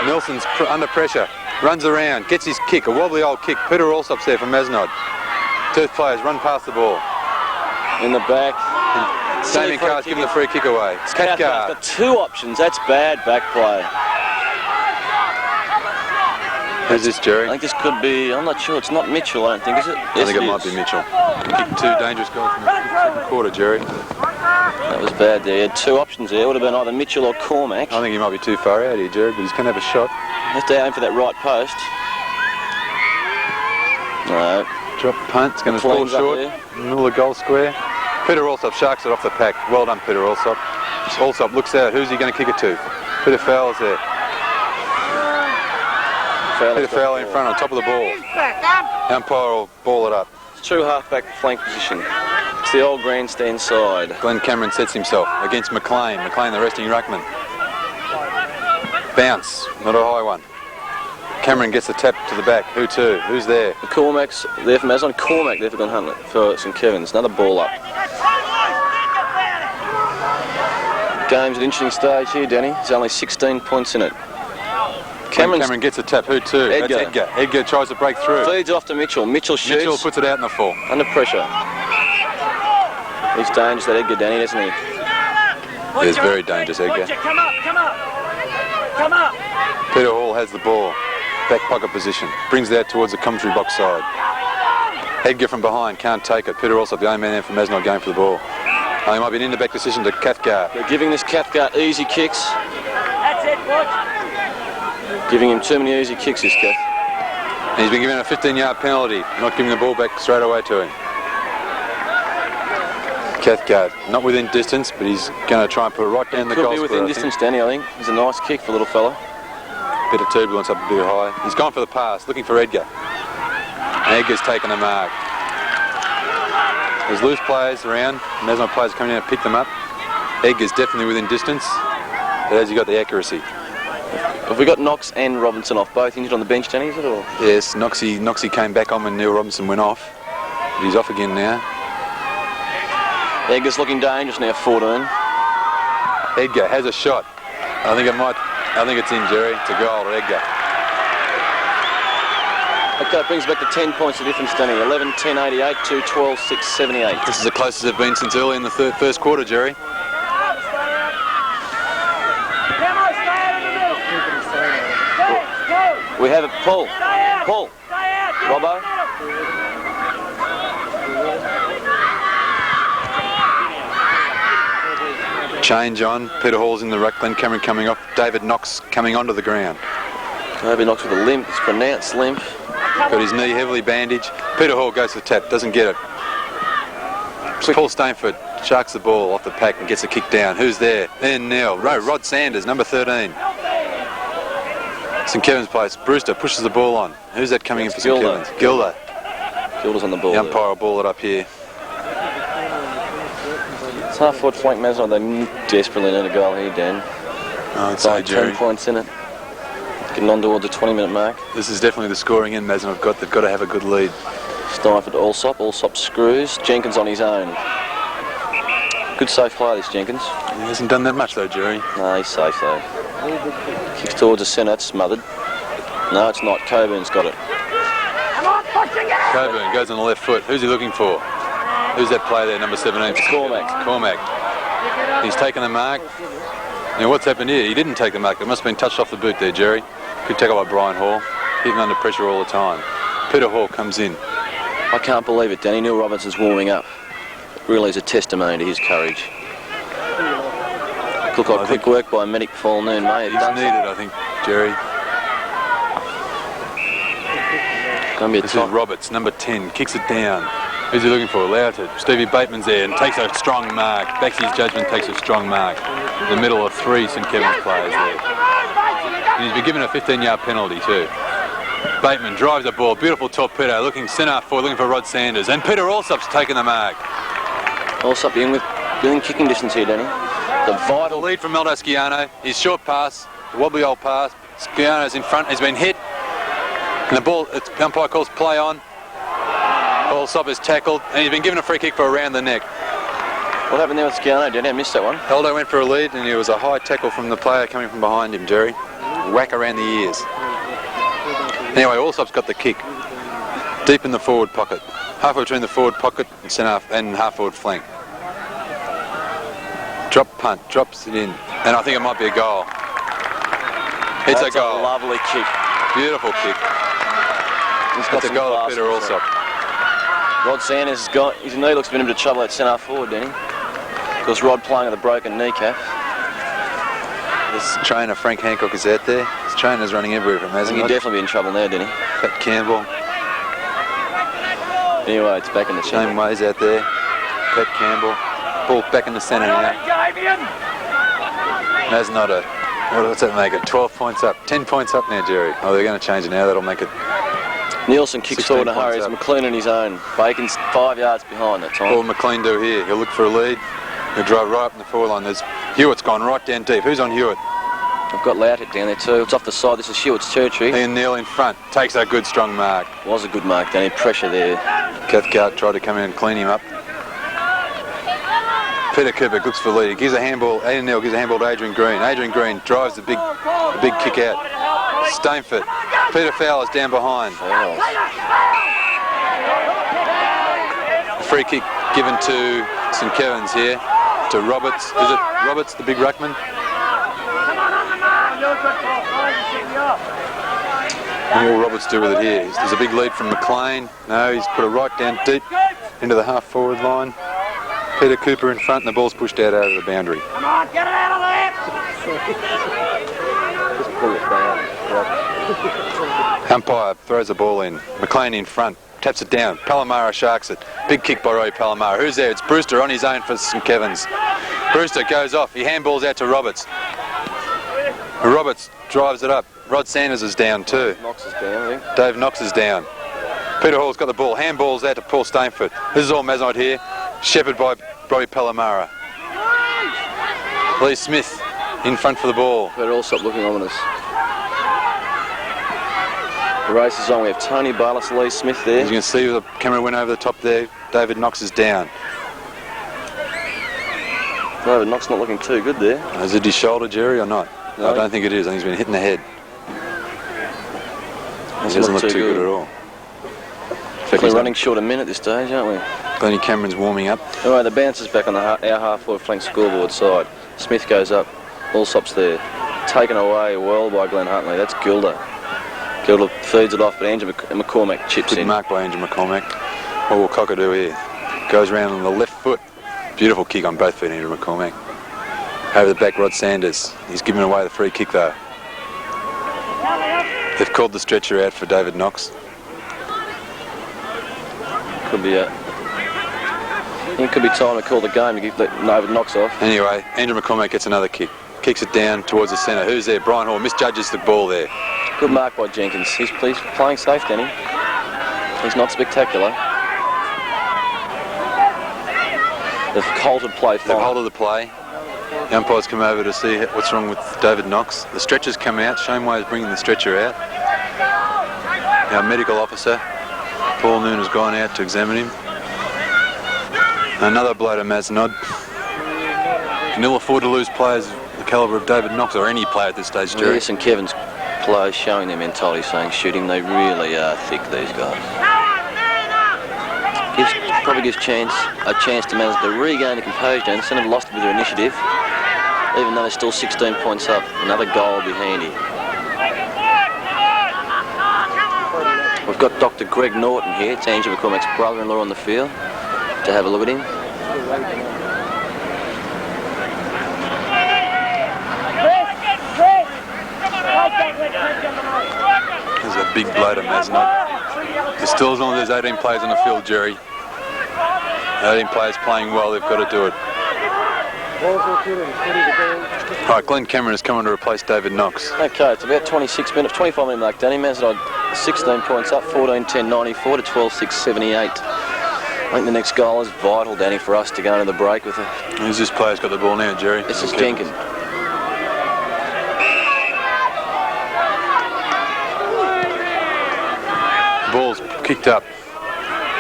Speaker 1: Nilsson's under pressure. Runs around. Gets his kick. A wobbly old kick. Peter Allsop's there from Mazenod. Two players run past the ball.
Speaker 2: In the back.
Speaker 1: Damien Carr's giving the free kick away.
Speaker 2: Cathcart's got two options. That's bad back play.
Speaker 1: Who's this, Jerry?
Speaker 2: I think this could be, I'm not sure, it's not Mitchell, I don't think, is it?
Speaker 1: I think it might be Mitchell. Kicked two dangerous goals in the second quarter, Jerry.
Speaker 2: That was bad there. He had two options there. It would have been either Mitchell or Cormack.
Speaker 1: I think he might be too far out here, Jerry, but he's going to have a shot.
Speaker 2: Has to aim for that right post. No.
Speaker 1: Drop punt, it's going to fall short. Middle of the goal square. Peter Allsop sharks it off the pack. Well done, Peter Allsop. Allsop looks out. Who's he going to kick it to? Peter Fowler's there. Peter Fowler in front on top of the ball. Umpire will ball it up.
Speaker 2: It's true half-back flank position. It's the old grandstand side.
Speaker 1: Glenn Cameron sets himself against McLean. McLean, the resting ruckman. Bounce, not a high one. Cameron gets the tap to the back. Who to? Who's there?
Speaker 2: McCormack's there for Mazenod. Cormack there for Glen Huntlet for St Kevins. Another ball up. Game's an interesting stage here, Danny. There's only 16 points in it.
Speaker 1: Cameron gets a tap. Who to?
Speaker 2: Edgar.
Speaker 1: That's Edgar. Edgar tries to break through.
Speaker 2: Feeds off to Mitchell. Mitchell shoots.
Speaker 1: Mitchell puts it out in the full.
Speaker 2: Under pressure. He's dangerous, that Edgar, Danny, isn't he?
Speaker 1: He's very dangerous, Edgar.
Speaker 3: Come up, come up. Come up.
Speaker 1: Peter Hall has the ball. Back pocket position. Brings it out towards the commentary box side. Edgar from behind can't take it. Peter Allsop, the only man there from Mazenod, going for the ball. Oh, he might be an in-the-back decision to Cathcart.
Speaker 2: They're giving this Cathcart easy kicks.
Speaker 3: That's it, watch.
Speaker 2: Giving him too many easy kicks, this Cath.
Speaker 1: And he's been given a 15-yard penalty, not giving the ball back straight away to him. Cathcart, not within distance, but he's going to try and put it right down the goal square.
Speaker 2: Could be within distance, Danny, I think. He's a nice kick for a little fella.
Speaker 1: Bit of turbulence up a bit high. He's gone for the pass, looking for Edgar. And Edgar's taken a mark. There's loose players around. Mazenod players coming in to pick them up. Edgar's definitely within distance, but has he got the accuracy?
Speaker 2: Have we got Knox and Robinson off, both injured on the bench, Danny, is it? Or?
Speaker 1: Yes, Knoxy came back on when N.Robinson went off. But he's off again now.
Speaker 2: Edgar's looking dangerous now, 14.
Speaker 1: Edgar has a shot. I think it's in, Jerry. It's a goal to Edgar.
Speaker 2: Okay, it brings back to 10 points of difference, Danny. 11, 10, 88 to 12, 6, 78.
Speaker 1: This is the closest they've been since early in the first quarter, Jerry.
Speaker 2: We have a pull. Pull. Robbo.
Speaker 1: Change on. Peter Hall's in the ruck. Glen Cameron coming off. David Knox coming onto the ground.
Speaker 2: Kirby Knox with a limp. It's pronounced limp.
Speaker 1: Got his knee heavily bandaged. Peter Hall goes to the tap. Doesn't get it. P.Steinfort sharks the ball off the pack and gets a kick down. Who's there? N.Neil. R.Sanders, number 13. St Kevins place. Brewster pushes the ball on. Who's that coming in for St Kevins? Gilder.
Speaker 2: Gilder's on the ball.
Speaker 1: The umpire will ball it up here.
Speaker 2: It's half-forward flank Mazenod. They desperately need a goal here, Dan.
Speaker 1: I'd say, Jerry.
Speaker 2: 10 points in it. Getting on towards the 20-minute mark.
Speaker 1: This is definitely the scoring end Mazenod have got. They've got to have a good lead.
Speaker 2: Steinfort to Allsop. Allsop screws. Jenkins on his own. Good safe player, this Jenkins.
Speaker 1: He hasn't done that much though, Jerry.
Speaker 2: No, he's safe though. Kicks towards the centre, it's smothered. No, it's not. Coburn's got it.
Speaker 1: Coburn goes on the left foot. Who's he looking for? Who's that player there, number 17?
Speaker 2: McCormack.
Speaker 1: He's taken the mark. Now what's happened here? He didn't take the mark. It must have been touched off the boot there, Jerry. Good tackle by Brian Hall. Keeping under pressure all the time. Peter Hall comes in.
Speaker 2: I can't believe it, Danny. N.Robinson's warming up. Really is a testimony to his courage. Look like quick work by Medic before noon, mate.
Speaker 1: He's needed, I think, Jerry. This is Roberts, number 10, kicks it down. Who's he looking for? Louted. Stevie Bateman's there and takes a strong mark. Backs his judgment, takes a strong mark. In the middle of 3 St Kevins players there. And he's been given a 15-yard penalty too. Bateman drives the ball, beautiful torpedo, looking centre forward, looking for R.Sanders. And Peter Allsop's taken the mark.
Speaker 2: Allsop within kicking distance here, Danny. The vital
Speaker 1: lead from Aldo Schiano. His short pass, the wobbly old pass. Schiano's in front, he's been hit. And the ball, the umpire calls play on. Allsop is tackled, and he's been given a free kick for around the neck.
Speaker 2: What happened there with Schiano, Danny? I missed that one.
Speaker 1: Aldo went for a lead, and it was a high tackle from the player coming from behind him, Jerry. Whack around the ears. Anyway, Allsop's got the kick. Deep in the forward pocket. Halfway between the forward pocket and centre and half forward flank. Drop punt, drops it in, and I think it might be a goal. It's a goal.
Speaker 2: A lovely kick.
Speaker 1: Beautiful kick. It's a goal of Peter Allsop.
Speaker 2: R.Sanders has got, his knee looks a bit into trouble at centre forward, Danny. Because Rod playing with a broken kneecap.
Speaker 1: This trainer, Frank Hancock, is out there. His trainer's running everywhere from Mazenod.
Speaker 2: He'd definitely be in trouble now, Danny.
Speaker 1: Pat Campbell.
Speaker 2: Anyway, it's back in the centre.
Speaker 1: Shane Way's out there. Pat Campbell. Ball back in the centre now. Mazenod, what's that make it? 12 points up. 10 points up now, Jerry. Oh, they're going to change it now. That'll make it.
Speaker 2: Nielsen kicks forward in a hurry. It's McLean in his own. Bacon's 5 yards behind that time.
Speaker 1: What will McLean do here? He'll look for a lead. He'll drive right up in the forward line. There's Hewitt's gone right down deep. Who's on Hewitt?
Speaker 2: I've got Loutet down there too. It's off the side. This is Hewitt's territory.
Speaker 1: N.Neil in front. Takes a good strong mark.
Speaker 2: Was a good mark, Danny. Pressure there.
Speaker 1: Cathcart tried to come in and clean him up. Peter Cooper looks for the lead. He gives a handball. N.Neil gives a handball to A.Green. A.Green drives the big kick out. P.Steinfort. Peter Fowler's down behind. A free kick given to St Kevins here. To Roberts. Is it Roberts, the big ruckman? And what will Roberts do with it here? There's a big lead from McLean. No, he's put it right down deep into the half forward line. Peter Cooper in front and the ball's pushed out over the boundary.
Speaker 4: Come on, get it out of there!
Speaker 5: Just pull it down.
Speaker 1: Umpire throws the ball in. McLean in front. Taps it down. Palamara sharks it. Big kick by R.Palamara. Who's there? It's Brewster on his own for St Kevins. Brewster goes off. He handballs out to Roberts. Roberts drives it up. R.Sanders is down too.
Speaker 2: Knox is down, I think.
Speaker 1: Dave Knox is down. Peter Hall's got the ball. Handballs out to P.Steinfort. This is all Mazenod here. Shepherded by R.Palamara. L.Smith in front for the ball.
Speaker 2: Better all stop looking ominous. The race is on. We have Tony Bayliss, L.Smith there.
Speaker 1: As you can see, the camera went over the top there. David Knox is down.
Speaker 2: David Knox not looking too good there.
Speaker 1: Is it his shoulder, Jerry, or not?
Speaker 2: No.
Speaker 1: I don't think it is. I think he's been hit in the head. He doesn't look too good at all.
Speaker 2: We're running short a minute at this stage, aren't we?
Speaker 1: G.Cameron's warming up.
Speaker 2: All right, the bounce is back on our half-forward flank scoreboard side. Smith goes up. Allsop's there. Taken away well by Glenn Huntley. That's Gilder. Gilder feeds it off, but Andrew McCormack chips in.
Speaker 1: Good mark by Andrew McCormack. What will Cocker do here? Goes around on the left foot. Beautiful kick on both feet, Andrew McCormack. Over the back, R.Sanders. He's given away the free kick though. They've called the stretcher out for David Knox.
Speaker 2: Could be it could be time to call the game to get David Knox off.
Speaker 1: Anyway, Andrew McCormack gets another kick. Kicks it down towards the centre. Who's there? Brian Hall misjudges the ball there.
Speaker 2: Good mark by Jenkins. He's playing safe, Danny. He's not spectacular. They've halted play.
Speaker 1: They've halted the play. The umpires come over to see what's wrong with David Knox. The stretcher's come out. Shane Way is bringing the stretcher out. Our medical officer, Paul Noon, has gone out to examine him. Another blow to Mazenod. Can ill afford to lose players of the calibre of David Knox or any player at this stage, Jerry.
Speaker 2: St Kevins players showing their mentality, saying shoot him. They really are thick, these guys. Probably gives a chance to Mazenod to regain the composure and send them lost with their initiative. Even though they're still 16 points up, another goal will be handy. We've got Dr. Greg Norton here, it's Andrew McCormack's brother-in-law on the field, to have a look at him.
Speaker 1: There's a big blow to Mazenod. There's still as long as there's 18 players on the field, Jerry. 18 players playing well, they've got to do it. Right, Glenn Cameron has come on to replace David Knox.
Speaker 2: Okay, it's about 25 minute mark, Danny. Mazenod 16 points up, 14-10-94 to 12-6-78. I think the next goal is vital, Danny, for us to go into the break with it.
Speaker 1: Who's this player's got the ball now, Jerry?
Speaker 2: This is Jenkins.
Speaker 1: Ball's kicked up.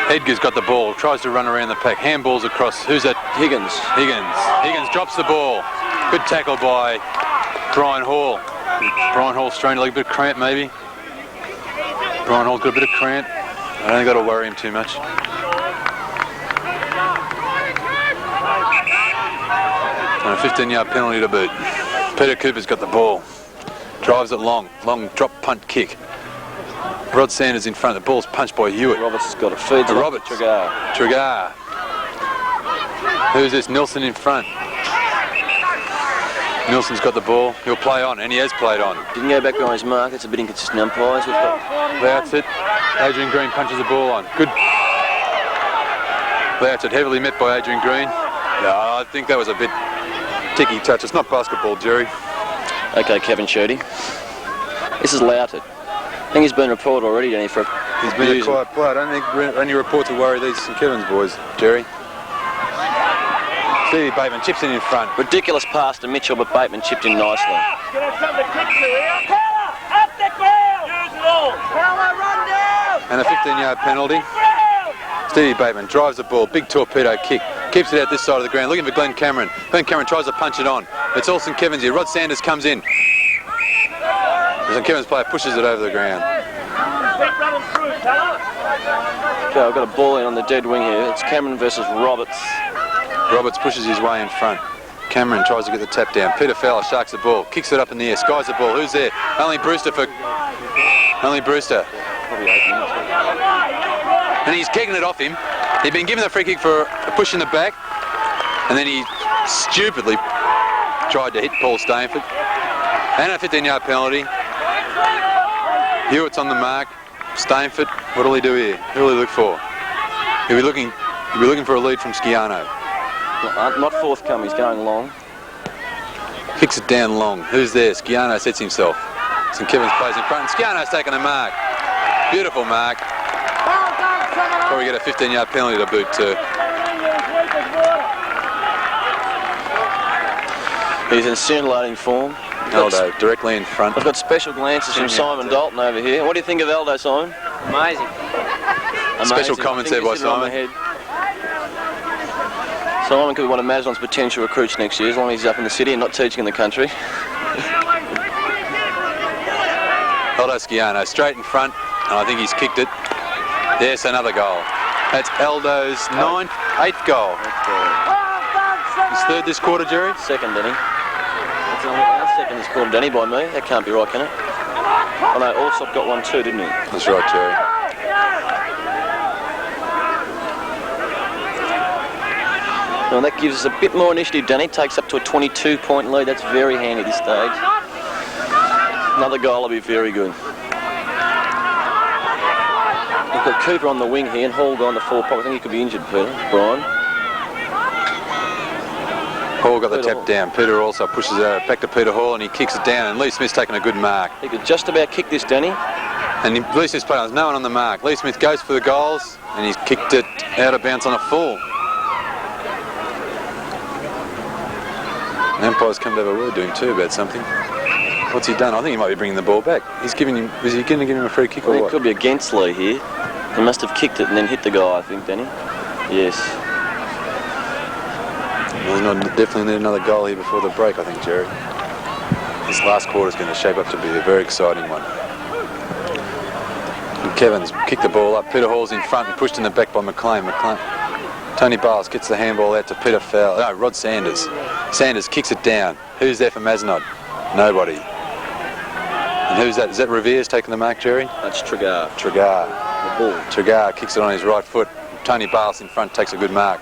Speaker 1: Edgar's got the ball, tries to run around the pack. Handballs across. Who's that?
Speaker 2: Higgins.
Speaker 1: Higgins drops the ball. Good tackle by Brian Hall. Brian Hall strained a little bit of cramp, maybe. Brian Hall's got a bit of cramp. I don't think got to worry him too much. And a 15-yard penalty to boot. P.Cooper's got the ball. Drives it long drop punt kick. R.Sanders in front. The ball's punched by Hewitt.
Speaker 2: Roberts has got it. Feeds it.
Speaker 1: Roberts. Trigar. Who's this? Nilsson in front. Nilsson's got the ball. He'll play on, and he has played on.
Speaker 2: Didn't go back behind his mark. It's a bit inconsistent umpires. We've got
Speaker 1: That's it. Adrian Green punches the ball on. Good. That's it. Heavily met by Adrian Green. Yeah, I think that was a bit ticky touch. It's not basketball, Jerry.
Speaker 2: Okay, Kevin Shirty. This is Louted. I think he's been reported already, Danny, for
Speaker 1: He's been a quiet player. I don't think any reports will worry these St Kevins boys, Jerry. Bateman chips in front.
Speaker 2: Ridiculous pass to Mitchell, but Bateman chipped in nicely.
Speaker 1: And a 15-yard penalty. Stevie Bateman drives the ball, big torpedo kick, keeps it out this side of the ground, looking for Glenn Cameron. Glenn Cameron tries to punch it on. It's all St Kevins here. R.Sanders comes in. The St Kevins player pushes it over the ground.
Speaker 2: Okay, I've got a ball in on the dead wing here. It's Cameron versus Roberts.
Speaker 1: Roberts pushes his way in front. Cameron tries to get the tap down. P.Fowler sharks the ball, kicks it up in the air, skies the ball. Who's there? Only Brewster.
Speaker 2: Probably 8 minutes.
Speaker 1: And he's kicking it off him. He'd been given the free kick for a push in the back, and then he stupidly tried to hit P.Steinfort. And a 15-yard penalty. Hewitt's on the mark. Steinfort, what'll he do here? Who'll he look for? He'll be looking for a lead from Schiano.
Speaker 2: Not forthcoming, he's going long.
Speaker 1: Kicks it down long. Who's there? Schiano sets himself. St Kevins plays in front. Schiano's taking a mark. Beautiful mark. Probably get a 15-yard penalty to boot too.
Speaker 2: He's in scintillating form.
Speaker 1: Aldo directly in front.
Speaker 2: I've got special glances from Simon Dalton over here. What do you think of Aldo, Simon?
Speaker 4: Amazing.
Speaker 1: Special comments there by Simon.
Speaker 2: Simon could be one of Mazenod's potential recruits next year, as long as he's up in the city and not teaching in the country.
Speaker 1: Aldo Schiano straight in front, and I think he's kicked it. Yes, another goal. That's Aldo's 8th goal. His 3rd this quarter, Jerry?
Speaker 2: 2nd, Denny. That's only our 2nd this quarter, Denny, by me. That can't be right, can it? Oh no, Allsop got one too, didn't he?
Speaker 1: That's right, Jerry.
Speaker 2: Well, that gives us a bit more initiative, Danny. Takes up to a 22-point lead. That's very handy at this stage. Another goal will be very good. We've got Cooper on the wing here and Hall gone to full pocket. I think he could be injured, Peter. Brian.
Speaker 1: Hall got the tap down. Peter also pushes it back to Peter Hall and he kicks it down, and Lee Smith's taking a good mark.
Speaker 2: He could just about kick this, Danny.
Speaker 1: And Lee Smith's playing, there's no one on the mark. Lee Smith goes for the goals and he's kicked it out of bounds on a full. The umpire's come to have a word to him too about something. What's he done? I think he might be bringing the ball back. He's giving him. Is he going to give him a free kick or what?
Speaker 2: It could be against Lee here. He must have kicked it and then hit the guy, I think, Danny. Yes.
Speaker 1: Definitely need another goal here before the break, I think, Jerry. This last quarter is going to shape up to be a very exciting one. And Kevins kicked the ball up. Peter Hall's in front and pushed in the back by McLean. Tony Bayliss gets the handball out to P.Fowler. No, R.Sanders. Sanders kicks it down. Who's there for Mazenod? Nobody. And who's that? Is that Revere's taking the mark, Jerry?
Speaker 2: That's Tregar.
Speaker 1: Tregar.
Speaker 2: The ball.
Speaker 1: Tregar kicks it on his right foot. Tony Bayliss in front takes a good mark.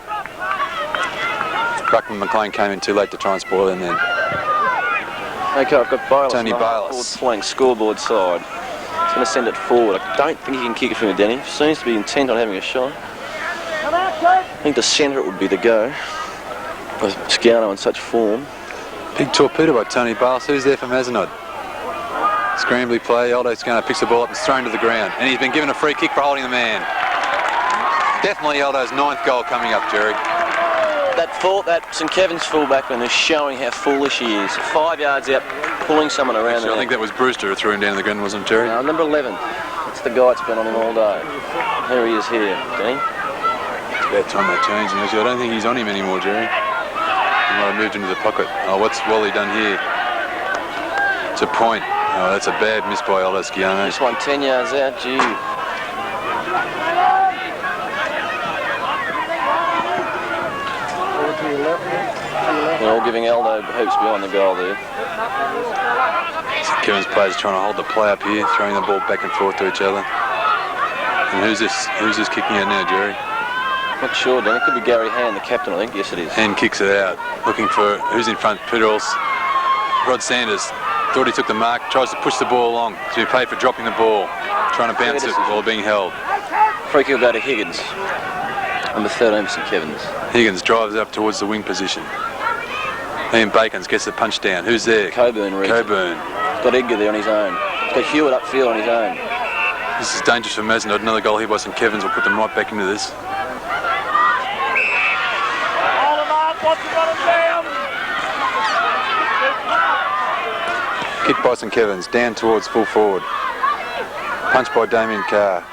Speaker 1: Ruckman McLean came in too late to try and spoil him then.
Speaker 2: Okay, I've got Bayliss.
Speaker 1: Tony
Speaker 2: Bayliss.
Speaker 1: Bayliss.
Speaker 2: Flank scoreboard side. He's going to send it forward. I don't think he can kick it from the Denny. Seems to be intent on having a shot. I think the centre it would be the go. With Schiano in such form.
Speaker 1: Big torpedo by Tony Bayliss. Who's there for Mazenod? Scrambly play. Aldo Schiano picks the ball up and is thrown to the ground. And he's been given a free kick for holding the man. Definitely Aldo's 9th goal coming up, Jerry.
Speaker 2: That St Kevins fullbackman is showing how foolish he is. 5 yards out, pulling someone around.
Speaker 1: I think that was Brewster who threw him down to the ground, wasn't it, Jerry?
Speaker 2: No, number 11. That's the guy that's been on him all day. Here he is here, Denny.
Speaker 1: It's about time they changed him. I don't think he's on him anymore, Jerry. He might have moved into the pocket. Oh, what's Wally done here? It's a point. Oh, that's a bad miss by Aldo Schiano.
Speaker 2: This one 10 yards out, gee. They're all giving Aldo hoops behind the goal there.
Speaker 1: St Kevins players trying to hold the play up here, throwing the ball back and forth to each other. And who's this kicking out now, Jerry?
Speaker 2: Not sure, Dan. It could be Gary Hand, the captain, I think. Yes, it is.
Speaker 1: Hand kicks it out, looking for who's in front. Peterls. R.Sanders thought he took the mark, tries to push the ball along to be paid for dropping the ball, trying to bounce it while being held.
Speaker 2: Free kick will go to Higgins. Number 13 for St Kevins.
Speaker 1: Higgins drives up towards the wing position. A.Bakens gets the punch down. Who's there?
Speaker 2: Coburn.
Speaker 1: Coburn.
Speaker 2: He's got Edgar there on his own. He's got Hewitt upfield on his own.
Speaker 1: This is dangerous for Mazenod. Another goal here by St Kevins will put them right back into this. Kick by St Kevins, down towards full forward. Punch by D.Carr.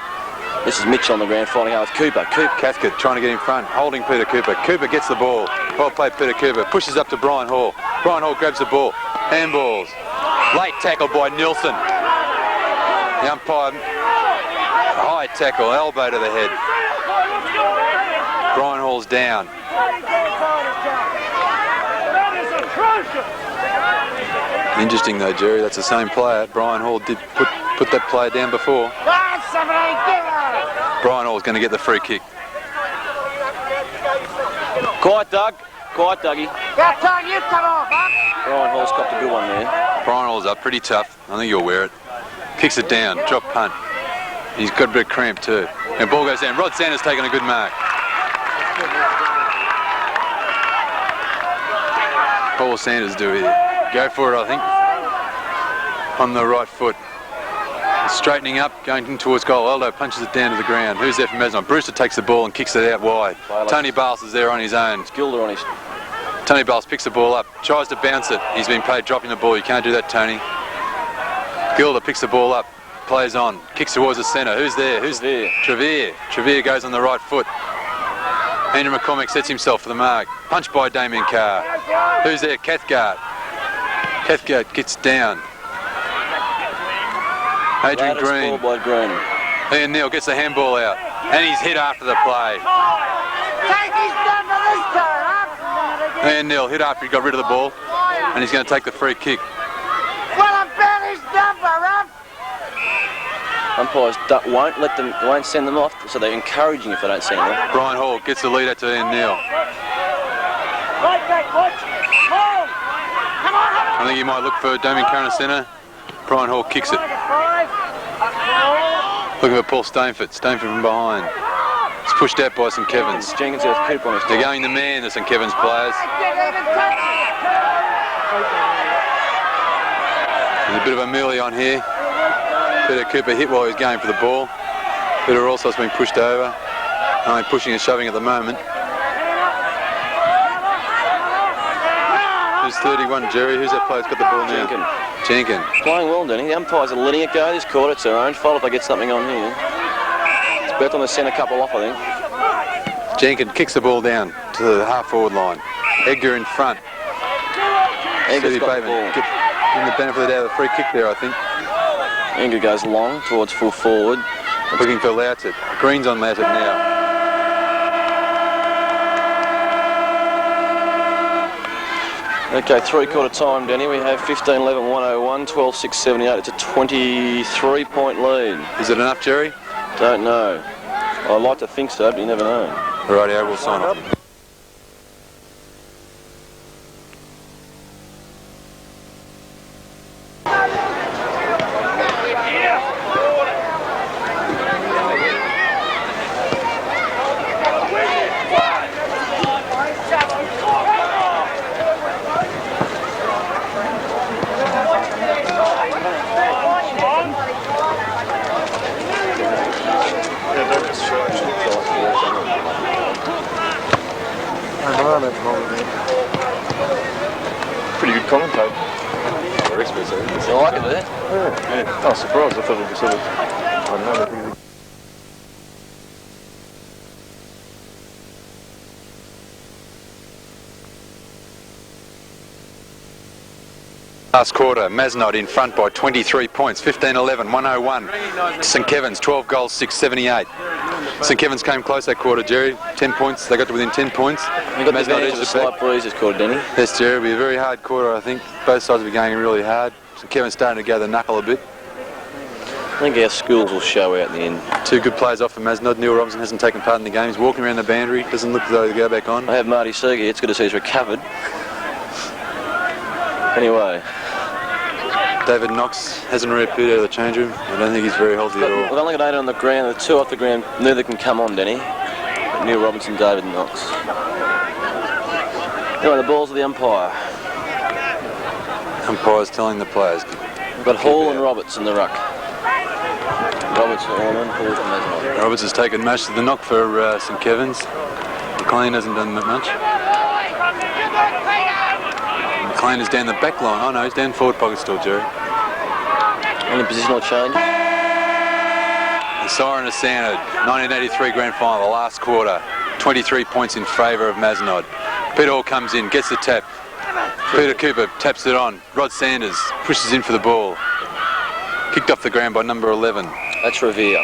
Speaker 2: This is Mitchell on the ground, fighting out with Cooper.
Speaker 1: Cathcart trying to get in front, holding Peter Cooper. Cooper gets the ball. Well played, Peter Cooper. Pushes up to Brian Hall. Brian Hall grabs the ball. Handballs. Late tackle by Nilsson. The umpire, high tackle, elbow to the head. Brian Hall's down. Interesting though, Jerry, that's the same player. Brian Hall did put that player down before. Brian Hall's going to get the free kick.
Speaker 2: Quiet, Doug. Quiet, Dougie. Brian Hall's copped a good one there.
Speaker 1: Brian Hall's up, pretty tough. I think he'll wear it. Kicks it down, drop punt. He's got a bit of cramp too. And ball goes down. R.Sanders taking a good mark. What will Sanders do here? Go for it, I think. On the right foot. Straightening up, going in towards goal. Aldo punches it down to the ground. Who's there for Mazenod? Brewster takes the ball and kicks it out wide. Tony Bayliss is there on his own.
Speaker 2: Gilder on his...
Speaker 1: Tony Bayliss picks the ball up, tries to bounce it. He's been paid dropping the ball. You can't do that, Tony. Gilder picks the ball up, plays on, kicks towards the centre. Who's there? Who's there? Trevere. Trevere goes on the right foot. A.McCormack sets himself for the mark. Punched by D.Carr. Who's there? Cathcart. Cathcart gets down. A.Green. A.Neil gets the handball out. And he's hit after the play. A.Neil hit after he got rid of the ball. And he's going to take the free kick.
Speaker 2: Umpires won't send them off, so they're encouraging if they don't send them off.
Speaker 1: Brian Hall gets the lead out to A.Neil. I think he might look for D.Carr in the centre. Brian Hall kicks it. Looking for P.Steinfort. Steinfort from behind. It's pushed out by St Kevins.
Speaker 2: Jenkins has Cooper on his
Speaker 1: They're going to man, the St Kevins players. There's a bit of a melee on here. Peter Cooper hit while he was going for the ball. Peter also has been pushed over. Only pushing and shoving at the moment. Who's 31, Jerry? Who's that player who's got the ball now? Jenkin.
Speaker 2: Playing well, Denny. The umpires are letting it go this quarter. It's their own fault if they get something on here. It's Beth on the centre couple off, I think.
Speaker 1: Jenkin kicks the ball down to the half-forward line. Edgar in front.
Speaker 2: Edgar's got the
Speaker 1: T.Bayliss
Speaker 2: ball.
Speaker 1: in the benefit of the doubt of a free kick there, I think.
Speaker 2: Edgar goes long towards full forward.
Speaker 1: Looking for Loughton. Green's on Loughton now.
Speaker 2: Okay, three-quarter time, Danny. We have 15-11, 101, 12-6, 78. It's a 23-point lead.
Speaker 1: Is it enough, Jerry?
Speaker 2: Don't know. I'd like to think so, but you never know.
Speaker 1: Rightio, we'll sign off.
Speaker 3: Pretty good commentator. Very expensive.
Speaker 2: You like it there?
Speaker 3: Yeah. I was surprised. I thought it was sort of, I don't know.
Speaker 1: Last quarter, Mazenod in front by 23 points, 15-11, 101. St Kevins, 12 goals, 678. St Kevins came close that quarter, Jerry. 10 points, they got to within 10 points.
Speaker 2: We got the advantage of a slight breeze this quarter, Denny.
Speaker 1: Yes, Jerry, it'll be a very hard quarter, I think. Both sides will be going really hard. St Kevins starting to gather knuckle a bit.
Speaker 2: I think our skills will show out in the end.
Speaker 1: Two good players off for Mazenod. N.Robinson hasn't taken part in the game. He's walking around the boundary. Doesn't look as though he'll go back on.
Speaker 2: I have Marty Sergey. It's good to see he's recovered. Anyway.
Speaker 1: D.Knox hasn't reappeared out of the change room. I don't think he's very healthy at all.
Speaker 2: We've only got 8 on the ground. The 2 off the ground, neither can come on, Denny. N.Robinson, D.Knox. Anyway, the ball's of the umpire.
Speaker 1: Umpire's telling the players.
Speaker 2: We've got Hall and Roberts in the ruck. Roberts for Ormond, Hall for Mazenod.
Speaker 1: Roberts has taken most of the knock for St Kevins. McLean hasn't done that much. McLean is down the back line. Oh no, he's down forward pocket still, Jerry.
Speaker 2: Any positional change?
Speaker 1: The siren has sounded. 1983 grand final, the last quarter. 23 points in favour of Mazenod. P.Hall comes in, gets the tap. P.Cooper taps it on. R.Sanders pushes in for the ball. Kicked off the ground by number 11.
Speaker 2: That's Revere.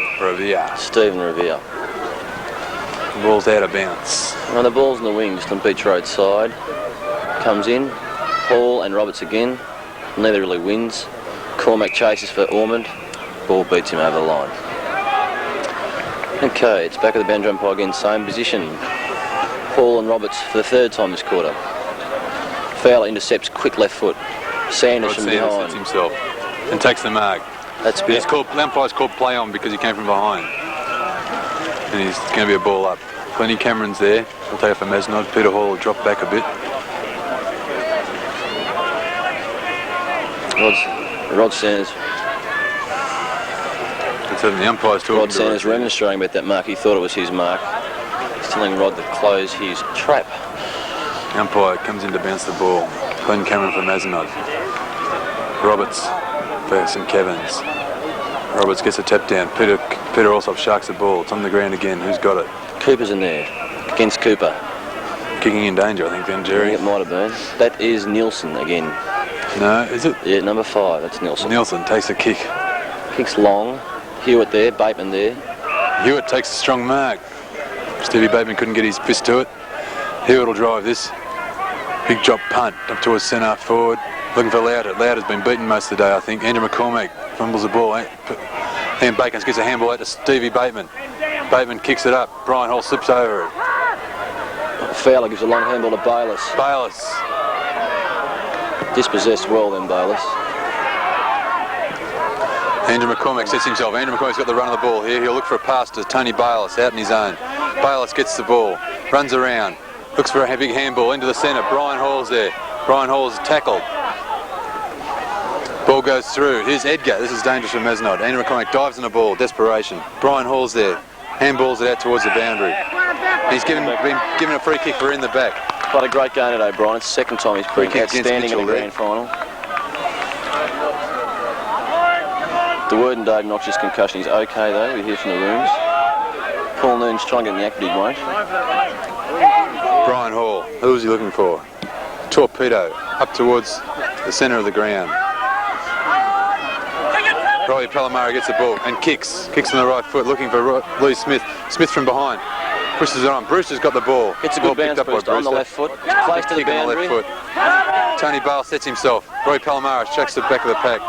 Speaker 2: Stephen Revere.
Speaker 1: The ball's out of bounds.
Speaker 2: Well, the ball's in the wing, just on Beach Road side. Comes in. Hall and Roberts again. Neither really wins. Cormack chases for Ormond. Ball beats him over the line. Okay, it's back at the boundary umpire again, same position. Hall and Roberts for the 3rd time this quarter. Fowler intercepts, quick left foot. Sanders from behind.
Speaker 1: Himself and takes the mark.
Speaker 2: That's big.
Speaker 1: The umpire's called play on because he came from behind. And he's going to be a ball up. G.Cameron's there. He'll take it for Mazenod. P.Hall will drop back a bit.
Speaker 2: R.Sanders.
Speaker 1: The umpire's talking.
Speaker 2: R.Sanders remonstrating about that mark. He thought it was his mark. He's telling Rod to close his trap.
Speaker 1: The umpire comes in to bounce the ball. G.Cameron for Mazenod. Roberts for St Kevins. Roberts gets a tap down. Peter Allsop sharks the ball. It's on the ground again. Who's got it?
Speaker 2: Cooper's in there. Against Cooper.
Speaker 1: Kicking in danger, I think, then, Jerry.
Speaker 2: I think it might have been. That is Nielsen again.
Speaker 1: No, is it?
Speaker 2: Yeah, number 5. That's Nielsen.
Speaker 1: Nielsen takes a kick.
Speaker 2: Kicks long. Hewitt there. Bateman there.
Speaker 1: Hewitt takes a strong mark. Stevie Bateman couldn't get his fist to it. Hewitt will drive this. Big drop punt up towards centre forward. Looking for Loughton. Loughton's been beaten most of the day, I think. McCormack fumbles the ball. A.Bakens gets a handball out to Stevie Bateman. Bateman kicks it up. Brian Hall slips over it.
Speaker 2: Fowler gives a long handball to Bayliss.
Speaker 1: Bayliss.
Speaker 2: Dispossessed well then, Bayliss.
Speaker 1: McCormack sets himself. McCormack's got the run of the ball here. He'll look for a pass to Tony Bayliss out in his own. Bayliss gets the ball. Runs around. Looks for a big handball into the centre. Brian Hall's there. Brian Hall's tackled. Ball goes through. Here's Edgar. This is dangerous for Mazenod. McCormack dives on the ball. Desperation. Brian Hall's there. Handballs it out towards the boundary. He's been given a free kick for in the back.
Speaker 2: Quite a great game today, Brian. It's the 2nd time he's been outstanding in the grand final. The word in D.Knox's concussion is okay though. We hear from the rooms. Paul Noon's trying to get in the act, but he won't.
Speaker 1: Brian Hall. Who was he looking for? Torpedo up towards the centre of the ground. R.Palamara gets the ball and kicks on the right foot, looking for Lee Smith. Smith from behind pushes it on. Brewster's got the ball.
Speaker 2: Gets a good bounce, Brewster on the left foot. Plays to the boundary.
Speaker 1: Tony Bale sets himself. R.Palamara checks the back of the pack.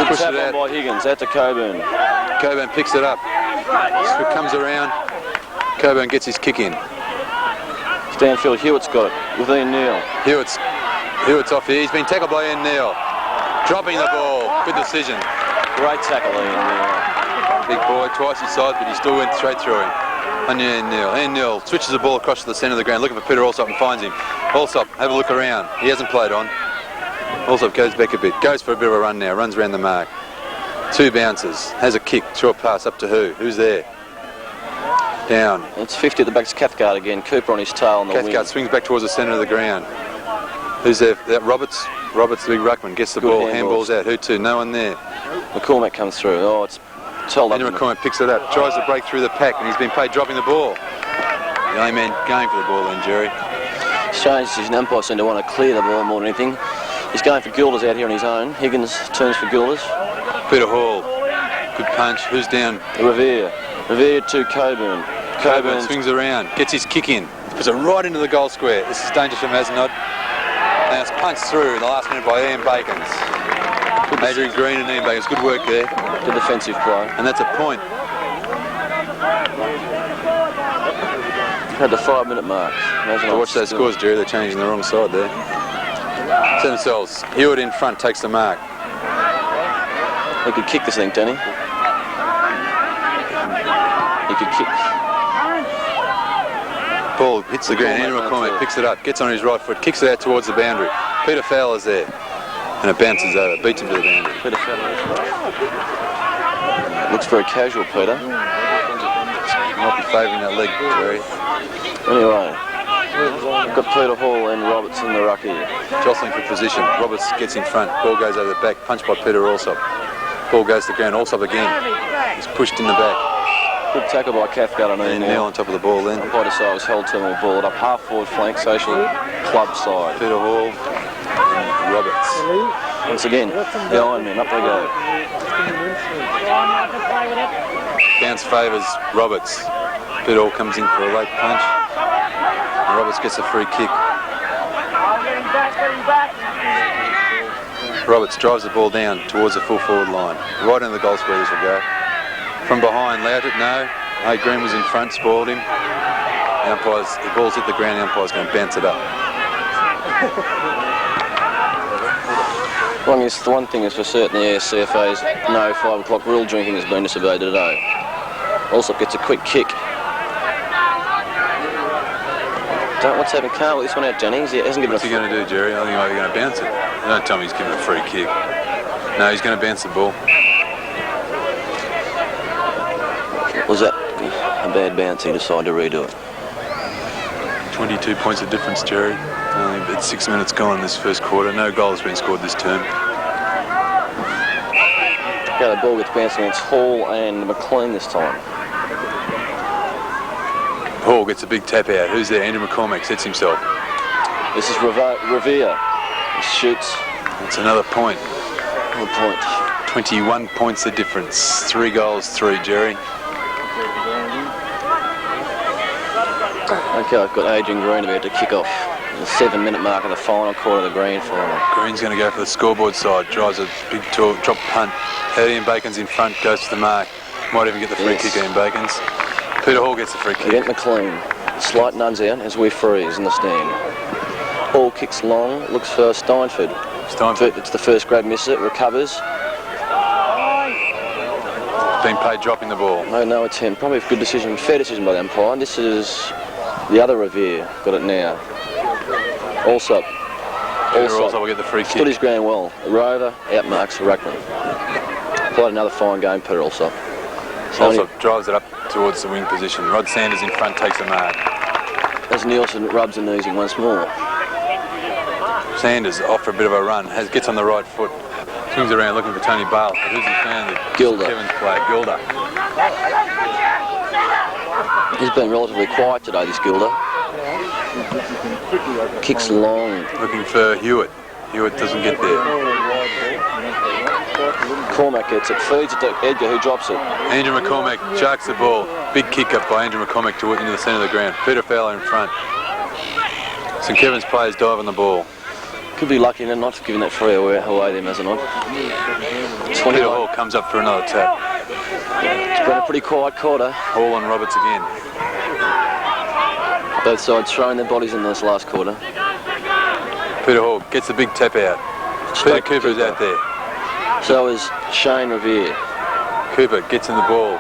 Speaker 2: Good tap on by Higgins. Out to Coburn.
Speaker 1: Coburn picks it up. Smith comes around. Coburn gets his kick in.
Speaker 2: Stanfield Hewitt's got it with I.Neil.
Speaker 1: Hewitt's off here. He's been tackled by I.Neil. Dropping the ball. Good decision.
Speaker 2: Great tackle, I.Neil.
Speaker 1: Big boy, twice his size, but he still went straight through him. I.Neil switches the ball across to the centre of the ground, looking for Peter Allsop and finds him. Allsop, have a look around. He hasn't played on. Allsop goes back a bit. Goes for a bit of a run now. Runs around the mark. 2 bounces. Has a kick. Short pass up to who? Who's there? Down.
Speaker 2: It's 50 at the back. It's Cathcart again. Cooper on his tail on the wing.
Speaker 1: Cathcart swings back towards the centre of the ground. Who's there? That Roberts? Roberts, the big ruckman, gets the ball. Handballs out. Who to? No one there.
Speaker 2: McCormack comes through. Oh, it's held up.
Speaker 1: McCormack picks it up. Tries to break through the pack, and he's been paid dropping the ball. The only man going for the ball then, Jerry.
Speaker 2: Strange, his umpire seemed to want to clear the ball more than anything. He's going for Gilders out here on his own. Higgins turns for Gilders.
Speaker 1: Peter Hall. Good punch. Who's down?
Speaker 2: Revere to Coburn.
Speaker 1: Coburn swings around, gets his kick in, puts it right into the goal square. This is dangerous for Mazenod. Now it's punched through in the last minute by A.Bakens. A.Green and A.Bakens. Good work there.
Speaker 2: Good defensive play.
Speaker 1: And that's a point.
Speaker 2: Had the 5-minute mark.
Speaker 1: Watch those scores, Jerry. They're changing the wrong side there. Set themselves. Hewitt in front takes the mark.
Speaker 2: He could kick this thing, Danny. He could kick.
Speaker 1: Ball hits the ground. N.Robinson picks it up, gets on his right foot, kicks it out towards the boundary. P.Fowler's there, and it bounces over, beats him to the boundary.
Speaker 2: P.Fowler. Looks very casual, Peter.
Speaker 1: Might be favouring that leg, Jerry.
Speaker 2: Anyway, got Peter Hall and Roberts in the ruck here.
Speaker 1: Jostling for position. Roberts gets in front. Ball goes over the back. Punched by Peter Allsop. Ball goes to the ground. Allsop again. He's pushed in the back.
Speaker 2: Good tackle by Cathcart on
Speaker 1: I.Neil on top of the ball then.
Speaker 2: Umpire decided was held terminal ball up half forward flank, social club side.
Speaker 1: Peter Hall, Roberts.
Speaker 2: Once again, the Iron Men, up they go.
Speaker 1: Bounce favours Roberts. Peter Hall comes in for a late punch. And Roberts gets a free kick. Roberts drives the ball down towards the full forward line. Right into the goal square this will go. From behind, allowed it, no. A.Green was in front, spoiled him. The ball's hit the ground, the umpire's going to bounce it up.
Speaker 2: Well, the one thing is for certain, the ESCFA is no 5 o'clock rule drinking has been disobeyed today. Allsop gets a quick kick. What's happened? Can't let this one out, Johnny. He hasn't given
Speaker 1: What's he going to do, Jerry? I think he's going to bounce it. Don't tell me he's giving a free kick. No, he's going to bounce the ball.
Speaker 2: Was that a bad bounce? He decided to redo it.
Speaker 1: 22 points of difference, Jerry. Only about 6 minutes gone in this first quarter. No goal has been scored this term.
Speaker 2: Yeah, the ball gets bounced against Hall and McLean this time.
Speaker 1: Hall gets a big tap out. Who's there? McCormack sets himself.
Speaker 2: This is Revere. He shoots.
Speaker 1: It's another point.
Speaker 2: Another point.
Speaker 1: 21 points of difference. 3 goals, 3, Jerry.
Speaker 2: Okay, I've got Adrian Green about to kick off the 7-minute mark of the final quarter of the grand final.
Speaker 1: Green's going to go for the scoreboard side. Drives a big drop punt. A.Bakens in front, goes to the mark. Might even get the free kick in A.Bakens. Peter Hall gets the free kick.
Speaker 2: Against McLean. Slight nuns out as we freeze in the stand. Hall kicks long, looks for Steinfort. It's the first grab, misses it, recovers.
Speaker 1: Been paid dropping the ball.
Speaker 2: No attempt. Probably a good decision, fair decision by the umpire. This is the other Revere. Got it now. Allsop
Speaker 1: will get the free kick.
Speaker 2: Stood his ground well. Rover outmarks Ruckman. Played another fine game, Peter Allsop.
Speaker 1: Allsop drives it up towards the wing position. R.Sanders in front takes the mark.
Speaker 2: As Nielsen rubs the knees in once more.
Speaker 1: Sanders off for a bit of a run. Gets on the right foot. Swings around looking for Tony Bale. But who's he found? The St Kevins player, Gilder.
Speaker 2: He's been relatively quiet today, this Gilder. Kicks long.
Speaker 1: Looking for Hewitt. Hewitt doesn't get there.
Speaker 2: McCormack gets it, feeds it to Edgar, who drops it.
Speaker 1: Andrew McCormack sharks the ball. Big kick up by Andrew McCormack into the centre of the ground. P.Fowler in front. St Kevins players dive on the ball.
Speaker 2: Could be lucky not to giving that free away there, Mazenod.
Speaker 1: P.Hall comes up for another tap.
Speaker 2: It's been a pretty quiet quarter.
Speaker 1: Hall on Roberts again.
Speaker 2: Both sides throwing their bodies in this last quarter.
Speaker 1: P.Hall gets the big tap out. P.Cooper's out there.
Speaker 2: So is Shane Revere.
Speaker 1: Cooper gets in the ball.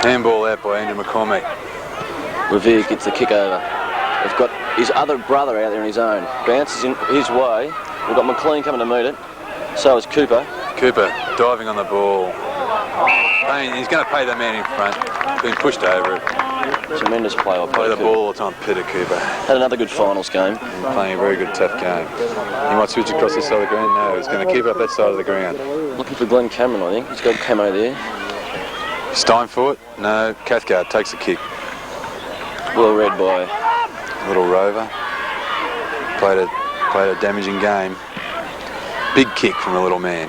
Speaker 1: Handball out by Andrew McCormack.
Speaker 2: Revere gets the kick over. They've got his other brother out there in his own. Bounces in his way. We've got McLean coming to meet it. So is Cooper.
Speaker 1: Cooper diving on the ball. He's going to pay the man in front. Being pushed over it.
Speaker 2: Tremendous play.
Speaker 1: Play the ball all the time, Peter Cooper.
Speaker 2: Had another good finals game.
Speaker 1: Playing a very good, tough game. He might switch across this side of the ground. No, he's going to keep it up that side of the ground.
Speaker 2: Looking for Glenn Cameron, I think. He's got camo there.
Speaker 1: Steinfort? No, Cathcart takes the kick.
Speaker 2: Well read by
Speaker 1: Little Rover. Played a damaging game. Big kick from the little man.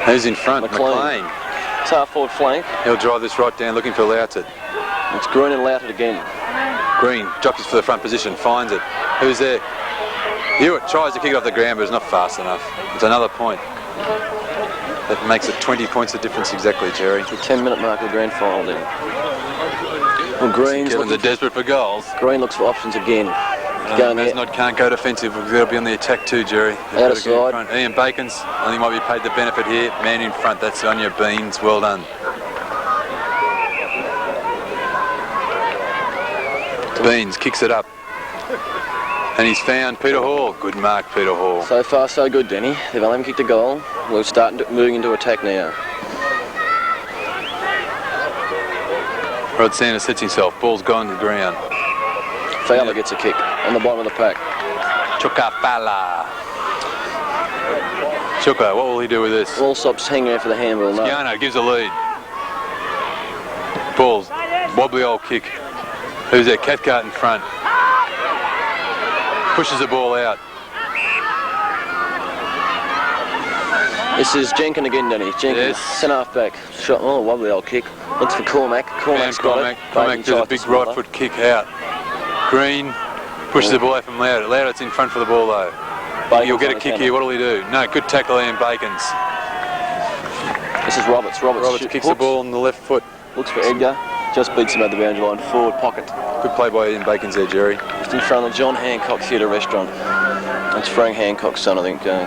Speaker 1: Who's in front? McLean.
Speaker 2: It's half forward flank.
Speaker 1: He'll drive this right down looking for Loughton.
Speaker 2: It's Green and Loughton again.
Speaker 1: Green jockeys for the front position, finds it. Who's there? Hewitt tries to kick it off the ground, but it's not fast enough. It's another point. That makes it 20 points of difference exactly, Jerry.
Speaker 2: The 10-minute mark of the grand final then. Well, Green's
Speaker 1: Kevin's are desperate for goals.
Speaker 2: Green looks for options again.
Speaker 1: Mazenod can't go defensive. We've got to be on the attack too, Jerry.
Speaker 2: Out of side.
Speaker 1: A.Bakens, I think might be paid the benefit here. Man in front, that's on your beans. Well done. Beans kicks it up. And he's found Peter Hall. Good mark, Peter Hall.
Speaker 2: So far, so good, Denny. They've only kicked a goal. We're moving into attack now.
Speaker 1: R.Sanders sets himself. Ball's gone to the ground.
Speaker 2: Fowler gets a kick on the bottom of the pack.
Speaker 1: Fowler. Chuka, what will he do with this?
Speaker 2: Allsop's hanging out for the handball now.
Speaker 1: Schiano gives a lead. Balls. Wobbly old kick. Who's there? Cathcart in front. Pushes the ball out.
Speaker 2: This is Jenkins again, Denny. Jenkins, centre half back. Shot. Oh, wobbly old kick. Looks for Cormack. Cormack's got it.
Speaker 1: Cormack does a big right foot kick out. Green pushes the ball out from Loughton. Loughton's in front for the ball though. He'll get a kick here. What'll he do? No, good tackle there in A.Bakens.
Speaker 2: This is Roberts. Roberts
Speaker 1: kicks the ball on the left foot.
Speaker 2: Looks for Edgar. Just beats him at the boundary line. Forward pocket.
Speaker 1: Good play by A.Bakens there, Jerry.
Speaker 2: Just in front of the John Hancock Theatre restaurant. That's Frank Hancock's son, I think, Denny.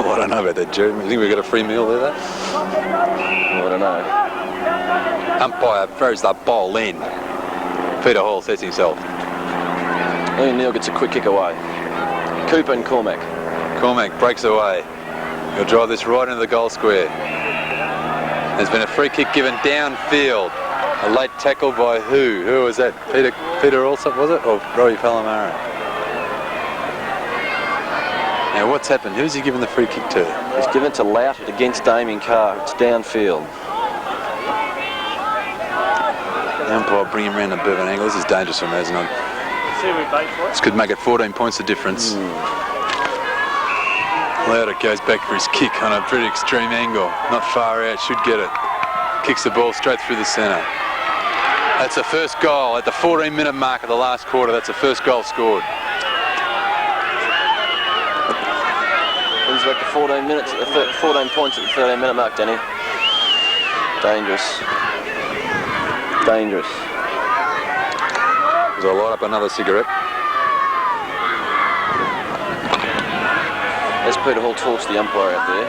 Speaker 1: Oh, I don't know about that, Jerry. You think we got a free meal there, though?
Speaker 2: Well, I don't know.
Speaker 1: Umpire throws the ball in. Peter Hall sets himself.
Speaker 2: I.Neil gets a quick kick away. Cooper and Cormack.
Speaker 1: Cormack breaks away. He'll drive this right into the goal square. There's been a free kick given downfield. A late tackle by who? Who was that? Peter Allsop, was it? Or R.Palamara? Now what's happened? Who's he given the free kick to?
Speaker 2: He's given it to Loughton against D.Carr. It's downfield.
Speaker 1: The umpire bring him around a bit of an angle. This is dangerous for Mazenod. This could make it 14 points of difference. Loughton goes back for his kick on a pretty extreme angle. Not far out, should get it. Kicks the ball straight through the centre. That's the first goal at the 14-minute mark of the last quarter. That's the first goal scored.
Speaker 2: Brings back to 14 minutes, 14 points at the 13-minute mark, Denny. Dangerous. Dangerous.
Speaker 1: As I light up another cigarette.
Speaker 2: As Peter Hall talks to the umpire out there,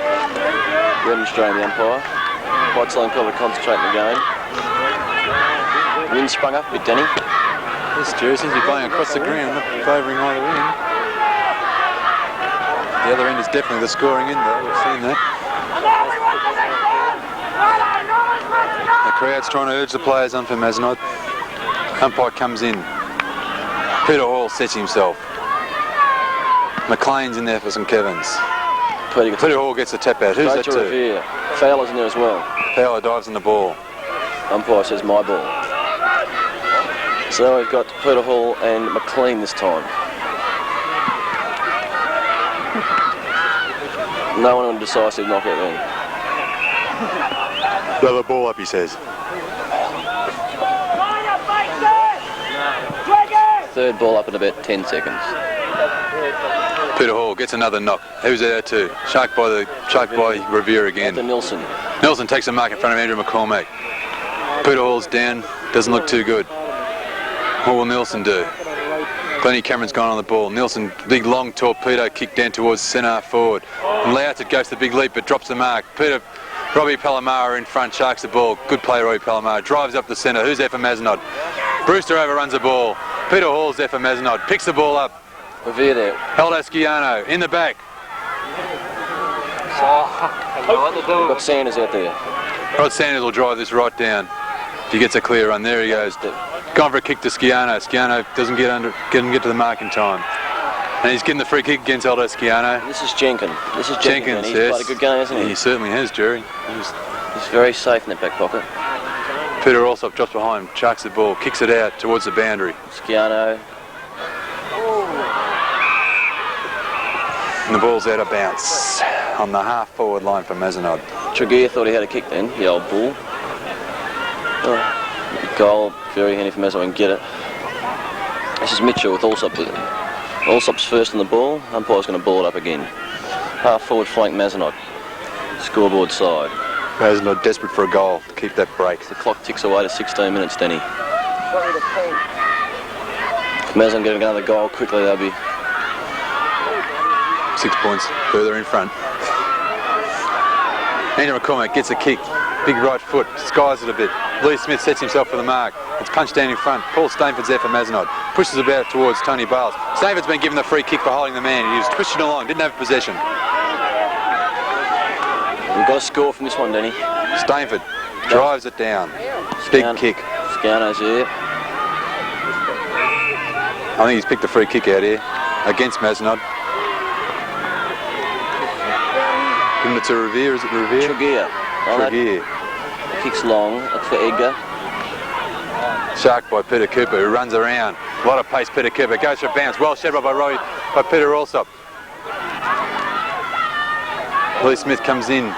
Speaker 2: demonstrating the umpire. Quite telling people to concentrate in the game. Wind sprung up a bit, Denny.
Speaker 1: This Jerry seems to be playing across the ground, not favouring either end. The other end is definitely the scoring end though, we've seen that. The crowd's trying to urge the players on for Mazenod. Umpire comes in. Peter Hall sets himself. McLean's in there for St Kevins. Peter Hall gets the tap out. Who's that to?
Speaker 2: Revere. Fowler's in there as well.
Speaker 1: Fowler dives in the ball.
Speaker 2: Umpire says my ball. So we've got Peter Hall and McLean this time. No one on a decisive knockout then.
Speaker 1: Another ball up, he says.
Speaker 2: Third ball up in about 10 seconds.
Speaker 1: Peter Hall gets another knock. Who's there too? Shark by Revere again.
Speaker 2: After Nilsson.
Speaker 1: Nilsson takes a mark in front of Andrew McCormack. Peter Hall's down. Doesn't look too good. What will Nilsson do? Glennie Cameron's gone on the ball. Nilsson, big long torpedo kick down towards centre forward. And Louts, it goes to the big leap but drops the mark. Robbie Palamara in front, sharks the ball. Good play, Robbie Palamara. Drives up the centre. Who's there for Mazenod? Brewster overruns the ball. Peter Hall's there for Mazenod. Picks the ball up.
Speaker 2: Revere there.
Speaker 1: Aldo Schiano in the back.
Speaker 2: We've got Sanders out there.
Speaker 1: R.Sanders will drive this right down. If he gets a clear run, there he goes. Gone for a kick to Schiano. Schiano doesn't get to the mark in time. And he's getting the free kick against Aldo Schiano.
Speaker 2: This is Jenkins. He's
Speaker 1: yes.
Speaker 2: played a good game, hasn't he?
Speaker 1: He certainly has, Jerry.
Speaker 2: He's very safe in that back pocket.
Speaker 1: Peter Allsop drops behind, chucks the ball, kicks it out towards the boundary.
Speaker 2: Schiano.
Speaker 1: And the ball's out of bounce on the half-forward line for Mazenod.
Speaker 2: Tregear thought he had a kick then, the old bull. Goal, very handy for Mazenod and get it. This is Mitchell with Allsop with it. Allsop's first on the ball. Umpire's going to ball it up again. Half-forward flank Mazenod. Scoreboard side.
Speaker 1: Mazenod desperate for a goal to keep that break.
Speaker 2: The clock ticks away to 16 minutes, Denny. If Mazenod get another goal quickly, they'll be
Speaker 1: 6 points further in front. Andrew McCormack gets a kick. Big right foot, skies it a bit. L.Smith sets himself for the mark. It's punched down in front. P.Steinfort's there for Mazenod. Pushes about towards Tony Bayliss. Steinfort's been given the free kick for holding the man. He was pushing along, didn't have possession.
Speaker 2: We've got a score from this one, Denny.
Speaker 1: Steinfort drives it down. Big kick.
Speaker 2: Schiano's here.
Speaker 1: I think he's picked a free kick out here against Mazenod. Giving it to Revere, is it Revere?
Speaker 2: Tregear.
Speaker 1: Tregear.
Speaker 2: Kicks long, up for Edgar.
Speaker 1: Shark by P.Cooper, who runs around. A lot of pace, P.Cooper. Goes for a bounce. Well shed by Peter Allsop. L.Smith comes in.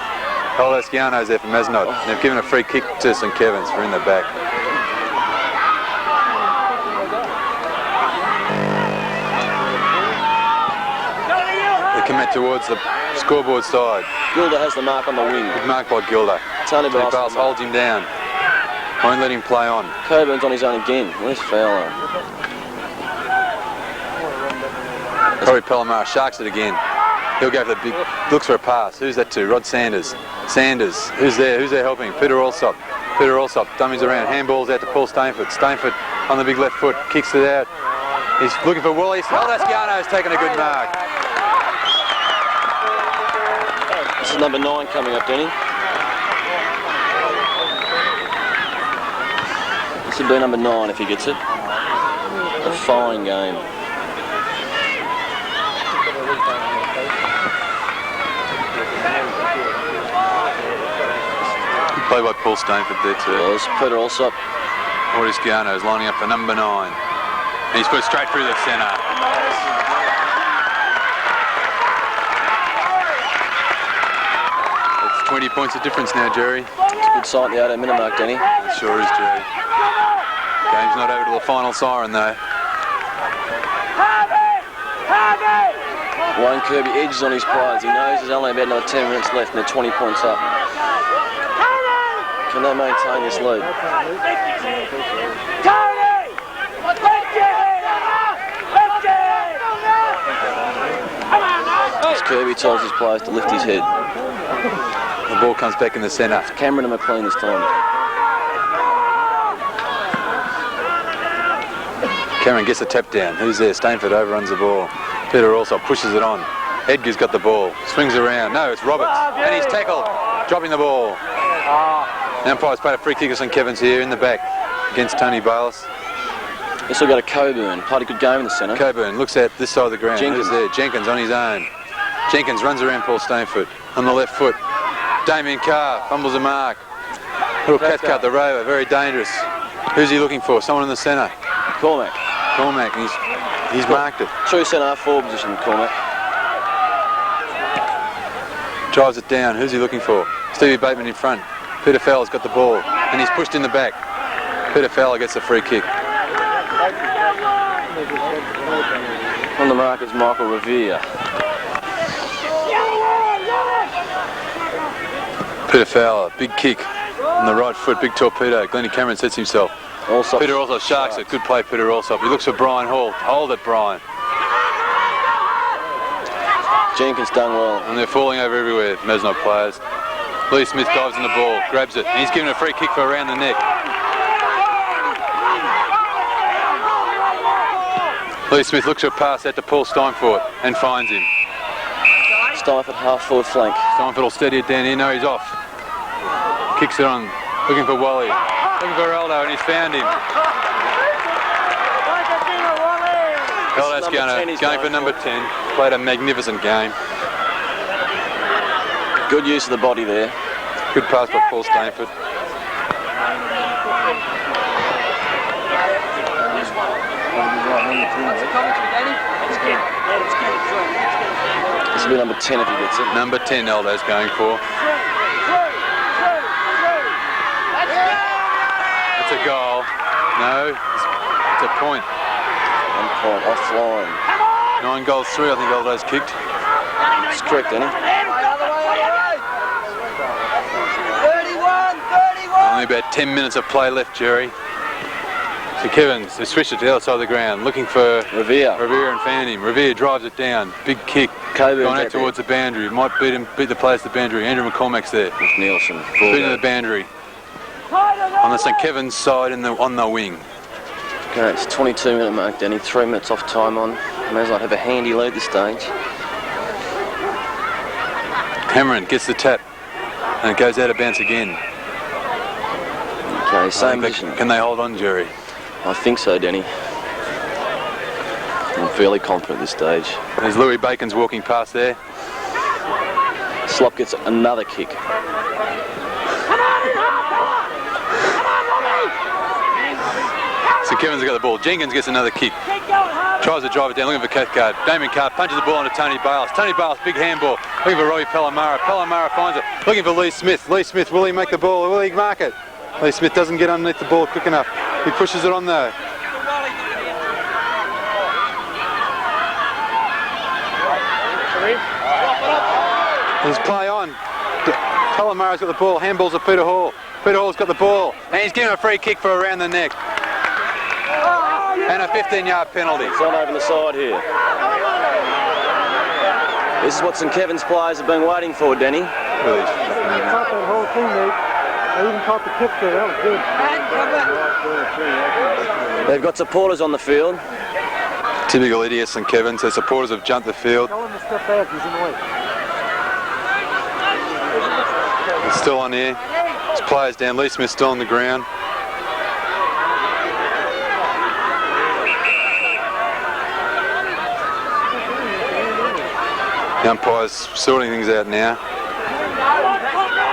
Speaker 1: Aldo Schiano's there for Mazenod. They've given a free kick to St Kevins for in the back. They commit towards the scoreboard side.
Speaker 2: Gilda has the mark on the wing.
Speaker 1: Good mark by Gilda.
Speaker 2: Tony
Speaker 1: Bayliss holds him down. Won't let him play on.
Speaker 2: Coburn's on his own again. Where's Fowler?
Speaker 1: R.Palamara sharks it again. He'll go for the big, looks for a pass. Who's that to? R.Sanders. Sanders. Who's there? Who's there helping? Peter Allsop. Peter Allsop dummies around. Handballs out to P.Steinfort. Steinfort on the big left foot. Kicks it out. He's looking for Woolley. Aldo Schiano's taken a good mark.
Speaker 2: This is number 9 coming up, Denny. This would be number 9 if he gets it. A fine game.
Speaker 1: Play by P.Steinfort there too.
Speaker 2: Well, there's Peter Allsop.
Speaker 1: Aldo Schiano's lining up for number 9. And he's put straight through the centre. It's 20 points of difference now, Jerry.
Speaker 2: It's a good sight at the 8 minute mark, Denny.
Speaker 1: Sure is, Jerry. Game's not over to the final siren though.
Speaker 2: Wayne Kirby edges on his players. He knows there's only about another 10 minutes left and they're 20 points up. Can they maintain this lead? As Kirby tells his players to lift his head.
Speaker 1: The ball comes back in the centre.
Speaker 2: Cameron and McLean this time.
Speaker 1: Cameron gets a tap down. Who's there? Steinfort overruns the ball. Peter also pushes it on. Edgar's got the ball. Swings around. No, it's Roberts. And he's tackled. Dropping the ball. The umpire's played a free kick of St Kevins here in the back against Tony Bayliss.
Speaker 2: He's still got a Coburn. Played a good game in the centre.
Speaker 1: Coburn looks at this side of the ground.
Speaker 2: Jenkins.
Speaker 1: Who's there? Jenkins on his own. Jenkins runs around P.Steinfort on the left foot. D.Carr fumbles the mark. Little Cathcart, the rover, very dangerous. Who's he looking for? Someone in the centre.
Speaker 2: Cormack.
Speaker 1: Cormack, he's marked it.
Speaker 2: True centre half forward position, Cormack.
Speaker 1: Drives it down. Who's he looking for? S.Bateman in front. P.Fowler's got the ball and he's pushed in the back. P.Fowler gets the free kick.
Speaker 2: On the mark is Michael Revere.
Speaker 1: P.Fowler, big kick on the right foot, big torpedo. G.Cameron sets himself. Peter Allsop sharks it. Good play, Peter Allsop. He looks for Brian Hall. Hold it, Brian.
Speaker 2: Jenkins done well.
Speaker 1: And they're falling over everywhere, Mazenod players. L.Smith dives in the ball, grabs it, and he's given a free kick for around the neck. L.Smith looks for a pass out to P.Steinfort and finds him.
Speaker 2: Steinfort half forward flank.
Speaker 1: Steinfort will steady it down here. No, he's off. Kicks it on, looking for Wally. Looking for Aldo, and he's found him. Aldo Schiano going for number 10. Played a magnificent game.
Speaker 2: Good use of the body there.
Speaker 1: Good pass by P.Steinfort.
Speaker 2: This will be number 10 if he gets it.
Speaker 1: Number 10 Aldo's going for. It's a goal. No, it's a point.
Speaker 2: 1 point, offline.
Speaker 1: 9 goals, 3 I think Aldo's kicked.
Speaker 2: That's correct, isn't it?
Speaker 1: Only about 10 minutes of play left, Jerry. St Kevins, they switched it to the other side of the ground, looking for
Speaker 2: Revere
Speaker 1: and found him. Revere drives it down, big kick,
Speaker 2: Kirby
Speaker 1: going out towards the boundary. Might beat the players to the boundary. Andrew McCormack's there.
Speaker 2: With Nielsen.
Speaker 1: Beating the boundary. On the St Kevins side on the wing.
Speaker 2: Okay, it's 22-minute mark, Danny. 3 minutes off time on. Mazenod have a handy lead this stage.
Speaker 1: Cameron gets the tap and it goes out of bounds again.
Speaker 2: Okay, same position.
Speaker 1: Can they hold on, Jerry?
Speaker 2: I think so, Danny. I'm fairly confident at this stage.
Speaker 1: There's Louis Bacon's walking past there.
Speaker 2: Slop gets another kick.
Speaker 1: St Kevins have got the ball. Jenkins gets another kick. Tries to drive it down, looking for Cathcart. D.Carr punches the ball onto T.Bayliss. T.Bayliss, big handball. Looking for R.Palamara. Palamara finds it. Looking for L.Smith. L.Smith, will he make the ball? Will he mark it? L.Smith doesn't get underneath the ball quick enough. He pushes it on though. There's play on. Palamara's got the ball. Handballs at Peter Hall. Peter Hall's got the ball. And he's given a free kick for around the neck. And a 15-yard penalty.
Speaker 2: It's on over the side here. This is what St Kevins players have been waiting for, Danny.
Speaker 1: Really
Speaker 5: Caught that whole thing, mate. I even caught the kick there. That was good.
Speaker 2: They've got supporters on the field.
Speaker 1: Typical idiots, St Kevins. Their supporters have jumped the field.
Speaker 5: Tell him to step back. He's in the way.
Speaker 1: It's still on here. There's players down. L.Smith still on the ground. The umpire's sorting things out now.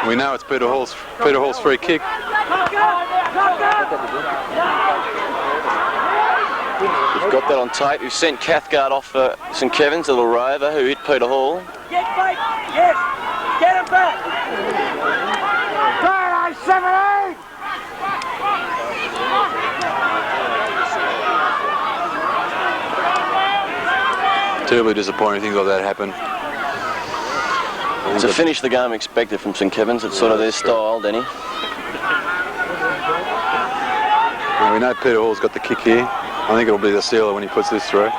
Speaker 1: We know it's Peter Hall's free kick.
Speaker 2: We've got that on tape. We've sent Cathcart off for St Kevins, a little rover who hit Peter Hall.
Speaker 4: Get back! Yes! Get him back! Fire 7-8!
Speaker 1: Terribly disappointing things like that happen.
Speaker 2: To finish the game expected from St Kevins, it's sort of their style, Danny.
Speaker 1: Well, we know Peter Hall's got the kick here. I think it'll be the sealer when he puts this through.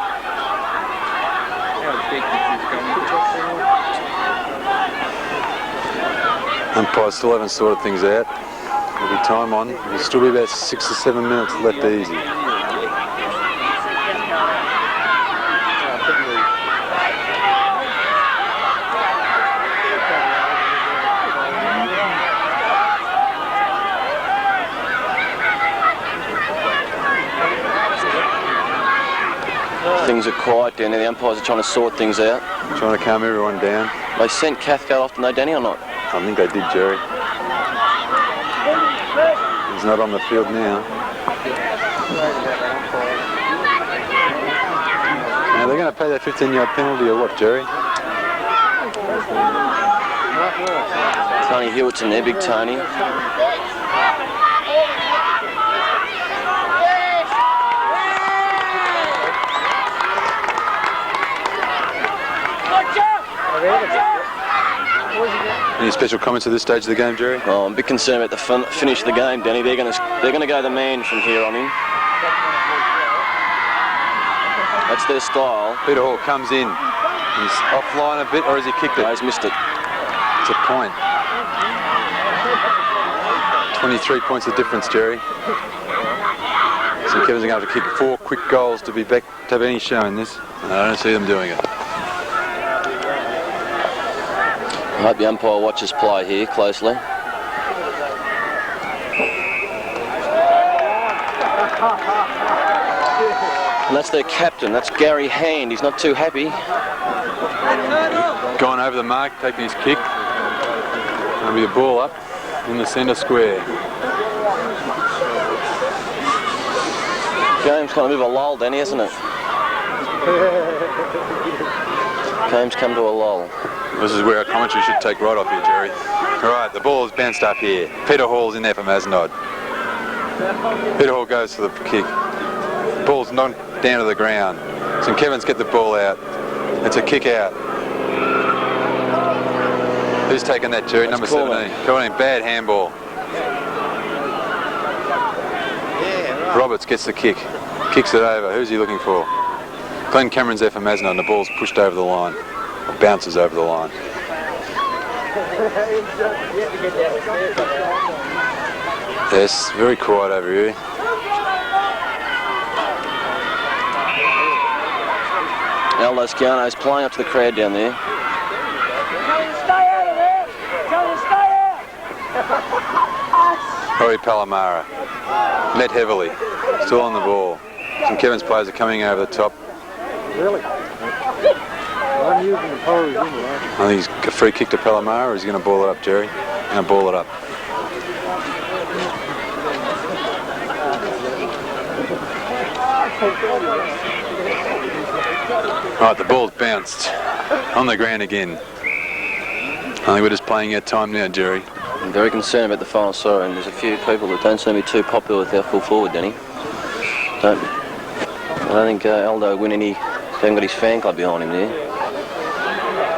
Speaker 1: Umpires still haven't sorted things out. There'll be time on. There'll still be about 6 or 7 minutes left easy.
Speaker 2: Things are quiet down there. The umpires are trying to sort things out.
Speaker 1: Trying to calm everyone down.
Speaker 2: They sent Cathcart off to know Danny or not?
Speaker 1: I think they did, Jerry. He's not on the field now. Now they're going to pay that 15-yard penalty or what, Jerry?
Speaker 2: Tony Hewitt's in there, big Tony.
Speaker 1: Any special comments at this stage of the game, Jerry?
Speaker 2: Oh, I'm a bit concerned about the finish of the game, Danny. They're going to go the man from here on in. That's their style.
Speaker 1: P.Hall comes in. He's offline a bit, or has he kicked it?
Speaker 2: No, he's missed it.
Speaker 1: It's a point. 23 points of difference, Jerry. St Kevins are going to have to kick 4 quick goals to be back to have any show in this. And I don't see them doing it.
Speaker 2: I hope the umpire watches play here closely. And that's their captain, that's Gary Hand. He's not too happy.
Speaker 1: Gone over the mark, taking his kick. There'll be a ball up in the centre square.
Speaker 2: Game's kind of a bit of a lull, Danny, isn't it? Game's come to a lull.
Speaker 1: This is where our commentary should take right off here, Jerry. All right, the ball is bounced up here. P.Hall's in there for Mazenod. P.Hall goes for the kick. Ball's knocked down to the ground. St Kevins get the ball out. It's a kick out. Who's taking that, Jerry? Number 17. Calling bad handball. Roberts gets the kick. Kicks it over. Who's he looking for? Glenn Cameron's there for Mazenod and the ball's pushed over the line. Or bounces over the line. Yes, very quiet over here.
Speaker 2: Aldo Schiano's playing up to the crowd down there.
Speaker 1: R.Palamara, net heavily, still on the ball. St Kevins players are coming over the top.
Speaker 5: Really? I'm using the pose anyway.
Speaker 1: I think he's a free kick to Palamara, or is he going to ball it up, Jerry? Going to ball it up. Right, the ball's bounced on the ground again. I think we're just playing our time now, Jerry.
Speaker 2: I'm very concerned about the final score, and there's a few people that don't seem to be too popular with our full forward, Danny. I don't think Aldo win any. He hasn't got his fan club behind him there.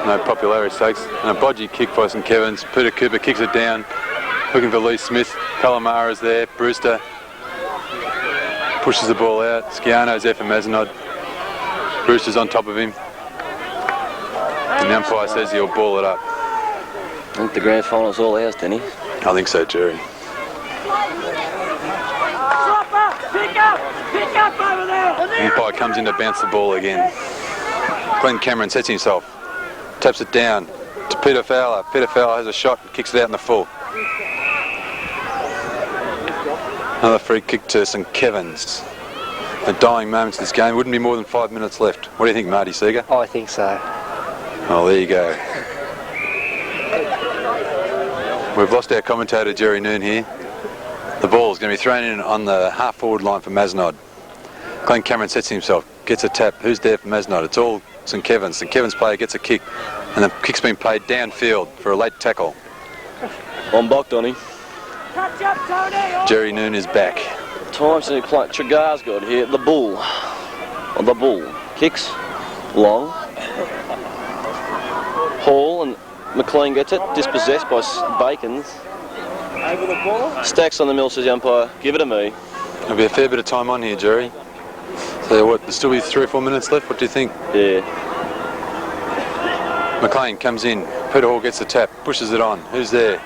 Speaker 1: No popularity stakes. And a bodgy kick by St Kevins. P.Cooper kicks it down, looking for L.Smith. Palamara's there. Brewster pushes the ball out. Schiano's there for Mazenod. Brewster's on top of him. And the umpire says he'll ball it up.
Speaker 2: I think the grand final's all ours, Danny.
Speaker 1: I think so, Jerry. The umpire comes in to bounce the ball again. Glenn Cameron sets himself, taps it down to P.Fowler. P.Fowler has a shot and kicks it out in the full. Another free kick to St Kevins. The dying moments of this game. Wouldn't be more than 5 minutes left. What do you think, Marty Seeger?
Speaker 5: I think so.
Speaker 1: Oh, there you go. We've lost our commentator, Jerry Noon, here. The ball's going to be thrown in on the half-forward line for Mazenod. Glenn Cameron sets himself, gets a tap. Who's there for Mazenod? It's all St Kevins. St Kevins player gets a kick, and the kick's been played downfield for a late tackle.
Speaker 2: On block, Donny.
Speaker 1: Jerry Noon is back.
Speaker 2: Times to play. Tregar's got here. The bull. Oh, the bull. Kicks. Long. Hall and McLean gets it. Dispossessed by Bakens. Stacks on the mill, says the umpire. Give it to me.
Speaker 1: There'll be a fair bit of time on here, Jerry. So what, there's still be 3 or 4 minutes left? What do you think?
Speaker 2: Yeah.
Speaker 1: McLean comes in. P.Hall gets the tap. Pushes it on. Who's there?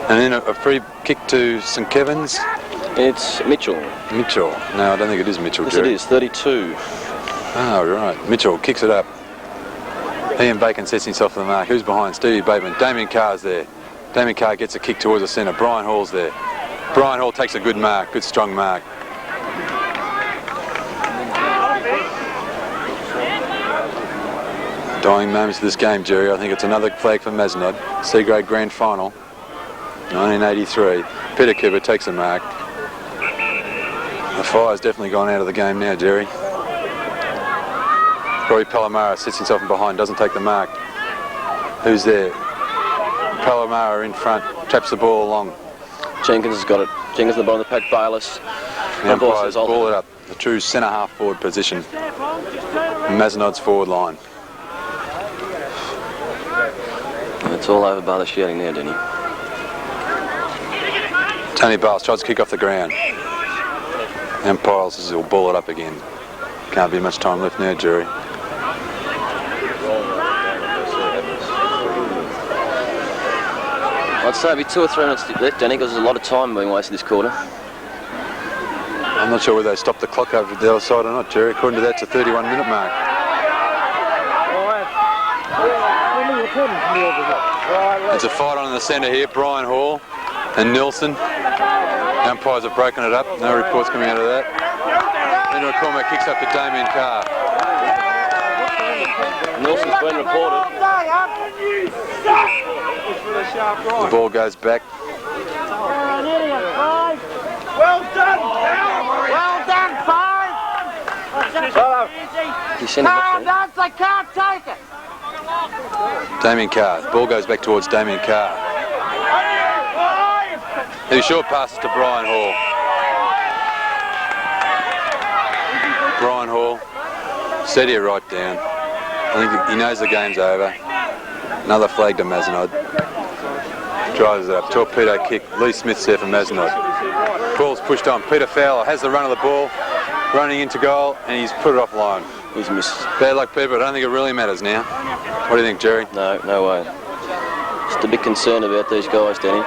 Speaker 1: And then a free kick to St Kevins.
Speaker 2: It's Mitchell.
Speaker 1: Mitchell. No, I don't think it is Mitchell,
Speaker 2: Yes,
Speaker 1: Jerry.
Speaker 2: it is. 32.
Speaker 1: Oh, right. Mitchell kicks it up. Ian Bacon sets himself to the mark. Who's behind? S.Bateman. Damien Carr's there. Damien Carr gets a kick towards the centre. Brian Hall's there. Brian Hall takes a good mark. Good strong mark. Dying moments of this game, Jerry. I think it's another flag for Mazenod. C-grade grand final, 1983. P.Cooper takes a mark. The fire's definitely gone out of the game now, Jerry. R.Palamara sits himself in behind, doesn't take the mark. Who's there? Palamara in front, traps the ball along.
Speaker 2: Jenkins has got it. Jenkins at the bottom of the pack, Bayliss.
Speaker 1: The umpires ball it up. The true centre half forward position. Mazenod's forward line.
Speaker 2: It's all over by the shouting there, Denny.
Speaker 1: Tony Bayliss tries to kick off the ground. Umpire says he'll ball it up again. Can't be much time left now, Jerry.
Speaker 2: I'd say it'd be 2 or 3 minutes left, Danny, because there's a lot of time being wasted this quarter.
Speaker 1: I'm not sure whether they stopped the clock over the other side or not, Jerry. According to that, it's a 31-minute mark. There's a fight on in the centre here. Brian Hall and Nelson. The umpires have broken it up. No reports coming out of that. N.Robinson kicks up to Damien Carr.
Speaker 2: Nelson's been reported.
Speaker 1: The ball goes back.
Speaker 4: Well done, well done, 5.
Speaker 2: He sent it off,
Speaker 4: Dance, I can't take it.
Speaker 1: Damien Carr. The ball goes back towards Damien Carr. He short passes to Brian Hall. Brian Hall, steady it right down. I think he knows the game's over. Another flag to Mazenod. Drives it up, torpedo kick. L.Smith there for Mazenod. Ball's pushed on. P.Fowler has the run of the ball, running into goal, and he's put it offline.
Speaker 2: He's missed.
Speaker 1: Bad luck, Peter, but I don't think it really matters now. What do you think, Jerry?
Speaker 2: No, no way. Just a bit concerned about these guys, Danny.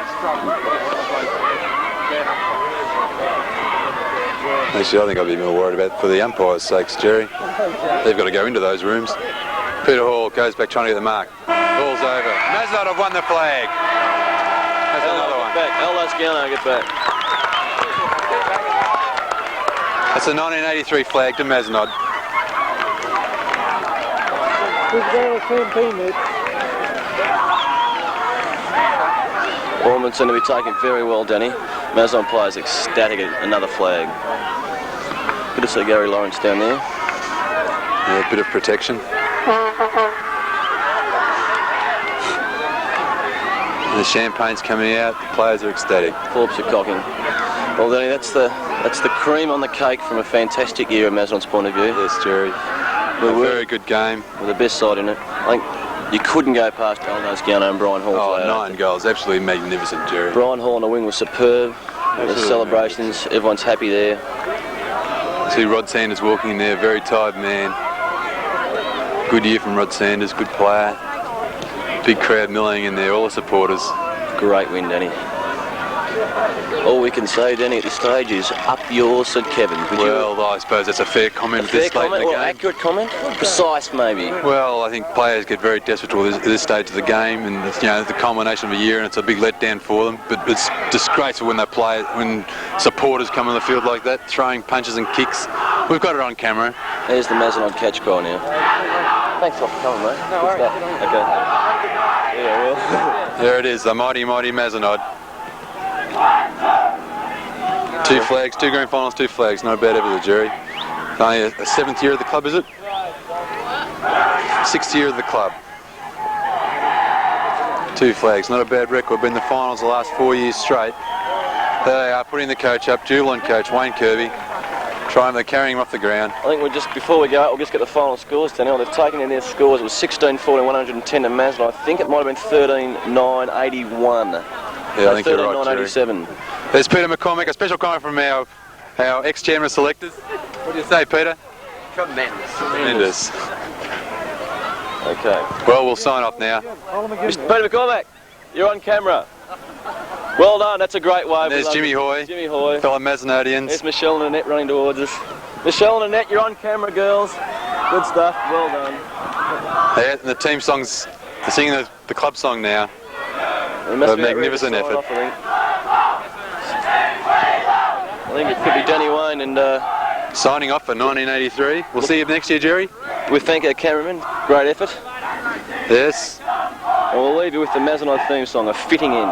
Speaker 1: Actually, I think I'd be more worried about for the umpires' sakes, Jerry. They've got to go into those rooms. Peter Hall goes back trying to get the mark. Ball's over. Mazenod have won the flag. That's another one.
Speaker 2: Aldo Schiano, get back.
Speaker 1: That's a 1983 flag to Mazenod.
Speaker 2: Ormond's going to be taken very well, Danny. Mazenod players ecstatic at another flag. Good to see Gary Lawrence down there.
Speaker 1: Yeah, a bit of protection. The champagne's coming out. The players are ecstatic.
Speaker 2: Corps are cocking. Well, Danny, that's the cream on the cake from a fantastic year of Mazenod's point of view.
Speaker 1: Yes, Jerry. A very good game.
Speaker 2: With the best side in it. I think you couldn't go past Aldo Schiano and Brian Hall.
Speaker 1: Oh, 9 goals. Absolutely magnificent, Jerry.
Speaker 2: Brian Hall on the wing was superb. The celebrations, everyone's happy there.
Speaker 1: See R.Sanders walking in there, very tired man. Good year from R.Sanders, good player. Big crowd milling in there, all the supporters.
Speaker 2: Great win, Danny. All we can say, Danny, at this stage is up yours, St Kevins.
Speaker 1: Well, I suppose that's a fair comment at this stage of the game.
Speaker 2: Accurate comment? Precise, maybe.
Speaker 1: Well, I think players get very desperate at this stage of the game, and it's, you know, the culmination of a year, and it's a big letdown for them. But it's disgraceful when when supporters come on the field like that, throwing punches and kicks. We've got it on camera.
Speaker 2: There's the Mazenod catch cry now. Thanks a lot for coming, mate. No worries. Okay. Yeah, well.
Speaker 1: There it is, the mighty, mighty Mazenod. 2 flags, 2 grand finals, 2 flags. Not a bad effort, Jerry. Only a 7th year of the club, is it? 6th year of the club. 2 flags, not a bad record. Been in the finals the last 4 years straight. There they are, putting the coach up. Jubilant coach, Wayne Kirby. They're carrying him off the ground.
Speaker 2: I think before we go, we'll just get the final scores down. They've taken in their scores. It was 16-14, 110 to Mazenod. I think it might have been 13-9, 81.
Speaker 1: Yeah, I think you're right,
Speaker 2: 87.
Speaker 1: There's Peter McCormack, a special comment from our ex-chairman selectors. What do you say, Peter? Tremendous.
Speaker 2: Okay.
Speaker 1: Well, we'll sign off now.
Speaker 2: Mr. Peter McCormack, you're on camera. Well done, that's a great wave.
Speaker 1: There's Jimmy Hoy.
Speaker 2: Jimmy Hoy.
Speaker 1: Fellow Mazenodians.
Speaker 2: There's Michelle and Annette running towards us. Michelle and Annette, you're on camera, girls. Good stuff, well done.
Speaker 1: Yeah, and the team songs, they're singing the club song now. A magnificent effort.
Speaker 2: I think it could be Danny Wayne and...
Speaker 1: signing off for 1983. We'll see you next year, Jerry.
Speaker 2: We thank our cameraman. Great effort.
Speaker 1: Yes.
Speaker 2: And we'll leave you with the Mazenod theme song, A Fitting In.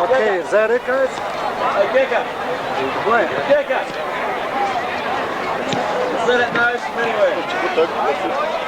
Speaker 5: Okay, is that it, guys?
Speaker 3: Hey, Kicker.
Speaker 5: What?
Speaker 3: Kicker. Just let it know from anywhere.